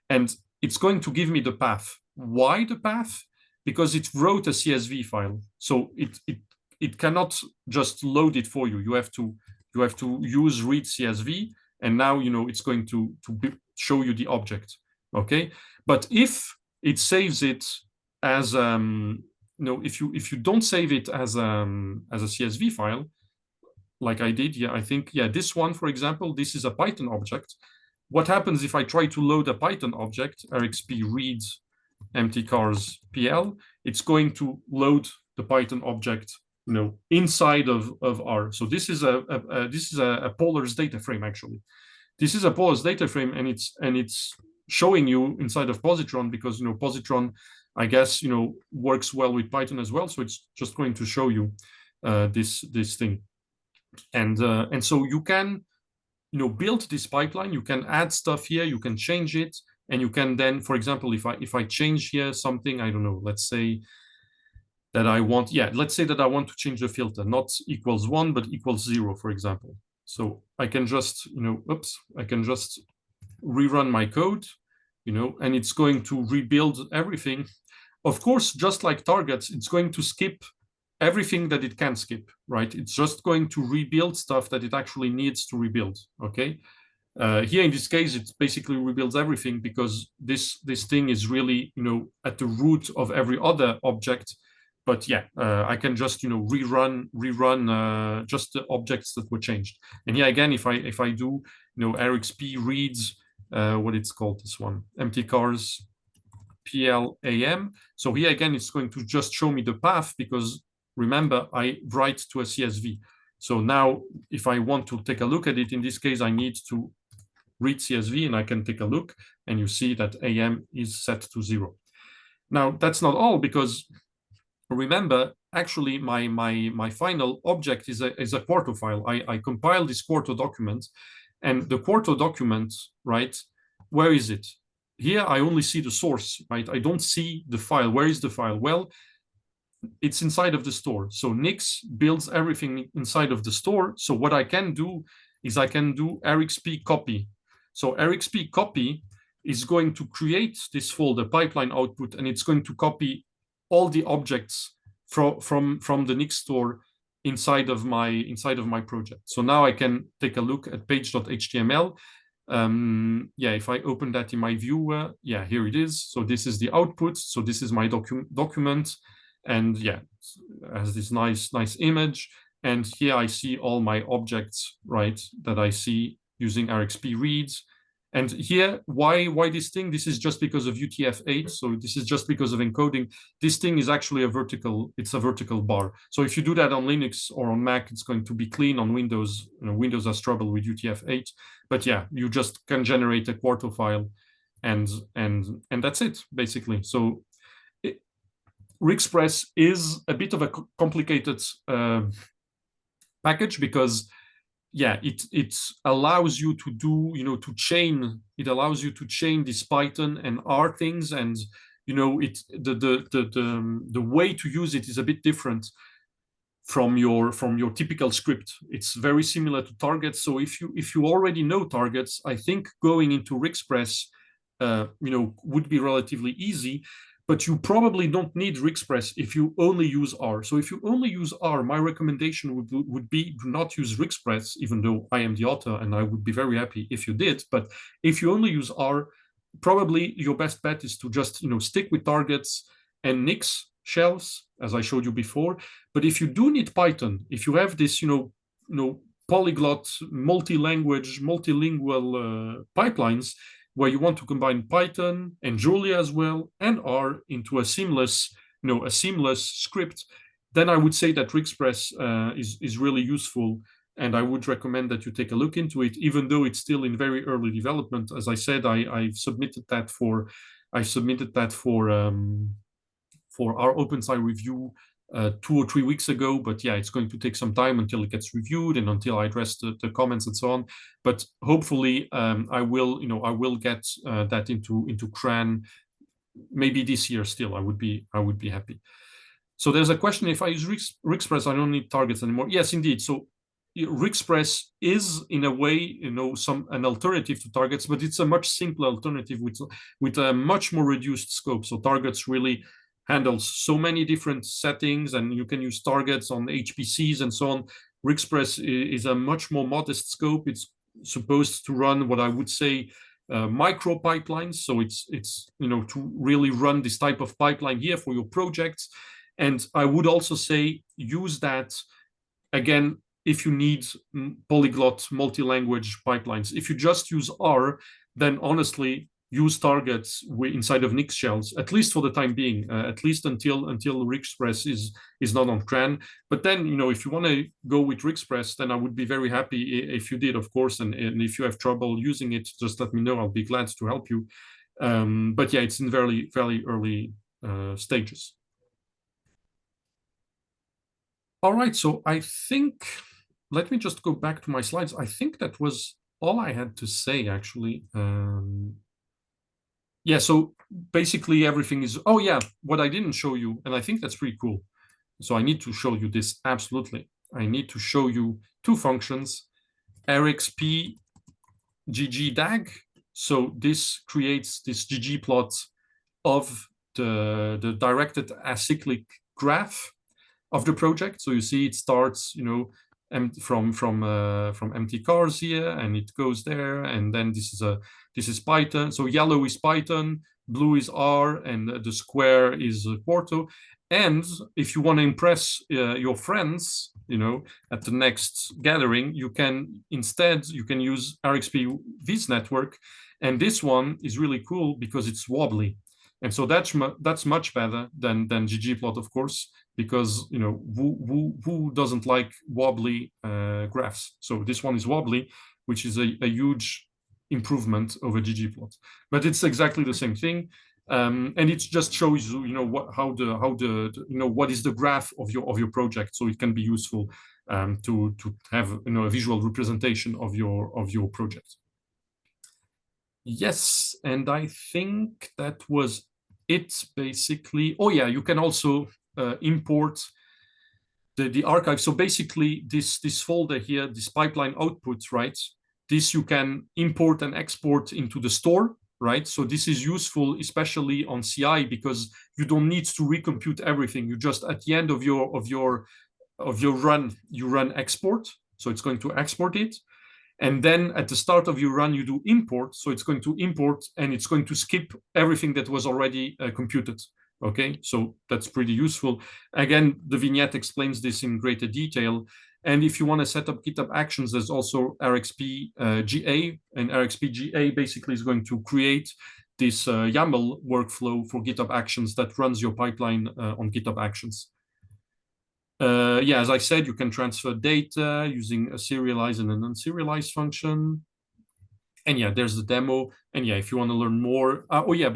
And it's going to give me the path. Why the path? Because it wrote a CSV file. So it cannot just load it for you. You have to use read CSV. And now, it's going to show you the object, okay? But if it saves it as, if you don't save it as a CSV file, like I did, I think, this one, for example, this is a Python object. What happens if I try to load a Python object, RxP reads empty cars PL, it's going to load the Python object inside of R. So this is a Polar's data frame, actually. This is a Polar's data frame, and it's showing you inside of positron because positron, I guess, works well with Python as well. So it's just going to show you this thing, and so you can build this pipeline. You can add stuff here. You can change it, and you can then, for example, if I change here something, I don't know, let's say that I want, let's say that I want to change the filter, not equals 1, but equals 0, for example. So I can just, I can just rerun my code, and it's going to rebuild everything. Of course, just like targets, it's going to skip everything that it can skip, right? It's just going to rebuild stuff that it actually needs to rebuild, okay? Here in this case, it basically rebuilds everything because this thing is really, at the root of every other object. But I can just rerun just the objects that were changed. And here again, if I do RxP reads what it's called, this one, empty cars PLAM. So here again, it's going to just show me the path because remember I write to a CSV. So now if I want to take a look at it, in this case, I need to read CSV and I can take a look, and you see that AM is set to 0. Now that's not all, because remember, actually, my final object is a Quarto file. I compile this Quarto document, and the Quarto document, right? Where is it? Here, I only see the source, right? I don't see the file. Where is the file? Well, it's inside of the store. So Nix builds everything inside of the store. So what I can do is I can do RxP copy. So RxP copy is going to create this folder pipeline output, and it's going to copy all the objects from the Nix store inside of my project. So now I can take a look at page.html. If I open that in my viewer, here it is. So this is the output. So this is my document, and it has this nice image. And here I see all my objects, right, that I see using RxP reads. And here, why this thing? This is just because of UTF-8. So this is just because of encoding. This thing is actually a vertical bar. So if you do that on Linux or on Mac, it's going to be clean. On Windows, Windows has trouble with UTF-8. But you just can generate a Quarto file, and that's it, basically. So Rexpress is a bit of a complicated package because it allows you to do, to chain. It allows you to chain this Python and R things, and the way to use it is a bit different from your typical script. It's very similar to targets. So if you already know targets, I think going into Rixpress, would be relatively easy. But you probably don't need Rixpress if you only use R. So if you only use R, my recommendation would be do not use Rixpress, even though I am the author and I would be very happy if you did. But if you only use R, probably your best bet is to just stick with targets and Nix shells, as I showed you before. But if you do need Python, if you have this polyglot, multi-language, multilingual pipelines, where you want to combine Python and Julia as well and R into a seamless script, then I would say that Rixpress is really useful, and I would recommend that you take a look into it, even though it's still in very early development. As I said, I've submitted that for our OpenSci review 2 or 3 weeks ago, but yeah, it's going to take some time until it gets reviewed and until I address the comments and so on. But hopefully, I will get that into CRAN maybe this year. Still, I would be happy. So there's a question: if I use Rixpress, I don't need targets anymore. Yes, indeed. So Rixpress is in a way, an alternative to targets, but it's a much simpler alternative with a much more reduced scope. So targets really handles so many different settings, and you can use targets on HPCs and so on. Rixpress is a much more modest scope. It's supposed to run what I would say micro pipelines. So it's to really run this type of pipeline here for your projects. And I would also say use that again if you need polyglot multi-language pipelines. If you just use R, then honestly, use targets inside of Nix shells, at least for the time being, at least until Rixpress is not on CRAN. But then, if you want to go with Rixpress, then I would be very happy if you did, of course. And if you have trouble using it, just let me know. I'll be glad to help you. But yeah, it's in very, very early stages. All right, so I think, let me just go back to my slides. I think that was all I had to say, actually. Yeah, so basically everything is, oh yeah, what I didn't show you, and I think that's pretty cool. So I need to show you this, absolutely. I need to show you 2 functions, RxP ggdag. So this creates this ggplot of the directed acyclic graph of the project. So you see it starts, from empty cars here, and it goes there, and then this is Python. So yellow is Python, blue is R, and the square is Quarto. And if you want to impress your friends, at the next gathering, you can use RxP Viz network, and this one is really cool because it's wobbly, and so that's much better than ggplot, of course, because who doesn't like wobbly graphs? So this one is wobbly, which is a huge improvement over ggplot, but it's exactly the same thing. And it just shows what is the graph of your project, so it can be useful to have a visual representation of your project. Yes, and I think that was it basically. Oh yeah, you can also import the archive. So basically this folder here, this pipeline outputs, right? This you can import and export into the store, right? So this is useful, especially on CI, because you don't need to recompute everything. You just, at the end of your run, you run export. So it's going to export it. And then at the start of your run, you do import. So it's going to import, and it's going to skip everything that was already computed. Okay, so that's pretty useful. Again, the vignette explains this in greater detail. And if you want to set up GitHub Actions, there's also RxP GA, and RxP GA basically is going to create this YAML workflow for GitHub Actions that runs your pipeline on GitHub Actions. Yeah, as I said, you can transfer data using a serialized and an unserialized function. And yeah, there's the demo. And yeah, if you want to learn more, oh yeah,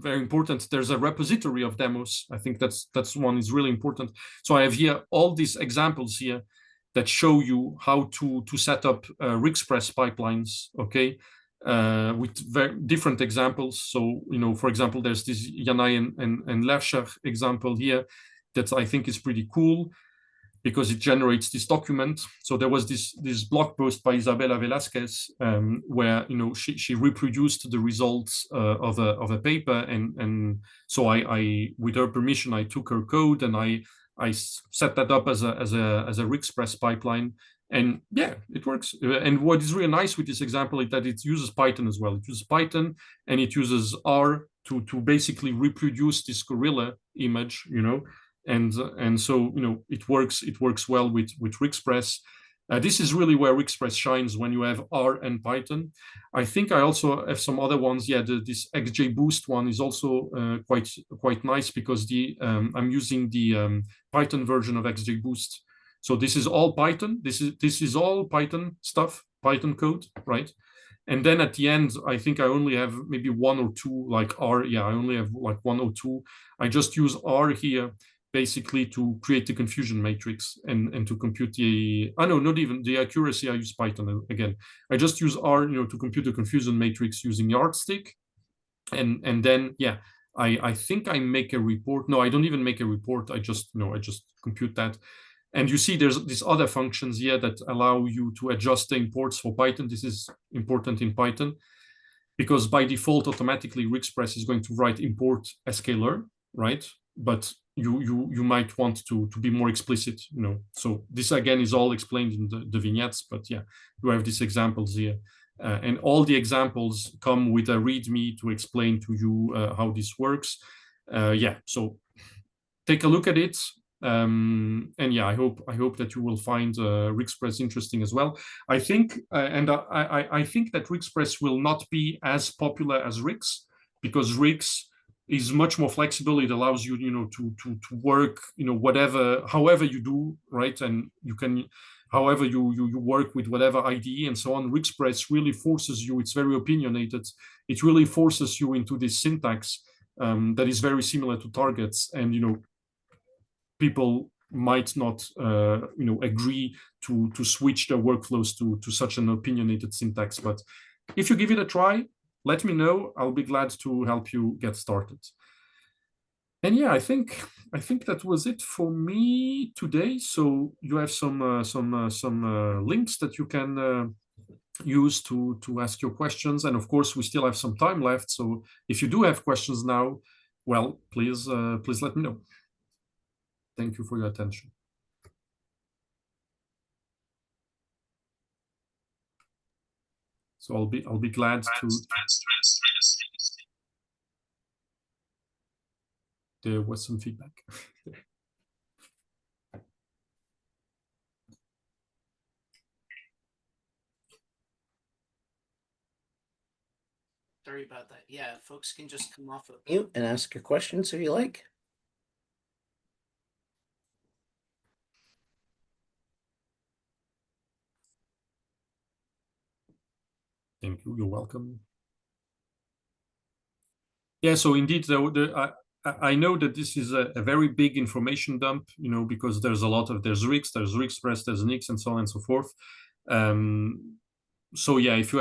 very important, there's a repository of demos. I think that's one is really important. So I have here all these examples here that show you how to set up Rixpress pipelines, okay, with very different examples. So, for example, there's this Yanai and Lercher example here that I think is pretty cool. because it generates this document. So there was this blog post by Isabella Velasquez where she reproduced the results of a paper, and so I with her permission I took her code and I set that up as a RIXPress pipeline, and yeah, it works. And what is really nice with this example is that it uses Python as well. It uses Python and it uses R to basically reproduce this gorilla image, and so it works well with RIXPress. This is really where RIXPress shines, when you have R and Python. I think I also have some other ones. Yeah, this XJBoost one is also quite nice, because I'm using the Python version of XJBoost. So this is all Python. This is all Python stuff, Python code, right? And then at the end, I think I only have maybe one or two, like R. Yeah, I only have like one or two. I just use R here basically to create the confusion matrix and to compute the, no, not even the accuracy. I use Python again. I just use R, to compute the confusion matrix using yardstick. And then, yeah, I think I make a report. No, I don't even make a report. I just compute that. And you see there's these other functions here that allow you to adjust the imports for Python. This is important in Python, because by default, automatically RIXPress is going to write import sklearn, right? But you might want to be more explicit, So this again is all explained in the vignettes, but yeah, you have these examples here. And all the examples come with a README to explain to you how this works. Yeah, so take a look at it. And yeah, I hope that you will find RIXPress interesting as well. I think, and I think that RIXPress will not be as popular as Rix, because Rix is much more flexible. It allows you, to work, however you do, right? And you can, however you work with whatever IDE and so on. RIXPress really forces you. It's very opinionated. It really forces you into this syntax that is very similar to targets, and people might not, agree to switch their workflows to such an opinionated syntax. But if you give it a try, let me know. I'll be glad to help you get started. And yeah, I think that was it for me today. So you have some links that you can use to ask your questions. And of course, we still have some time left. So if you do have questions now, well, please let me know. Thank you for your attention. So I'll be glad to. There was some feedback. Sorry about that. Yeah, folks can just come off of mute and ask your questions if you like. Thank you. You're welcome. Yeah, so indeed, I know that this is a very big information dump, because there's a lot of, there's RIXPress, there's Nix, and so on and so forth. So yeah, if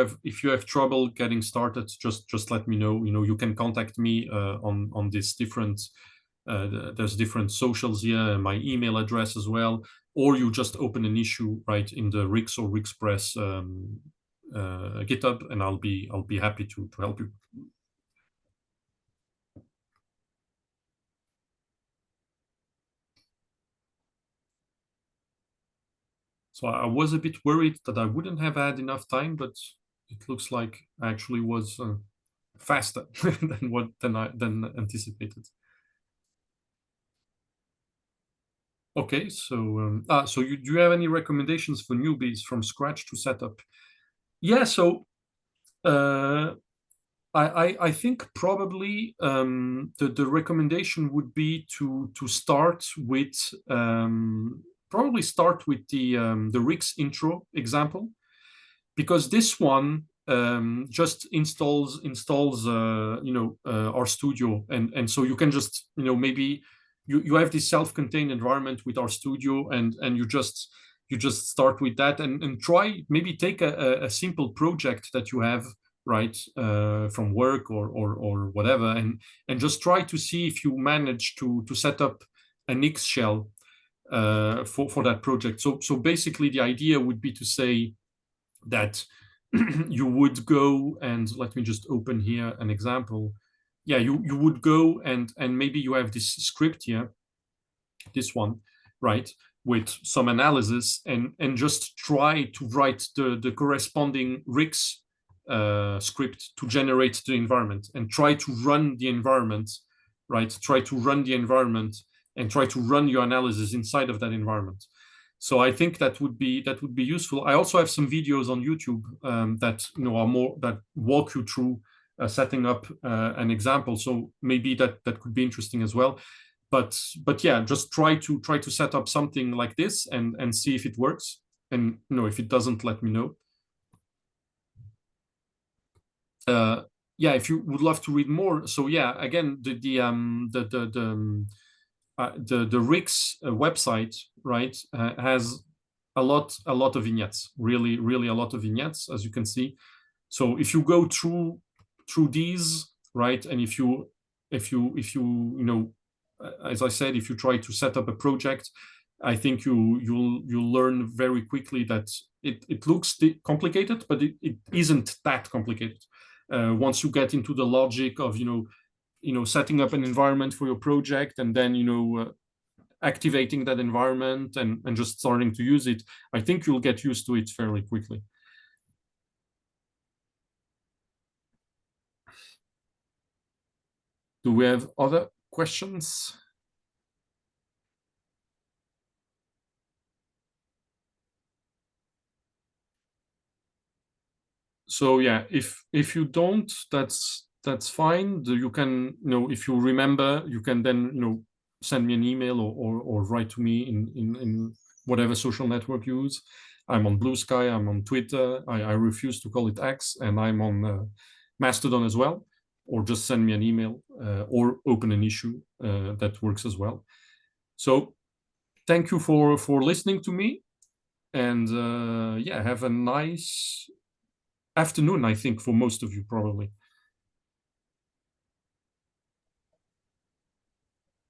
you have trouble getting started, just let me know. You can contact me on this different. There's different socials here, my email address as well, or you just open an issue right in the Rix or RIXPress GitHub, and I'll be happy to help you. So I was a bit worried that I wouldn't have had enough time, but it looks like I actually was faster than anticipated. Okay, so so do you have any recommendations for newbies from scratch to set up? Yeah, so I think probably the recommendation would be to start with probably start with the Rix intro example, because this one just installs RStudio, and so you can just maybe you have this self-contained environment with RStudio, and you just start with that and try, maybe take a simple project that you have right from work or whatever, and just try to see if you manage to set up an X shell for that project. So basically, the idea would be to say that you would go and, let me just open here an example. Yeah, you would go and maybe you have this script here, this one, right, with some analysis, and just try to write the corresponding RIX script to generate the environment, and try to run the environment, right? Try to run the environment and try to run your analysis inside of that environment. So I think that would be useful. I also have some videos on YouTube that are more, that walk you through setting up an example. So maybe that could be interesting as well. But yeah, just try to set up something like this and see if it works. And if it doesn't, let me know. Yeah, if you would love to read more. So yeah, again, the RIX website, right, has a lot of vignettes, really a lot of vignettes, as you can see. So if you go through these, right, and if you as I said, if you try to set up a project, I think you'll learn very quickly that it looks complicated, but it isn't that complicated. Once you get into the logic of setting up an environment for your project, and then activating that environment and just starting to use it, I think you'll get used to it fairly quickly. Do we have other questions? So yeah, if you don't, that's fine. You can, if you remember, you can then send me an email or write to me in whatever social network you use. I'm on Blue Sky, I'm on Twitter. I refuse to call it X, and I'm on Mastodon as well. Or just send me an email or open an issue. That works as well. So thank you for listening to me, and yeah, have a nice afternoon, I think, for most of you, probably.